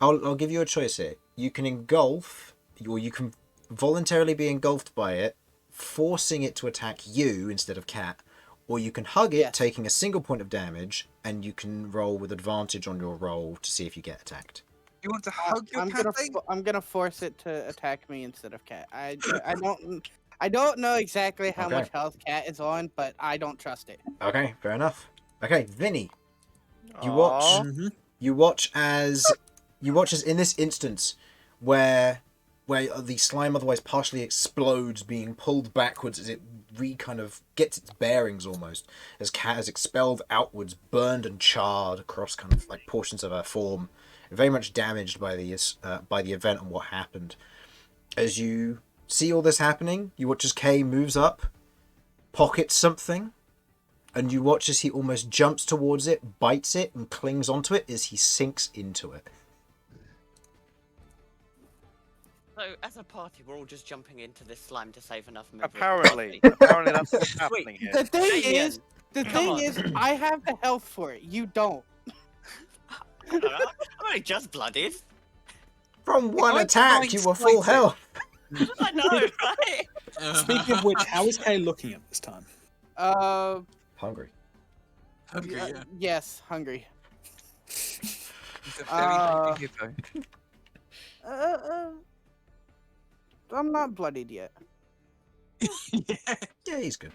I'll give you a choice here. You can engulf, or you can voluntarily be engulfed by it, forcing it to attack you instead of Cat, or you can hug it, Yes. taking a single point of damage, and you can roll with advantage on your roll to see if you get attacked. You want to hug your cat thing? I'm gonna force it to attack me instead of Cat. I don't know exactly how Okay. much health Cat is on, but I don't trust it. Okay, fair enough. Okay, Vinny, you Aw. watch. You watch as in this instance where the slime otherwise partially explodes, being pulled backwards as it kind of gets its bearings almost, as Cat has expelled outwards, burned and charred across kind of like portions of her form, very much damaged by the event and what happened. As you see all this happening, you watch as Kay moves up, pockets something, and you watch as he almost jumps towards it, bites it, and clings onto it as he sinks into it. So, as a party, we're all just jumping into this slime to save enough movement. Apparently that's what's happening here. The thing Damian, is, the come thing on. is, I have the health for it. You don't. I don't know. I'm only just blooded. From one I attack, you were full blindsided. health. I know, right? Speaking of which, how is Kay looking at this time? Hungry. Hungry, yeah. Yes, hungry. He's a very hungry hippo. I'm not bloodied yet. Yeah. Yeah, he's good.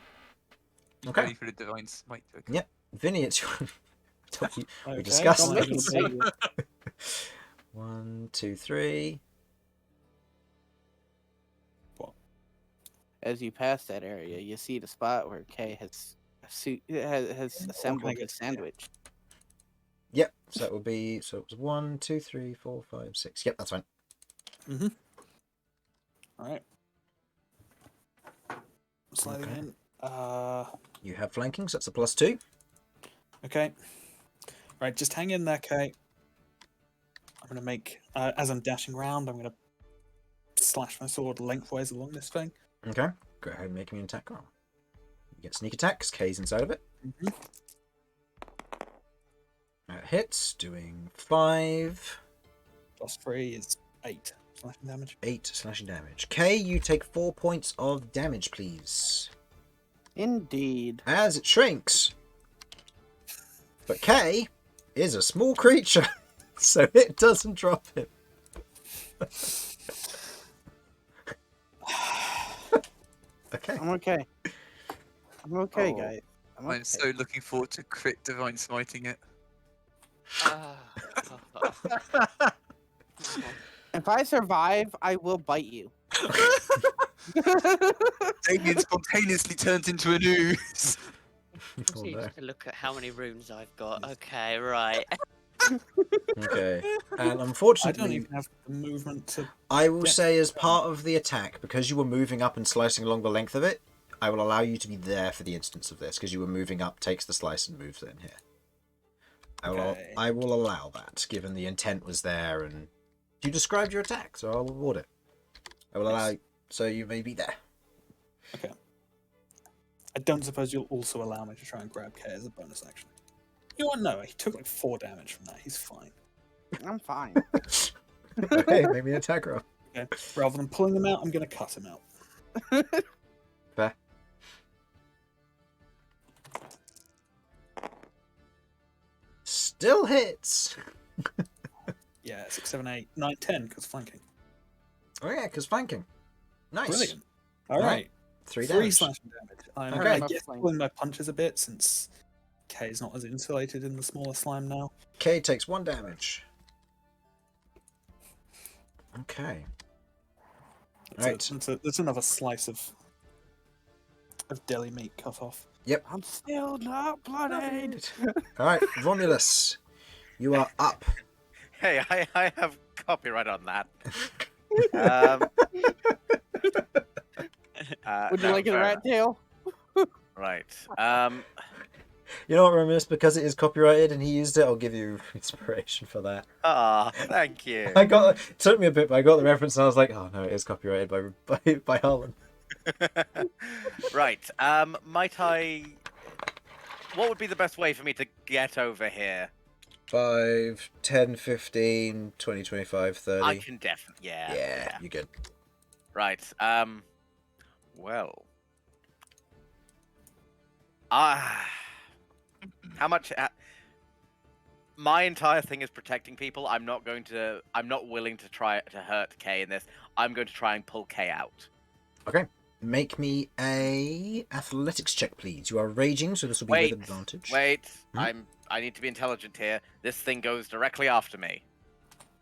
He's Okay. ready for the divine smite. Yeah. Vinny, it's your... we Okay, discussed don't make me this. say you. 1, 2, 3. As you pass that area, you see the spot where Kay has assembled get a sandwich. Yep. So it will be. So it was 1, 2, 3, 4, 5, 6. Yep, that's fine. Alright. Sliding Okay. in. You have flanking, so that's a +2. Okay. Right, just hang in there, Kay. I'm gonna make as I'm dashing around, I'm gonna slash my sword lengthwise along this thing. Okay. Go ahead and make me an attack roll. You get sneak attack, 'cause K's inside of it. That hits, doing 5. +3 is 8 slashing damage. 8 slashing damage. K, you take 4 points of damage, please. Indeed. As it shrinks. But K is a small creature, so it doesn't drop it. Okay. I'm okay. I'm okay, Oh. guys. I'm I'm okay. so looking forward to crit divine smiting it. If I survive, I will bite you. Damian spontaneously turns into an ooze. Oh, Need no. to look at how many runes I've got. Okay, right. Okay. And I don't unfortunately, even have the movement to. I will Yeah. say as part of the attack, because you were moving up and slicing along the length of it, I will allow you to be there for the instance of this, because you were moving up, takes the slice and moves in here. Okay. I will allow that, given the intent was there, and you described your attack, so I'll reward it. I will allow you, so you may be there. Okay. I don't suppose you'll also allow me to try and grab Kay as a bonus action. You know what? No, he took like 4 damage from that. He's fine. I'm fine. Okay, make me an attack roll. Okay. Rather than pulling him out, I'm going to cut him out. Fair. Still hits. Yeah, 6, 7, 8, 9, 10, because flanking. Oh yeah, because flanking. Nice. Brilliant. All Alright. right. 3 3 damage. slashing damage. I'm Okay. I guess pulling my punches a bit since Kay's not as insulated in the smaller slime now. K takes 1 damage. Okay. Right. There's another slice of deli meat cut off. I'm still not bloodied. Alright, Romulus. You are up. Hey, I have copyright on that. Would you no, like a fair rat tail? enough. Right. You know what, Romulus? Because it is copyrighted and he used it, I'll give you inspiration for that. Thank you. It took me a bit, but I got the reference and I was like, oh no, it is copyrighted by Harlan. Right. Might I? What would be the best way for me to get over here? 5, 10, 15, 20, 25, 30. I can definitely. Yeah, you're good. Right. Well. How much? My entire thing is protecting people. I'm not willing to try to hurt Kay in this. I'm going to try and pull Kay out. Okay. Make me a athletics check, please. You are raging, so this will be with advantage. Wait. Hmm? I need to be intelligent here. This thing goes directly after me.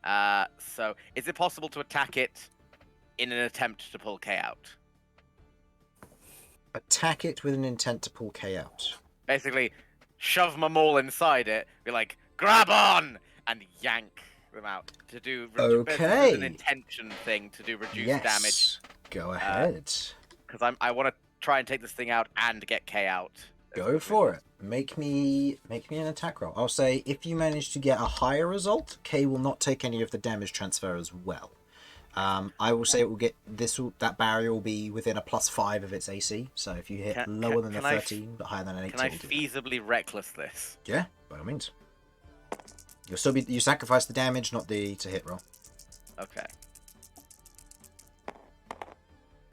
So is it possible to attack it in an attempt to pull Kay out? Attack it with an intent to pull K out. Basically, shove my maul inside it, be like, grab on! And yank them out. To do Okay. an intention thing to do reduced Yes. damage. Go ahead. Because I want to try and take this thing out and get K out. Go for it. Make me an attack roll. I'll say if you manage to get a higher result, K will not take any of the damage transfer as well. I will say it will get that barrier will be within a +5 of its AC. So if you hit lower than a 13 but higher than an 18, can I feasibly reckless this? Yeah, by all means. You'll still you sacrifice the damage, not the to hit roll. Okay.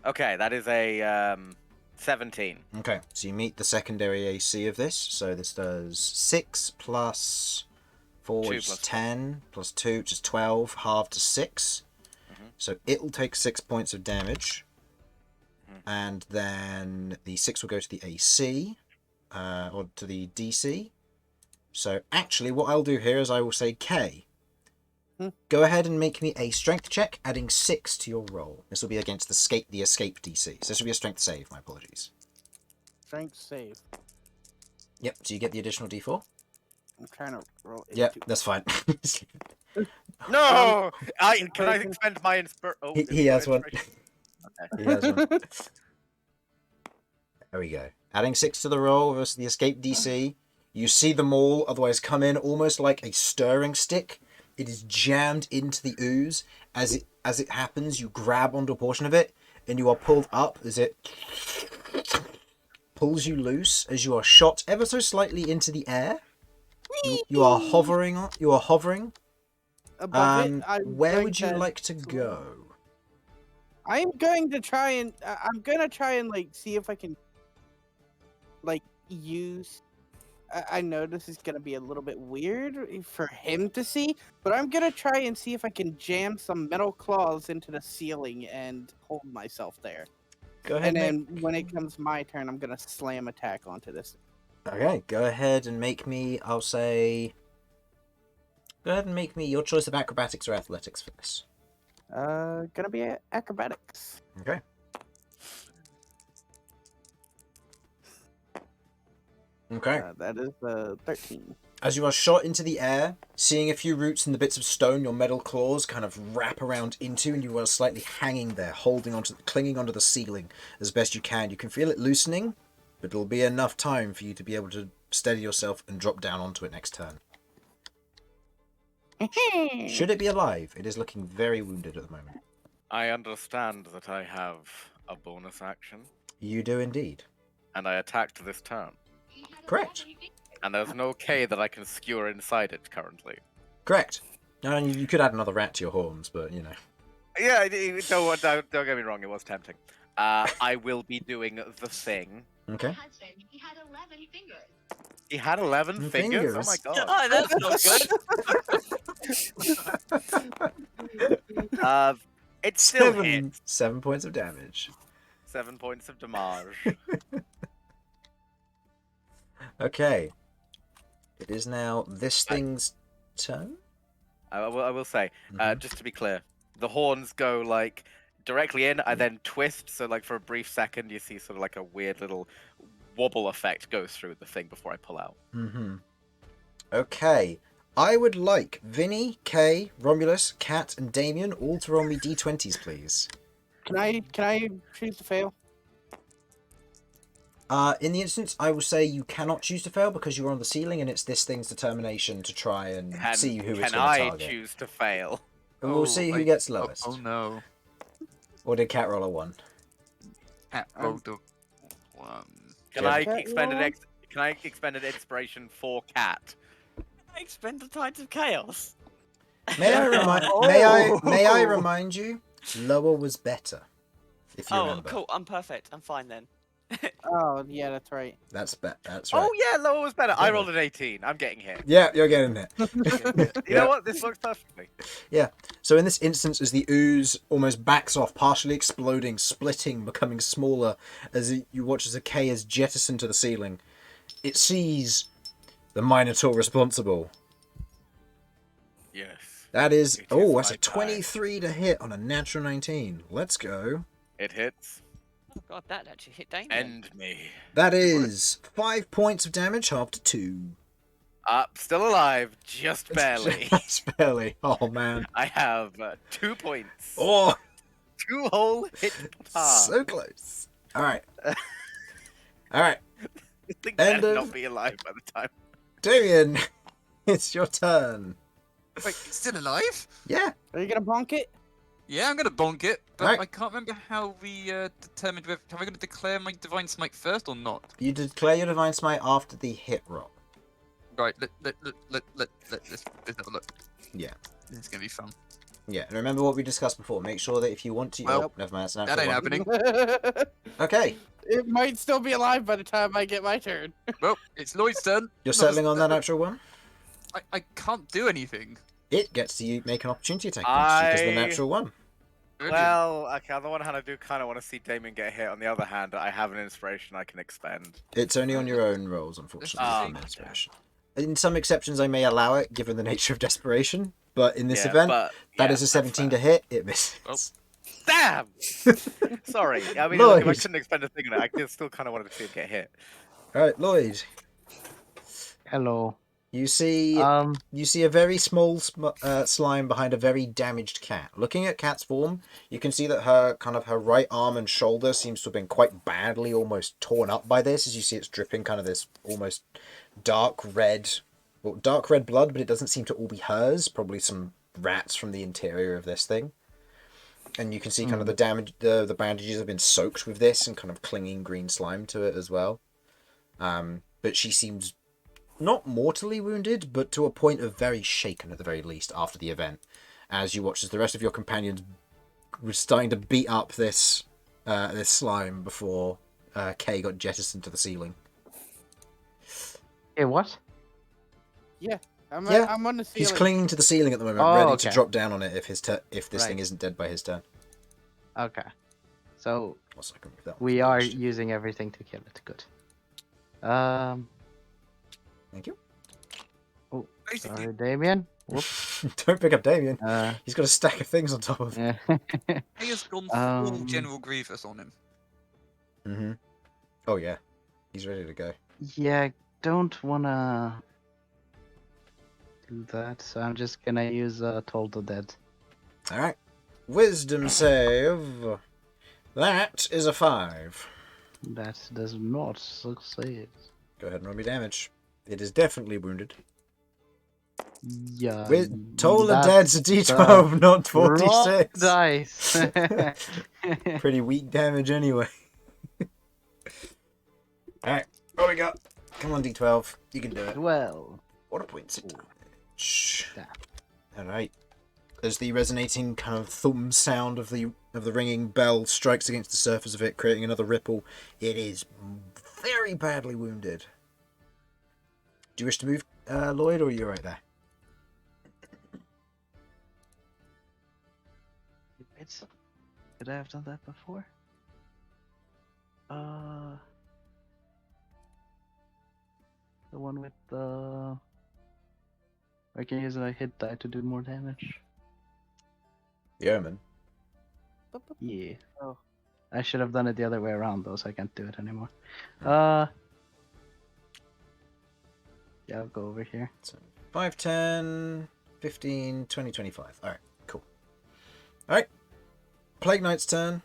Okay, that is a 17. Okay, so you meet the secondary AC of this. So this does 6 plus 4, which is 10, plus 2, which is 12, halved to 6. So it'll take 6 points of damage. And then the 6 will go to the AC, or to the DC. So actually, what I'll do here is I will say K. Go ahead and make me a strength check, adding 6 to your roll. This will be against the escape DC. So this will be a strength save, my apologies. Strength save. Yep, so you get the additional D4. I'm trying to roll. Yep, that's fine. No! Can I expend my inspiration? Oh, he has one. Okay. He has one. There we go. Adding 6 to the roll versus the escape DC. You see them all otherwise come in almost like a stirring stick. It is jammed into the ooze. As it happens, you grab onto a portion of it, and you are pulled up as it pulls you loose as you are shot ever so slightly into the air. You are hovering. You are hovering. Above it, where would you like to go? I'm going to try and like see if I can like use. I know this is gonna be a little bit weird for him to see, but I'm gonna try and see if I can jam some metal claws into the ceiling and hold myself there. Go ahead. And then when it comes my turn, I'm gonna slam attack onto this. Okay, go ahead and make me. I'll say. Go ahead and make me your choice of acrobatics or athletics for this. Gonna be acrobatics. Okay. Okay. That is 13. As you are shot into the air, seeing a few roots and the bits of stone your metal claws kind of wrap around into, and you are slightly hanging there, clinging onto the ceiling as best you can. You can feel it loosening, but it'll be enough time for you to be able to steady yourself and drop down onto it next turn. Should it be alive? It is looking very wounded at the moment. I understand that I have a bonus action. You do indeed. And I attacked this turn. Correct. And there's no K that I can skewer inside it currently. Correct. No, you could add another rat to your horns, but you know. Yeah, don't get me wrong, it was tempting. I will be doing the thing. Okay. He had 11 fingers. He had 11 fingers? Oh my god. Oh, that's not good. It still hits. 7 points of damage. 7 points of damage. Okay. It is now this thing's turn. I will say, just to be clear, the horns go like directly in, I then twist, so like for a brief second you see sort of like a weird little wobble effect go through the thing before I pull out. Okay. I would like Vinny, Kay, Romulus, Cat, and Damian all to roll me d20s, please. Can I choose to fail? In the instance, I will say you cannot choose to fail because you're on the ceiling and it's this thing's determination to try and see who it's going to target. Can I choose to fail? And we'll see who gets lowest. Oh no. Or did Cat roll a 1? Cat rolled a 1. Can I expend an inspiration for Cat? I expend the Tides of Chaos. May I remind you, lower was better. If you remember. Cool. I'm perfect. I'm fine then. Oh, yeah, that's right. That's right. Oh yeah, lower was better. I rolled an 18. I'm getting hit. Yeah, you're getting it. You know what? This works perfectly. Yeah. So in this instance, as the ooze almost backs off, partially exploding, splitting, becoming smaller, as you watch as a K is jettisoned to the ceiling, it sees the Minotaur responsible. Yes. That is... Oh, that's a 23 to hit on a natural 19. Let's go. It hits. Oh god, that actually hit Damian. End me. That is 5 points of damage, half to 2. Still alive, just barely. Just barely. Oh, man. I have 2 points. Oh, 2 whole hit points. so close. All right. All right. This thing End better of- not be alive by the time. Damian, it's your turn. Wait, it's still alive? Yeah. Are you gonna bonk it? Yeah, I'm gonna bonk it, but Right. I can't remember how we determined whether am I gonna declare my divine smite first or not. You declare your divine smite after the hit roll. Right, let's have a look. Yeah. This is gonna be fun. Yeah, and remember what we discussed before. Make sure that if you want to... Well, oh, never mind. It's an That natural ain't one. happening. Okay. It might still be alive by the time I get my turn. Well, it's Lloyd's turn. You're Not settling as- on that natural one? I can't do anything. It gets to make an opportunity attack because the natural one. Brilliant. Well, okay, on the one hand, I do kind of want to see Damian get hit. On the other hand, I have an inspiration I can expend. It's only on your own rolls, unfortunately. Ah, for an inspiration. In some exceptions, I may allow it, given the nature of desperation. But in this Yeah, event, but, that yeah, is a that's 17 fair. to hit. It misses. Oh. Damn! Sorry. I mean, Lloyd. if I couldn't expend a thing on it, I still kind of wanted to see him get hit. All right, Lloyd. Hello. You see a very small slime behind a very damaged cat. Looking at Cat's form, you can see that her right arm and shoulder seems to have been quite badly almost torn up by this, as you see it's dripping kind of this almost dark red blood, but it doesn't seem to all be hers. Probably some rats from the interior of this thing. And you can see kind of the damage, the bandages have been soaked with this and kind of clinging green slime to it as well. But she seems not mortally wounded, but to a point of very shaken at the very least after the event. As you watch as the rest of your companions were starting to beat up this slime before Kay got jettisoned to the ceiling. Hey, what? I'm on the ceiling. He's clinging to the ceiling at the moment, Oh, ready to okay. drop down on it if this Right. thing isn't dead by his turn. Okay. So Also, I can move that we one are forward. using everything to kill it. Good. Thank you. Oh, Basically, sorry, Damian. Whoops. Don't pick up Damian. Uh, He's got a stack of things on top of him. yeah. he has gone full Um, General Grievous on him. Mm-hmm. Oh yeah, he's ready to go. Yeah, I don't wanna do that, so I'm just gonna use Toll the Dead. All right. Wisdom save. That is a 5. That does not succeed. Go ahead and roll me damage. It is definitely wounded. Yeah. Toll the that's Dead's a D12, not wrong 46. dice. Pretty weak damage anyway. Alright, what we got? Come on, D12. You can do it. 12. What a points of damage. Damn. Alright. As the resonating kind of thumb sound of the ringing bell strikes against the surface of it, creating another ripple, it is very badly wounded. Do you wish to move, Lloyd, or are you right there? Could I have done that before? The one with the... I can use a hit die to do more damage. The Omen. Yeah. Oh. I should have done it the other way around though, so I can't do it anymore. Yeah, I'll go over here. So 5, 10, 15, 20, 25. Alright, cool. Alright. Plague Knight's turn.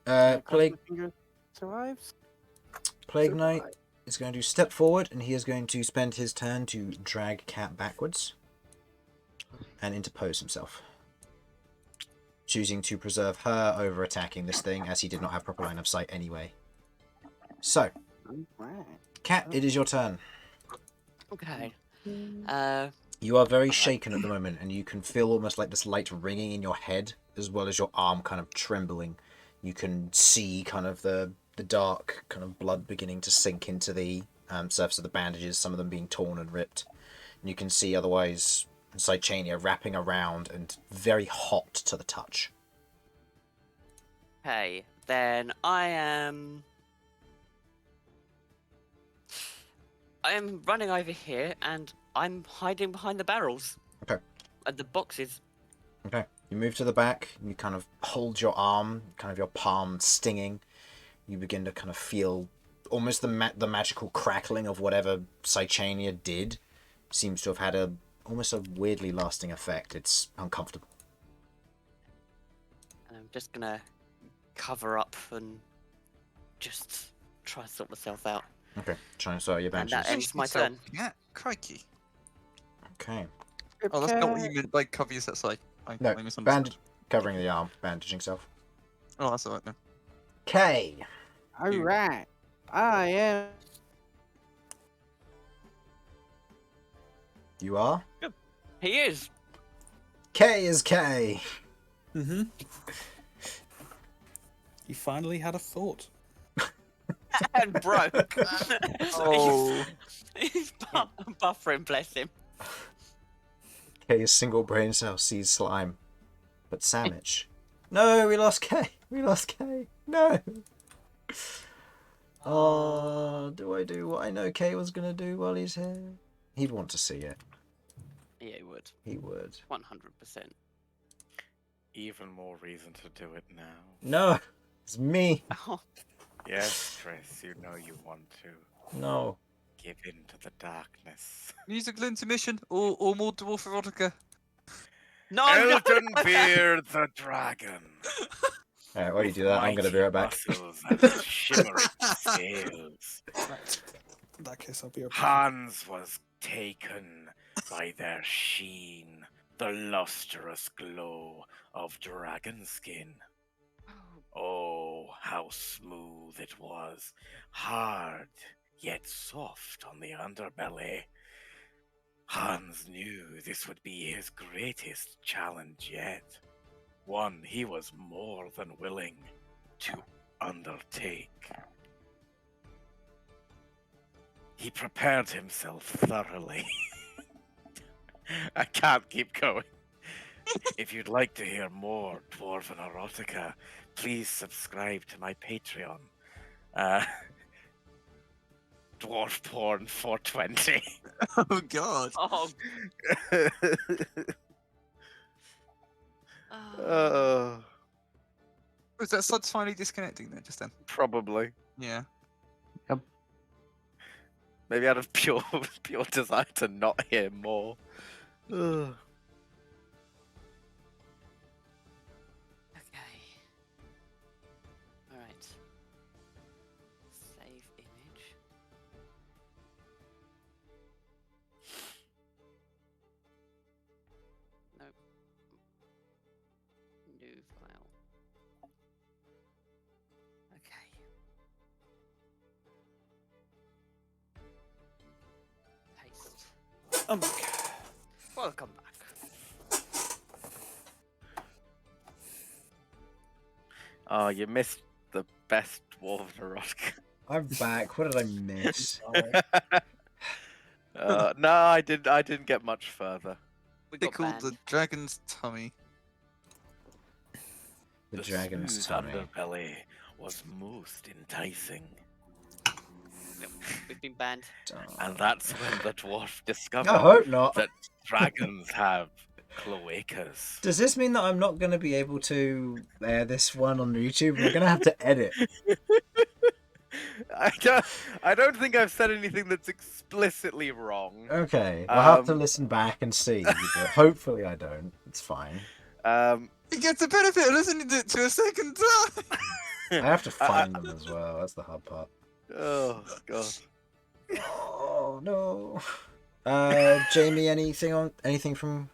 Plague survives. Knight is going to step forward and he is going to spend his turn to drag Cat backwards and interpose himself. Choosing to preserve her over attacking this thing as he did not have proper line of sight anyway. So, Alright. Cat, it is your turn. Okay. You are very shaken at the moment, and you can feel almost like this light ringing in your head, as well as your arm kind of trembling. You can see kind of the dark kind of blood beginning to sink into the surface of the bandages, some of them being torn and ripped. And you can see otherwise Cychania wrapping around and very hot to the touch. Okay, then I am running over here and I'm hiding behind the barrels. Okay. And the boxes. Okay. You move to the back, you kind of hold your arm, kind of your palm stinging. You begin to kind of feel almost the magical crackling of whatever Cychania did seems to have had almost a weirdly lasting effect. It's uncomfortable. And I'm just gonna cover up and just try to sort myself out. Okay. Try and sort your And bandages. that ends my turn. Yeah, crikey. Okay. Oh, that's not what you meant by cover yourself. Sorry, I No, misunderstood. covering the arm, bandaging himself. Oh, that's alright then. K. Alright. I am. You are? He is. K is K. Mm-hmm. He finally had a thought. And broke. Oh. He's buffering, bless him. K's single brain cell sees slime. But Sandwich. No, we lost K. We lost K. No. Oh, do I do what I know K was going to do while he's here? He'd want to see it. Yeah, he would. He would. 100%. Even more reason to do it now. No, it's me. Oh, Yes, Triss, you know you want to. No. Give in to the darkness. Musical intermission or more dwarf erotica. no, Elton Beard the dragon. Alright, while you do that, I'm going to be right back. Muscles and shimmering scales. Right. In that case, I'll be okay. Hans was taken by their sheen, the lustrous glow of dragon skin. Oh, how smooth it was, hard yet soft on the underbelly. Hans knew this would be his greatest challenge yet, one he was more than willing to undertake. He prepared himself thoroughly. I can't keep going. If you'd like to hear more Dwarven Erotica, please subscribe to my Patreon. Dwarf Porn 420. Oh god. Oh, Was that Sudz finally disconnecting then, just then? Probably. Yeah. Maybe out of pure desire to not hear more. Ugh. okay. Alright. Save image. Nope. New file. Okay. Paste. I'm okay. Welcome back. Oh, you missed the best Dwarven Erotica. I'm back. What did I miss? No, I didn't get much further. We They got called banned. the dragon's tummy. The dragon's smooth tummy. underbelly was most enticing. We've been banned. And that's when the dwarf I discovered hope not. that dragons have cloacas. Does this mean that I'm not going to be able to air this one on YouTube? We're going to have to edit. I don't think I've said anything that's explicitly wrong. Okay, I'll have to listen back and see. But hopefully I don't. It's fine. He gets the benefit of listening to it to a second time. I have to find them as well. That's the hard part. Oh god. Oh no. Jamie, anything from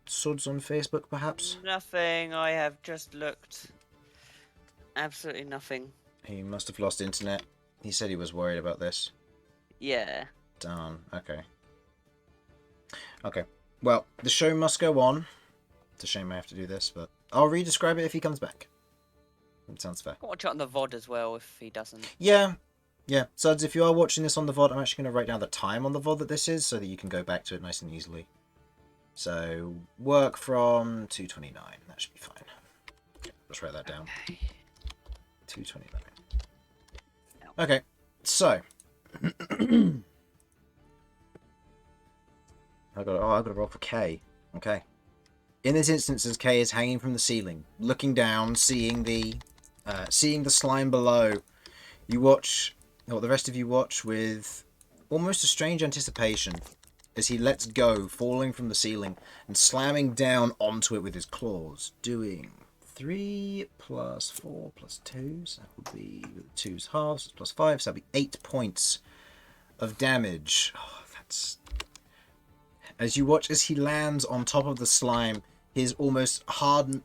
Sudz on Facebook, perhaps? Nothing. I have just looked. Absolutely nothing. He must have lost internet. He said he was worried about this. Yeah. Darn. Okay. Okay. Well, the show must go on. It's a shame I have to do this, but I'll re-describe it if he comes back. It sounds fair. Watch it on the VOD as well if he doesn't. Yeah. Yeah. Sudz, if you are watching this on the VOD, I'm actually going to write down the time on the VOD that this is so that you can go back to it nice and easily. So, work from 2:29. That should be fine. Okay, let's write that down. Okay. 2:29. Okay, so I got to roll for K. Okay. In this instance, as K is hanging from the ceiling, looking down, seeing the slime below, you watch, or the rest of you watch with almost a strange anticipation as he lets go, falling from the ceiling and slamming down onto it with his claws, doing 3 plus 4 plus 2, so that would be 2's halves, plus 5, so that'd be 8 points of damage. Oh, that's... As you watch as he lands on top of the slime, his almost hardened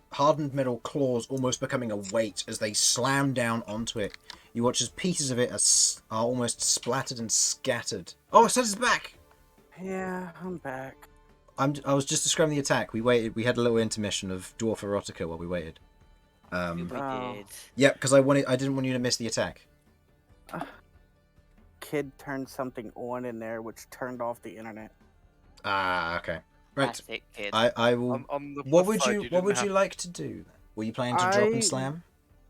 metal claws almost becoming a weight as they slam down onto it. You watch as pieces of it are almost splattered and scattered. Oh, Sudz is back! Yeah, I'm back. I was just describing the attack. We waited. We had a little intermission of Dwarf Erotica while we waited. We Oh. did. Yeah, because I didn't want you to miss the attack. Kid turned something on in there, which turned off the internet. Ah, okay. Right. Classic kid. I will. On the What plus would side, you didn't have- like to do? Were you planning to drop and slam?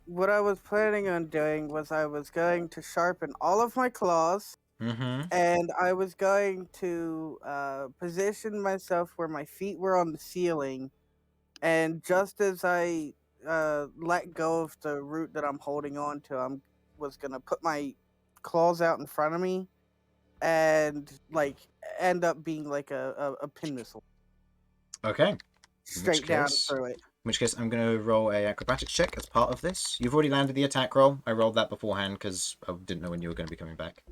What I was planning on doing was I was going to sharpen all of my claws, Mm-hmm. and I was going to position myself where my feet were on the ceiling, and just as I let go of the root that I'm holding on to, I was gonna put my claws out in front of me, and like end up being like a pin missile Okay. straight down case- through it. In which case, I'm going to roll a acrobatics check as part of this. You've already landed the attack roll. I rolled that beforehand because I didn't know when you were going to be coming back.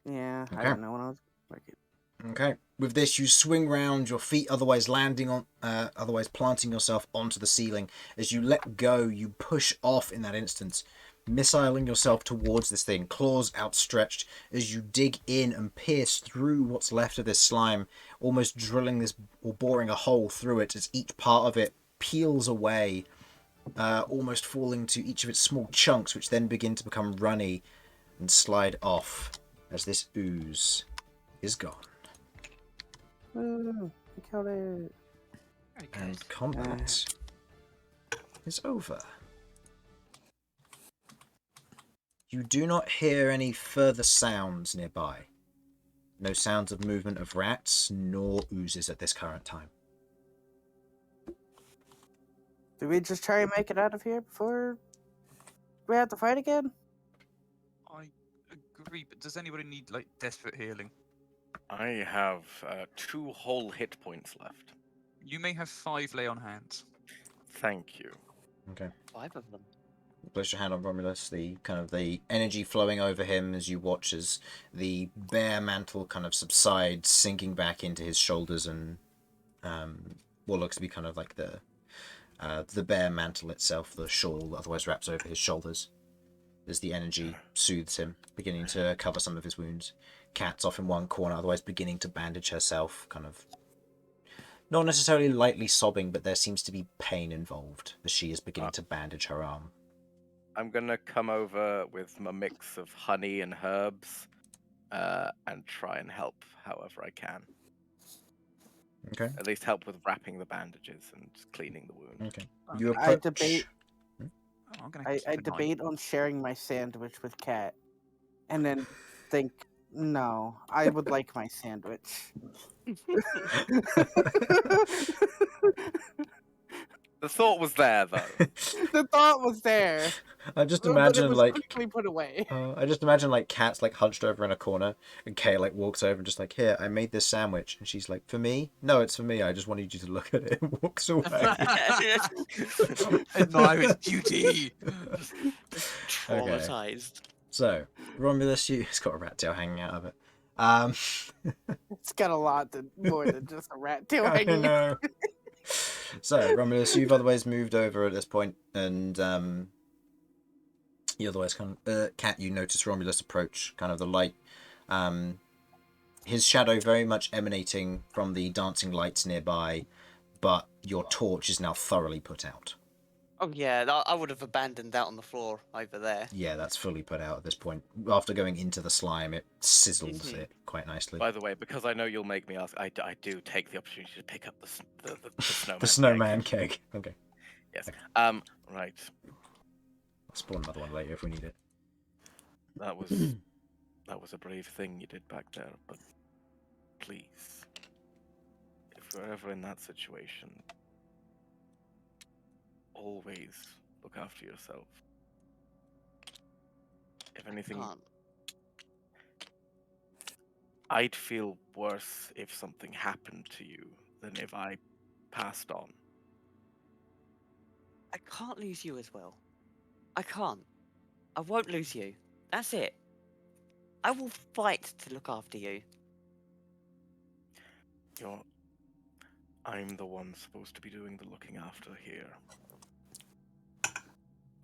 Yeah, Okay. I don't know when I was like it. Okay. With this, you swing round, your feet otherwise planting yourself onto the ceiling. As you let go, you push off in that instance, missiling yourself towards this thing, claws outstretched, as you dig in and pierce through what's left of this slime, almost drilling this or boring a hole through it as each part of it peels away, almost falling to each of its small chunks, which then begin to become runny and slide off as this ooze is gone. Ooh, I killed it. Very good. And combat is over. You do not hear any further sounds nearby. No sounds of movement of rats nor oozes at this current time. Do we just try and make it out of here before we have to fight again? I agree, but does anybody need like desperate healing? I have 2 whole hit points left. You may have 5 lay on hands. Thank you. Okay. 5 of them. Place your hand on Romulus, the energy flowing over him as you watch as the bare mantle kind of subsides, sinking back into his shoulders and what looks to be kind of like the bare mantle itself, the shawl that otherwise wraps over his shoulders, as the energy soothes him, beginning to cover some of his wounds. Cat's off in one corner, otherwise beginning to bandage herself, kind of not necessarily lightly sobbing, but there seems to be pain involved as she is beginning to bandage her arm. I'm gonna come over with my mix of honey and herbs, and try and help however I can. Okay. At least help with wrapping the bandages and cleaning the wound. Okay. I'm You gonna- approach. debate- Oh, I'm gonna I keep an eye. debate on sharing my sandwich with Cat, and then think, no, I would like my sandwich. The thought was there, though. The thought was there. I just but it imagine was like quickly put away. Cat's like hunched over in a corner, and Kay like walks over and just like, here, I made this sandwich, and she's like, for me? No, it's for me. I just wanted you to look at it, and walks away. Admire its beauty. Traumatized. So Romulus, he's got a rat tail hanging out of it. It's got a lot more than just a rat tail I hanging. know. So Romulus, you've otherwise moved over at this point, and you otherwise kind of Cat, you notice Romulus approach, kind of the light, his shadow very much emanating from the dancing lights nearby, but your torch is now thoroughly put out. Oh yeah, I would have abandoned that on the floor over there. Yeah, that's fully put out at this point. After going into the slime, it sizzles it quite nicely. By the way, because I know you'll make me ask, I do take the opportunity to pick up the snowman. The snowman keg. Okay. Yes. Right. I'll spawn another one later if we need it. That was a brave thing you did back there, but please, if you're ever in that situation, always look after yourself. If anything, Can't. I'd feel worse if something happened to you than if I passed on. I can't lose you as well. I can't. I won't lose you. That's it. I will fight to look after you. I'm the one supposed to be doing the looking after here.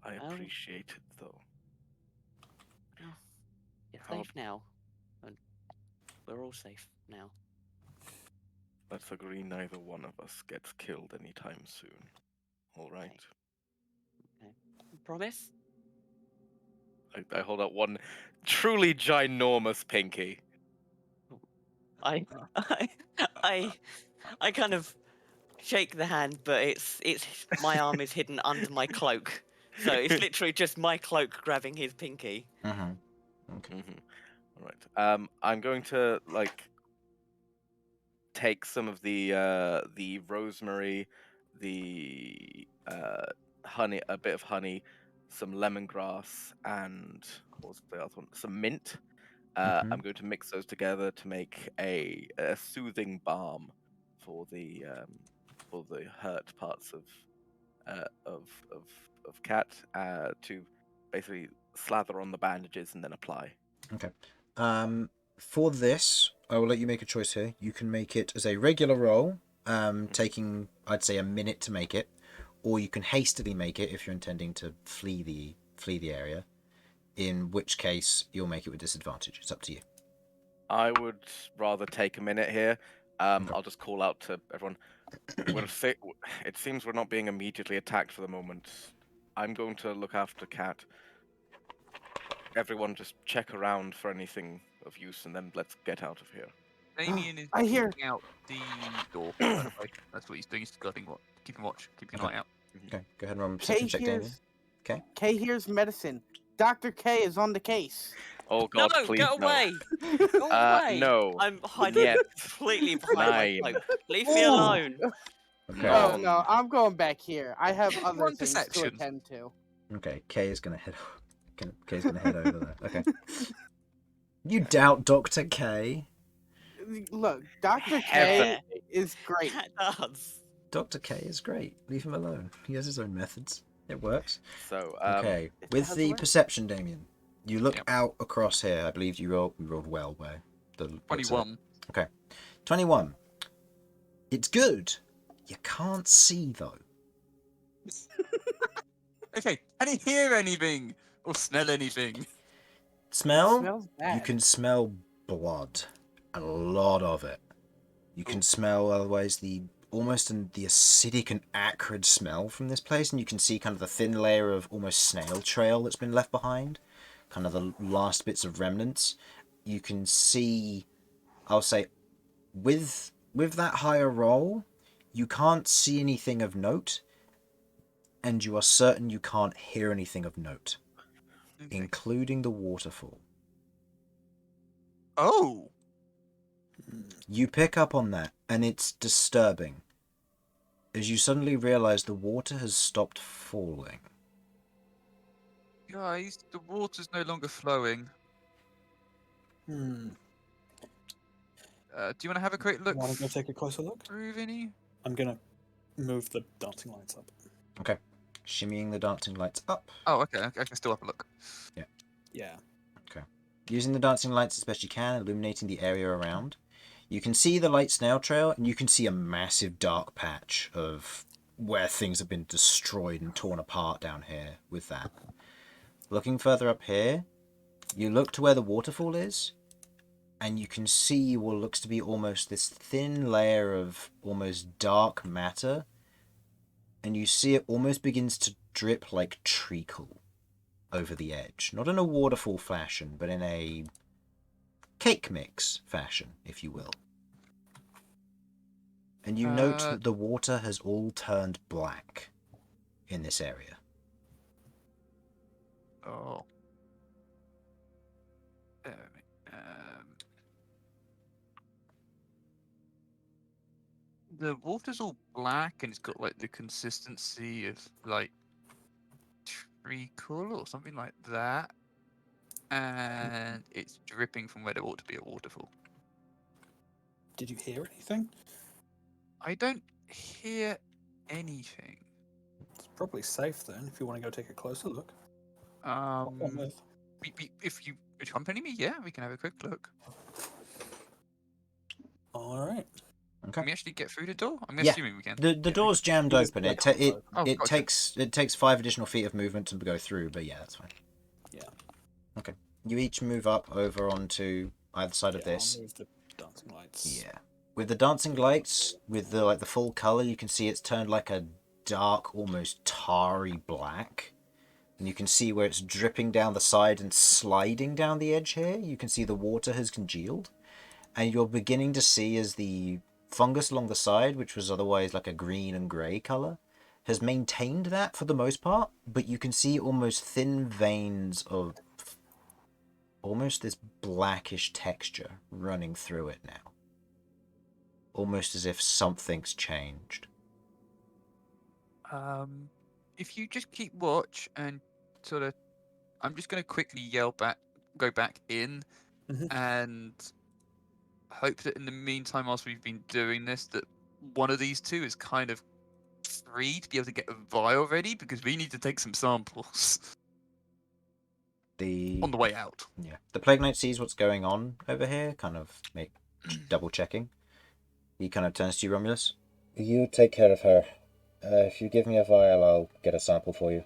I Well. appreciate it, though. You're How- safe now. And we're all safe now. Let's agree neither one of us gets killed anytime soon. All right. Promise? I hold out one truly ginormous pinky. I I kind of shake the hand, but it's my arm is hidden under my cloak. So it's literally just my cloak grabbing his pinky. Okay. All right. I'm going to take some of the rosemary, the honey, a bit of honey, some lemongrass, and what was the other one? Some mint. I'm going to mix those together to make a soothing balm for the hurt parts of cat to basically slather on the bandages and then apply. Okay. For this, I will let you make a choice here. You can make it as a regular roll, taking, I'd say, a minute to make it, or you can hastily make it if you're intending to flee the area, in which case you'll make it with disadvantage. It's up to you. I would rather take a minute here. I'll just call out to everyone. It seems we're not being immediately attacked for the moment. I'm going to look after Cat. Everyone just check around for anything of use, and then let's get out of here. Damian is I hear- keeping out the door, by the way. That's what he's doing. He's guarding keeping watch, keeping an Okay. eye out. Okay, go ahead and roll a K perception check, Damian. here's Okay. K here's medicine. Dr. K is on the case. Oh God, No, please get no. away! Go away! No. I'm hiding Yet. completely behind my 9. cloak. Leave me Ooh. alone. Okay. Oh None. no, I'm going back here. I have other One things to perception. attend to. Okay, Kay is gonna head. Kay's gonna head over there. Okay. You doubt Dr. K? Look, Dr. K Heaven. is great. Cat does. Dr. K is great. Leave him alone. He has his own methods. It works. So, Okay. It With has the worked. perception, Damien, you look Yep. out across here. I believe you rolled well where the looks are. 21. 21. It's good. You can't see though. Okay, can he hear anything or smell anything? Smell? Smells bad. You can smell blood. A lot of it. You can smell otherwise the acidic and acrid smell from this place, and you can see kind of the thin layer of almost snail trail that's been left behind, kind of the last bits of remnants. You can see, I'll say, with that higher roll, you can't see anything of note, and you are certain you can't hear anything of note, Okay. including the waterfall. Oh! You pick up on that, and it's disturbing, as you suddenly realize the water has stopped falling. Guys, the water's no longer flowing. Hmm. Do you want to have a quick look Want to go take a closer look? through, Vinny? I'm gonna move the dancing lights up. Okay. Shimmying the dancing lights up. Oh, okay. I can still have a look. Yeah. Using the dancing lights as best you can, illuminating the area around. You can see the light snail trail, and you can see a massive dark patch of where things have been destroyed and torn apart down here with that. Looking further up here, you look to where the waterfall is, and you can see what looks to be almost this thin layer of almost dark matter, and you see it almost begins to drip like treacle over the edge. Not in a waterfall fashion, but in a cake mix fashion, if you will. And you note that the water has all turned black in this area. Oh. The water's all black and it's got like the consistency of like treacle or something like that. And it's dripping from where there ought to be a waterfall. Did you hear anything? I don't hear anything. It's probably safe then, if you want to go take a closer look. Hop on with. If you accompany me, yeah, we can have a quick look. All right. Can we actually get through the door? I'm Yeah. assuming we can. The door's jammed open. It Oh, gotcha. takes 5 additional feet of movement to go through, but yeah, that's fine. Yeah. Okay. You each move up over onto either side of I'll this. move the dancing lights. Yeah. With the dancing lights, with the full color, you can see it's turned like a dark, almost tarry black. And you can see where it's dripping down the side and sliding down the edge here. You can see the water has congealed. And you're beginning to see as the fungus along the side, which was otherwise like a green and grey colour, has maintained that for the most part. But you can see almost thin veins of almost this blackish texture running through it now. Almost as if something's changed. If you just keep watch and sort of, I'm just going to quickly go back in, and hope that in the meantime, whilst we've been doing this, that one of these two is kind of free to be able to get a vial ready, because we need to take some samples on the way out. Yeah. The Plague Knight sees what's going on over here, kind of double checking. He kind of turns to you, Romulus. You take care of her. If you give me a vial, I'll get a sample for you.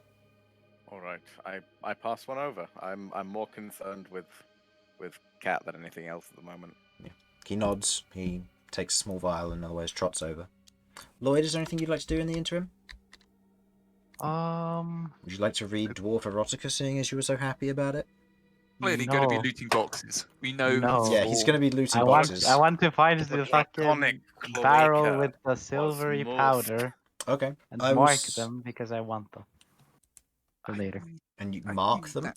All right, I pass one over. I'm more concerned with Cat than anything else at the moment. Yeah. He nods. He takes a small vial and otherwise trots over. Lloyd, is there anything you'd like to do in the interim? Would you like to read Dwarf Erotica, seeing as you were so happy about it? Clearly going to be looting boxes. We know. No. Yeah, he's going to be looting I boxes. want to find the Draconic fucking barrel cloaca with the silvery most- powder Okay. and I mark was- them because I want them for later. And you I mark think them? that-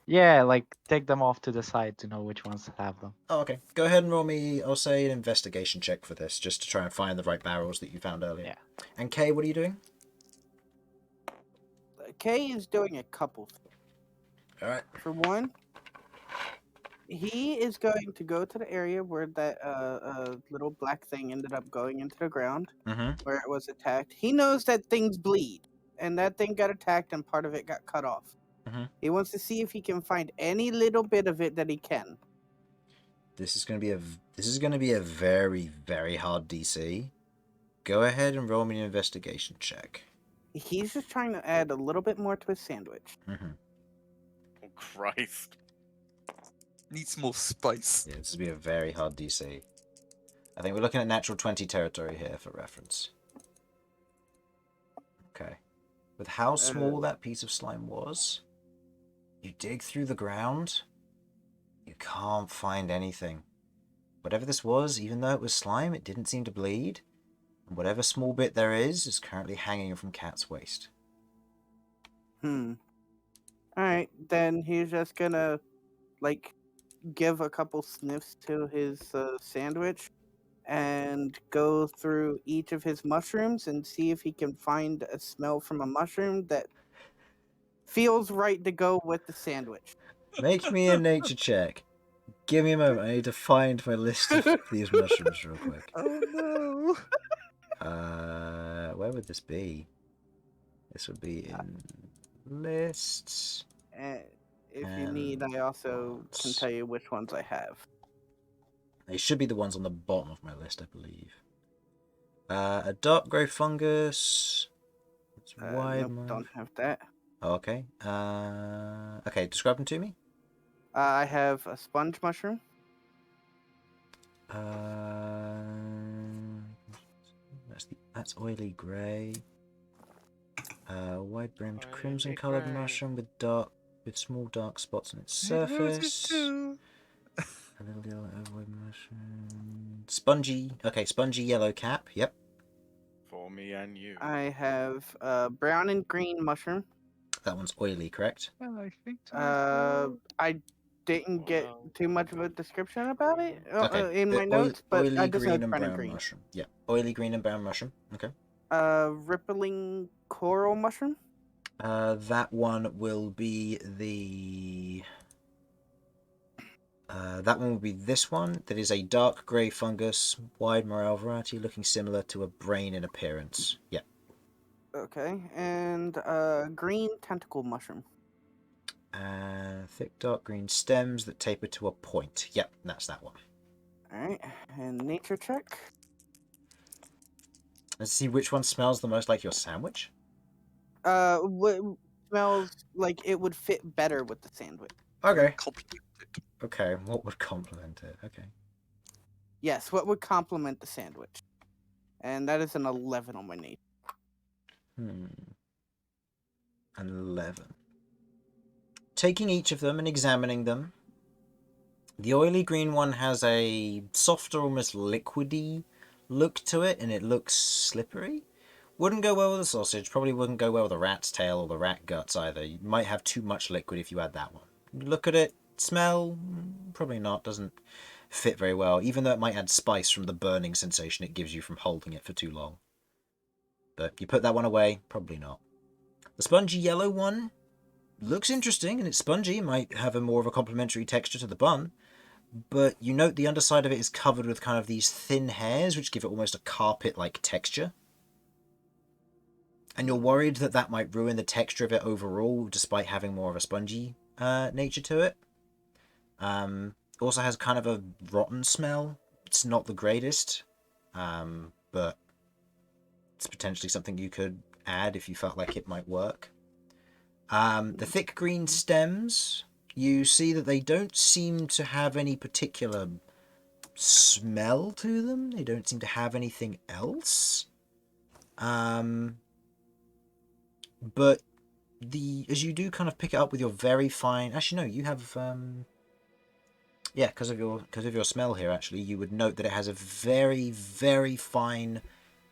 Yeah, like take them off to the side to know which ones have them. Oh, okay. Go ahead and roll me, I'll say, an investigation check for this, just to try and find the right barrels that you found earlier. Yeah. And Kay, what are you doing? Kay is doing a couple. Alright. For one, he is going to go to the area where that little black thing ended up going into the ground, where it was attacked. He knows that things bleed, and that thing got attacked, and part of it got cut off. He wants to see if he can find any little bit of it that he can. This is going to be a very, very hard DC. Go ahead and roll me an investigation check. He's just trying to add a little bit more to his sandwich. Oh Christ! Needs more spice. Yeah, this will be a very hard DC. I think we're looking at natural 20 territory here for reference. Okay. With how small that piece of slime was, you dig through the ground, you can't find anything. Whatever this was, even though it was slime, it didn't seem to bleed. And whatever small bit there is currently hanging from Cat's waist. Alright, then he's just gonna, give a couple sniffs to his sandwich and go through each of his mushrooms and see if he can find a smell from a mushroom that feels right to go with the sandwich. Make me a nature check. Give me a moment. I need to find my list of these mushrooms real quick. Oh no! Where would this be? This would be in lists. If you need, I also can tell you which ones I have. They should be the ones on the bottom of my list, I believe. A dark grey fungus. It's wide. Nope, don't have that. Oh, okay. Okay, describe them to me. I have a sponge mushroom. That's oily grey. Wide-brimmed crimson-coloured mushroom with small dark spots on its surface. A little yellow ovoid mushroom. Spongy yellow cap. Yep. For me and you. I have brown and green mushroom. That one's oily, correct? I think I didn't get too much of a description about it Okay. in my notes, but oily I just green had and brown brown and green. mushroom. Yeah, oily green and brown mushroom. Okay. Rippling coral mushroom. That one will be the. That one will be this one. That is a dark grey fungus, wide morale variety, looking similar to a brain in appearance. Yeah. Okay, and green tentacle mushroom. Thick dark green stems that taper to a point. Yep, that's that one. Alright, and nature check. Let's see which one smells the most like your sandwich. What smells like it would fit better with the sandwich? Okay. Complement it. Okay, what would complement it? Okay. Yes, what would complement the sandwich? And that is an 11 on my nature. An 11. Taking each of them and examining them, the oily green one has a softer, almost liquidy look to it, and it looks slippery. Wouldn't go well with the sausage, probably wouldn't go well with the rat's tail or the rat guts either. You might have too much liquid if you add that one. Look at it, smell, probably not, doesn't fit very well, even though it might add spice from the burning sensation it gives you from holding it for too long. But you put that one away, probably not. The spongy yellow one looks interesting, and it's spongy, might have a more of a complementary texture to the bun, but you note the underside of it is covered with kind of these thin hairs, which give it almost a carpet-like texture. And you're worried that that might ruin the texture of it overall, despite having more of a spongy nature to it. Also has kind of a rotten smell. It's not the greatest, but it's potentially something you could add if you felt like it might work. The thick green stems, you see that they don't seem to have any particular smell to them. They don't seem to have anything else. But as you do kind of pick it up with your very fine... Actually, no, you have... yeah, because of your smell here, actually, you would note that it has a very, very fine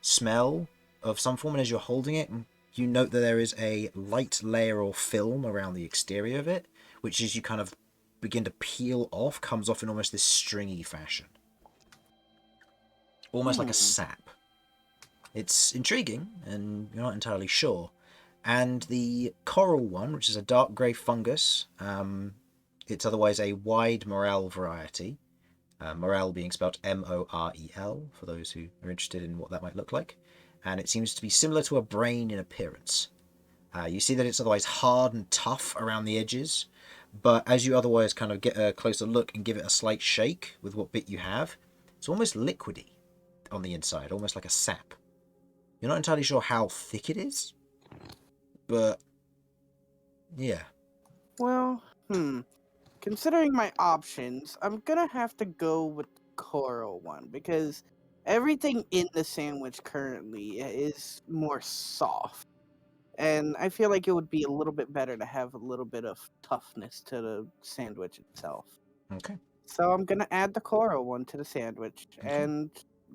smell of some form, and as you're holding it, you note that there is a light layer or film around the exterior of it, which as you kind of begin to peel off, comes off in almost this stringy fashion. Almost like a sap. It's intriguing, and you're not entirely sure. And the coral one, which is a dark grey fungus, it's otherwise a wide morel variety. Morel being spelled M-O-R-E-L, for those who are interested in what that might look like. And it seems to be similar to a brain in appearance. You see that it's otherwise hard and tough around the edges, but as you otherwise kind of get a closer look and give it a slight shake with what bit you have, it's almost liquidy on the inside, almost like a sap. You're not entirely sure how thick it is, but yeah. Well, considering my options, I'm gonna have to go with the coral one because everything in the sandwich currently is more soft. And I feel like it would be a little bit better to have a little bit of toughness to the sandwich itself. Okay. So I'm gonna add the coral one to the sandwich, and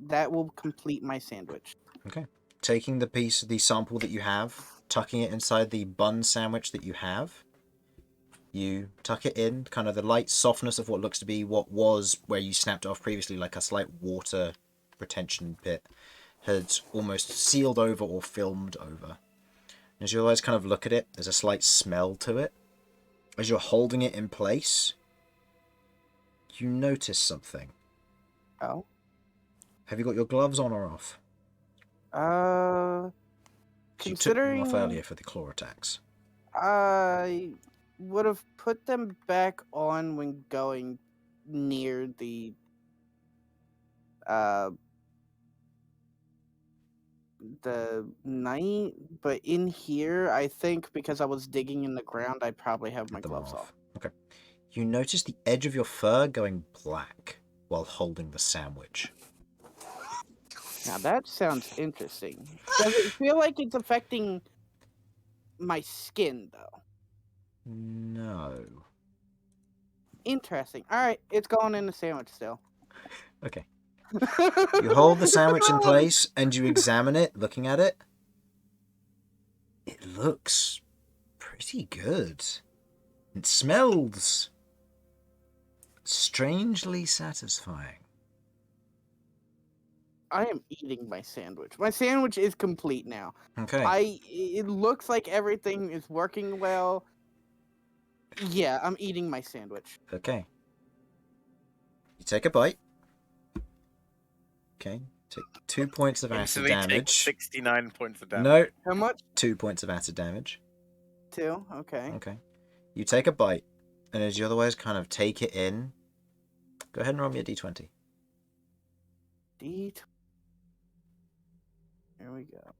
that will complete my sandwich. Okay. Taking the sample that you have, tucking it inside the bun sandwich that you have. You tuck it in, kind of the light softness of what looks to be what was where you snapped it off previously, like a slight water retention bit, had almost sealed over or filmed over. And as you always kind of look at it, there's a slight smell to it. As you're holding it in place, you notice something. Oh? Have you got your gloves on or off? You took them off earlier for the claw attacks. I would have put them back on when going near the night, but in here, I think because I was digging in the ground, I'd probably have my gloves off. Okay. You notice the edge of your fur going black while holding the sandwich. Now that sounds interesting. Does it feel like it's affecting my skin, though? No. Interesting. Alright, it's going in the sandwich still. Okay. You hold the sandwich in place and you examine it, looking at it. It looks pretty good. It smells strangely satisfying. I am eating my sandwich. My sandwich is complete now. Okay. It looks like everything is working well. Yeah, I'm eating my sandwich. Okay. You take a bite. Okay. Take 2 points of acid Instantly take damage. 69 points of damage. No, How much? 2 points of acid damage. 2? Okay. Okay. You take a bite, and as you otherwise kind of take it in, go ahead and roll me a d20. D. Here we go.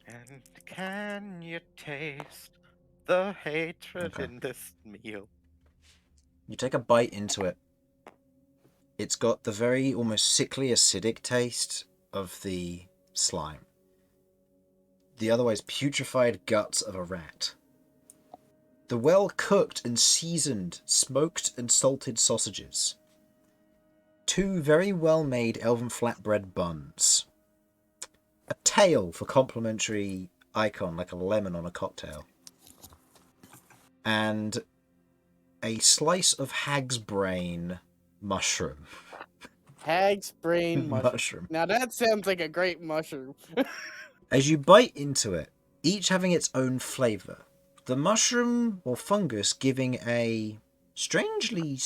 And can you taste the hatred Okay. in this meal? You take a bite into it. It's got the very almost sickly acidic taste of the slime. The otherwise putrefied guts of a rat. The well-cooked and seasoned, smoked and salted sausages. 2 very well-made elven flatbread buns. A tail for complimentary icon, like a lemon on a cocktail. And a slice of hag's brain mushroom. Hag's brain mushroom. Mushroom. Now that sounds like a great mushroom. As you bite into it, each having its own flavour, the mushroom or fungus giving a strangely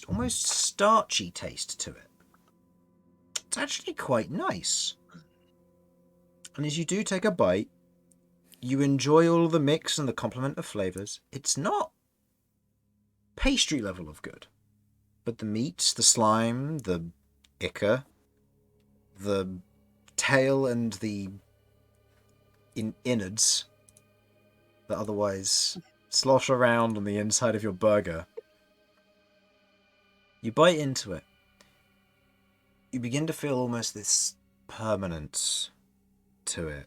almost starchy taste to it. It's actually quite nice. And as you do take a bite, you enjoy all of the mix and the complement of flavours. It's not pastry level of good, but the meats, the slime, the ichor, the tail and the innards that otherwise slosh around on the inside of your burger. You bite into it. You begin to feel almost this permanence to it.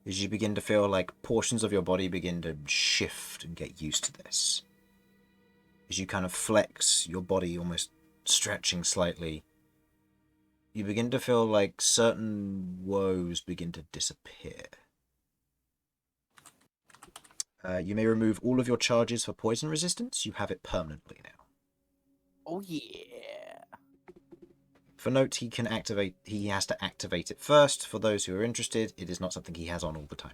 As you begin to feel like portions of your body begin to shift and get used to this. As you kind of flex your body, almost stretching slightly, you begin to feel like certain woes begin to disappear. You may remove all of your charges for poison resistance. You have it permanently now. Oh yeah. For note, he has to activate it first. For those who are interested, it is not something he has on all the time.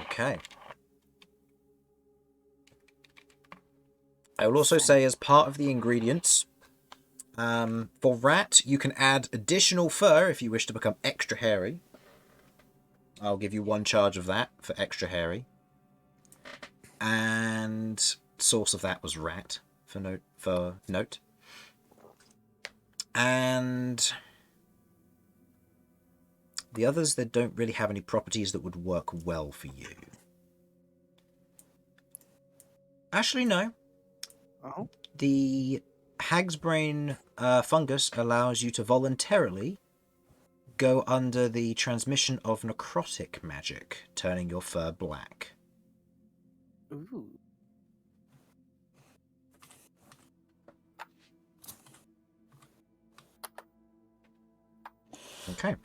Okay. I will also say, as part of the ingredients, for rat, you can add additional fur if you wish to become extra hairy. I'll give you 1 charge of that for extra hairy. And source of that was rat, for note. And the others that don't really have any properties that would work well for you. Actually, no. Oh. The hag's brain fungus allows you to voluntarily go under the transmission of necrotic magic, turning your fur black. Ooh. Okay.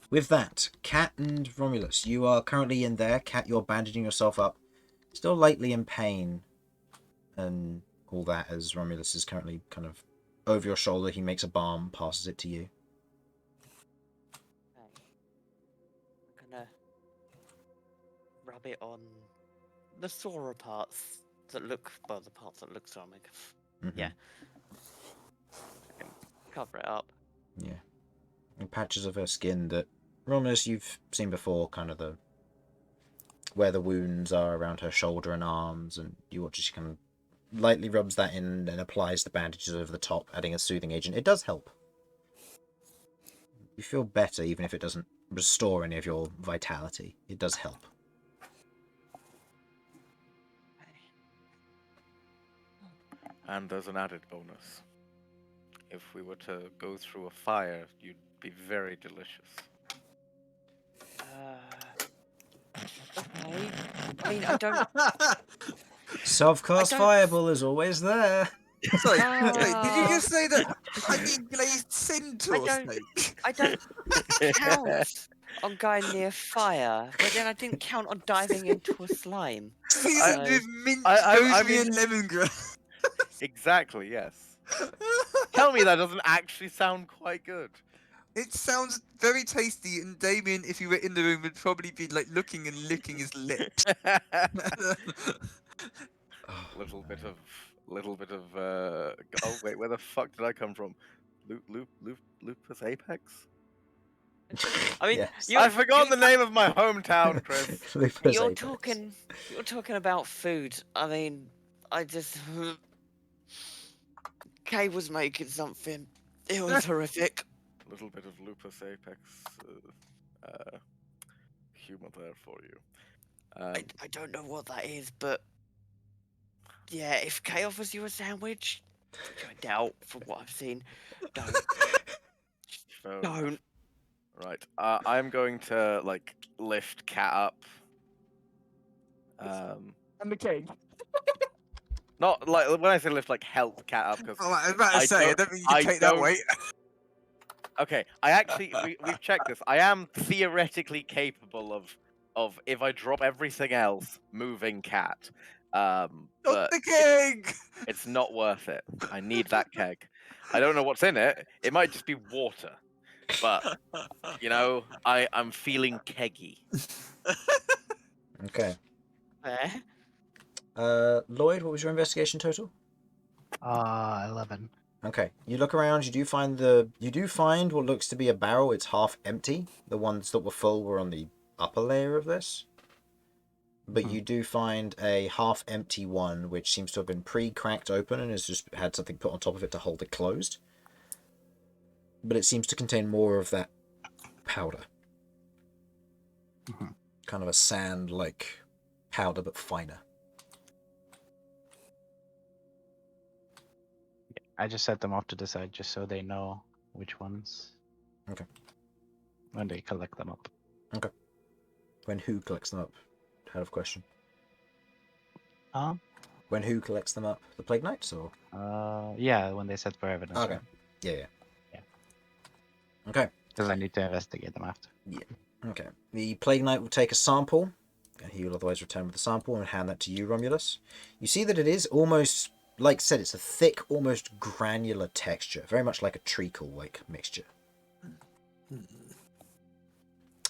With that, Cat and Romulus, you are currently in there. Cat, you're bandaging yourself up. Still lightly in pain and all that, as Romulus is currently kind of over your shoulder. He makes a balm, passes it to you. I'm gonna rub it on the sorer parts that look, well, the parts that look stomach. Mm-hmm. Yeah. I can cover it up. Yeah. And patches of her skin that, Romulus, you've seen before, kind of where the wounds are around her shoulder and arms, and you watch as she kind of lightly rubs that in and applies the bandages over the top, adding a soothing agent. It does help. You feel better, even if it doesn't restore any of your vitality. It does help. And there's an added bonus. If we were to go through a fire, you'd be very delicious. Okay. I mean, I don't. Self-cast fireball is always there. Sorry, did you Ah. just say that I need glazed centaur steak? I don't count on going near fire, but then I didn't count on diving into a slime. Seasoned with mint, I rosemary, mean- and lemongrass. Exactly, yes. Tell me that doesn't actually sound quite good. It sounds very tasty, and Damian, if you were in the room, would probably be like looking and licking his lips. little bit of oh wait, where the fuck did I come from? Lupus Apex? I mean, Yes. I've forgotten the name of my hometown, Chris. Lupus you're Apex. talking about food. I mean, I just... Kay was making something. It was horrific. A little bit of lupus apex humor there for you. I don't know what that is, but... Yeah, if Kay offers you a sandwich, which I doubt from what I've seen, don't. Fair enough. Don't. Right. I'm going to like lift Cat up. And the cake. Not like when I say lift, like help Cat up because Oh, I was about to I say, I don't- don't think you I can take that don't- weight. Okay, I actually we've checked this. I am theoretically capable of if I drop everything else, moving Cat. Not But the king! it's not worth it. I need that keg. I don't know what's in it. It might just be water. But you know, I'm feeling keggy. Okay. Fair. Lloyd, what was your investigation total? 11. Okay. You look around. You do find what looks to be a barrel. It's half empty. The ones that were full were on the upper layer of this. But you do find a half empty one, which seems to have been pre-cracked open and has just had something put on top of it to hold it closed. But it seems to contain more of that powder. Kind of a sand-like powder, but finer. I just set them off to the side just so they know which ones. Okay. When they collect them up. Okay. When who collects them up? Out of question. When who collects them up? The Plague Knights, or? Yeah, when they set for evidence. Okay. Right? Yeah. Okay. Because I need to investigate them after. Okay. The Plague Knight will take a sample, and he will otherwise return with the sample and hand that to you, Romulus. You see that it is almost, like I said, it's a thick, almost granular texture, very much like a treacle-like mixture.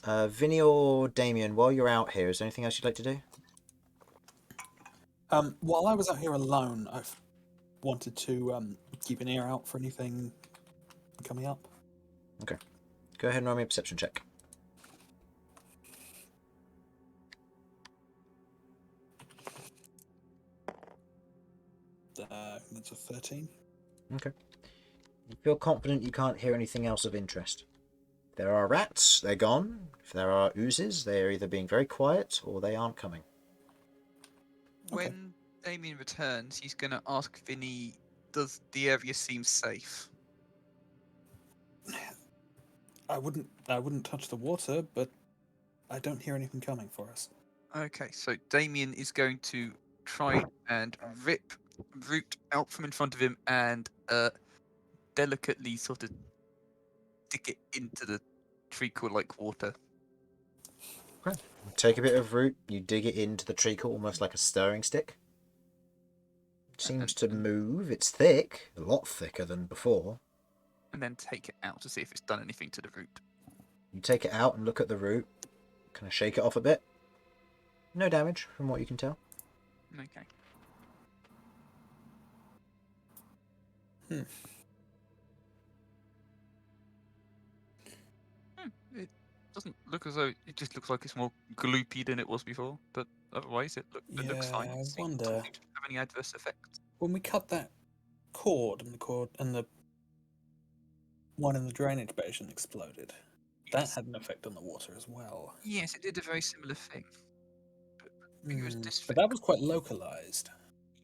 Vinny or Damian, while you're out here, is there anything else you'd like to do? While I was out here alone, I've wanted to keep an ear out for anything coming up. Okay. Go ahead and roll me a perception check. That's a 13. Okay. You feel confident you can't hear anything else of interest. If there are rats, they're gone. If there are oozes, they are either being very quiet or they aren't coming. When Damian returns, he's going to ask Vinny, does the area seem safe? I wouldn't touch the water, but I don't hear anything coming for us. Okay, so Damian is going to try and rip root out from in front of him and delicately sort of stick it into the treacle-like water. Okay. Take a bit of root, you dig it into the treacle almost like a stirring stick. It seems to move. It's thick, a lot thicker than before. And then take it out to see if it's done anything to the root. You take it out and look at the root. Kind of shake it off a bit. No damage, from what you can tell. Okay. It doesn't look as though it just looks like it's more gloopy than it was before, but otherwise it looks fine. Yeah, I It seems wonder. to have any adverse effects. When we cut that cord and the one in the drainage basin exploded, that had an effect on the water as well. Yes, it did a very similar thing. But I think it was this But thing. that was quite localized.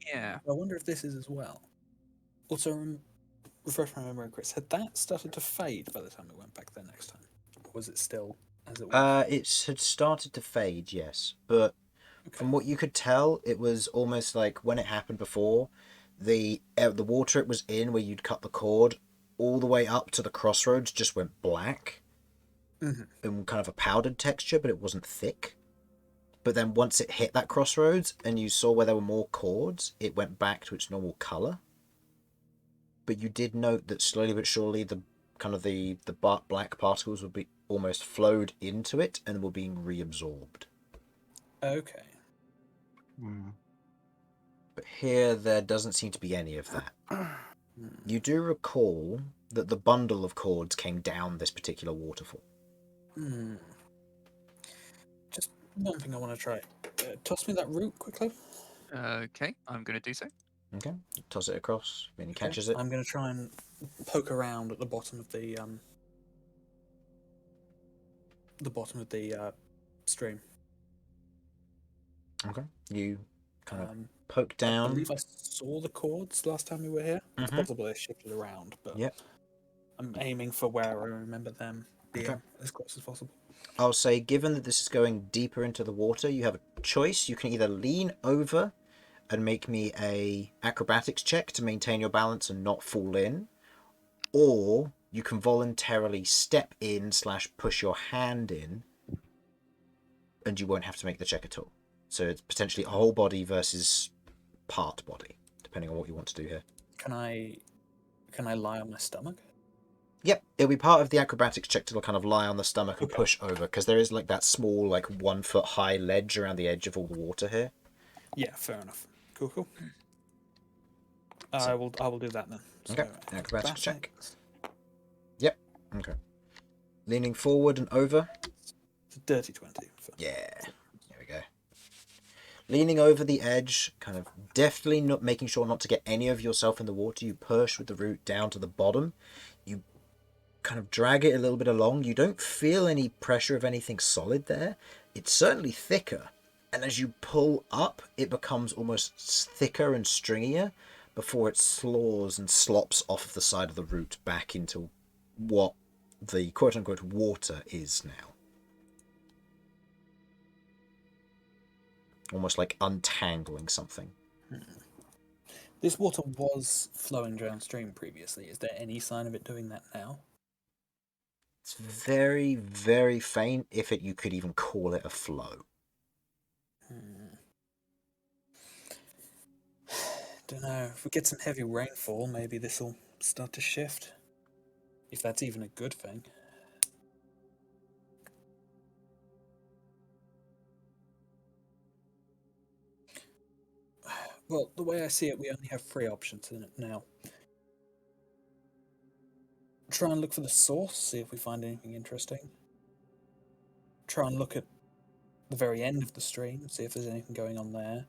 Yeah. I wonder if this is as well. Also, refresh my memory, Chris. Had that started to fade by the time we went back there next time? Or was it still as it was? It had started to fade, yes. But from what you could tell, it was almost like when it happened before, the water it was in, where you'd cut the cord, all the way up to the crossroads just went black. In kind of a powdered texture, but it wasn't thick. But then once it hit that crossroads and you saw where there were more cords, it went back to its normal colour. But you did note that slowly but surely the black particles would be almost flowed into it and were being reabsorbed. Okay. But here there doesn't seem to be any of that. You do recall that the bundle of cords came down this particular waterfall. Just one thing I want to try. Toss me that root quickly. Okay, I'm going to do so. Okay. Toss it across. Vinny Okay, catches it. I'm going to try and poke around at the bottom of the stream. Okay. You kind of Um, poke I down. believe I saw the cords last time we were here. It's Mhm. possible they shifted around, but Yep. I'm aiming for where I remember them being Okay. as close as possible. I'll say, given that this is going deeper into the water, you have a choice. You can either lean over and make me a acrobatics check to maintain your balance and not fall in, or you can voluntarily step in / push your hand in, and you won't have to make the check at all. So it's potentially a whole body versus part body, depending on what you want to do here. Can I lie on my stomach? Yep, it'll be part of the acrobatics check to kind of lie on the stomach and Okay. push over, because there is like that small, like 1 foot high ledge around the edge of all the water here. Yeah, fair enough. Cool. I will do that then. Okay, So, acrobatics check. Yep, okay. Leaning forward and over. It's a dirty 20. Yeah, there we go. Leaning over the edge, kind of deftly not making sure not to get any of yourself in the water, you push with the root down to the bottom. You kind of drag it a little bit along. You don't feel any pressure of anything solid there. It's certainly thicker. And as you pull up, it becomes almost thicker and stringier before it slows and slops off of the side of the root back into what the quote-unquote water is now. Almost like untangling something. This water was flowing downstream previously. Is there any sign of it doing that now? It's very, very faint, if you could even call it a flow. Don't know. If we get some heavy rainfall, maybe this will start to shift. If that's even a good thing. Well, the way I see it, we only have 3 options in it now. Try and look for the source, see if we find anything interesting. Try and look at the very end of the stream, see if there's anything going on there.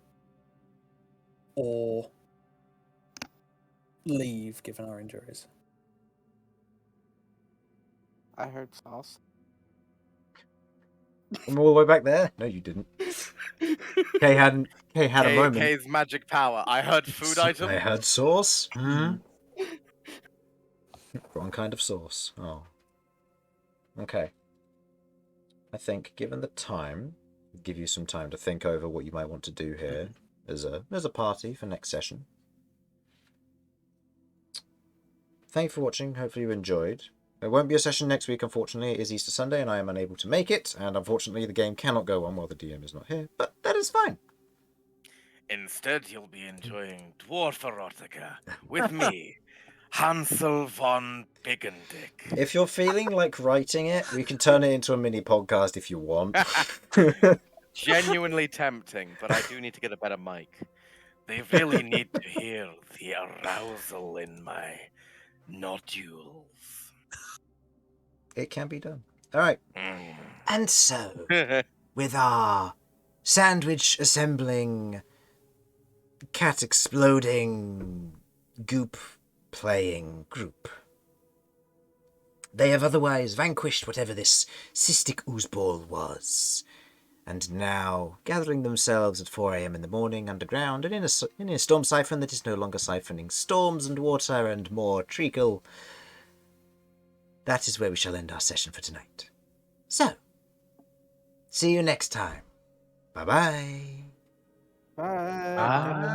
Or leave, given our injuries. I heard sauce. I'm all the way back there? No, you didn't. Kay had a moment. Kay's magic power. I heard food item. I heard sauce. Wrong kind of sauce. Oh. Okay. I think, given the time, give you some time to think over what you might want to do here as a party for next session. Thank you for watching. Hopefully you enjoyed. There won't be a session next week, unfortunately. It is Easter Sunday and I am unable to make it, and unfortunately the game cannot go on while the DM is not here, but that is fine. Instead, you'll be enjoying Dwarf Erotica with me, Hansel von Biggendick. If you're feeling like writing it, we can turn it into a mini podcast if you want. Genuinely tempting, but I do need to get a better mic. They really need to hear the arousal in my nodules. It can be done. All right. And so, with our sandwich assembling, cat exploding, goop playing group, they have otherwise vanquished whatever this cystic oozeball was, and now gathering themselves at 4 a.m. in the morning underground and in a storm siphon that is no longer siphoning storms and water and more treacle. That is where we shall end our session for tonight. So, see you next time. Bye-bye. Bye. Bye.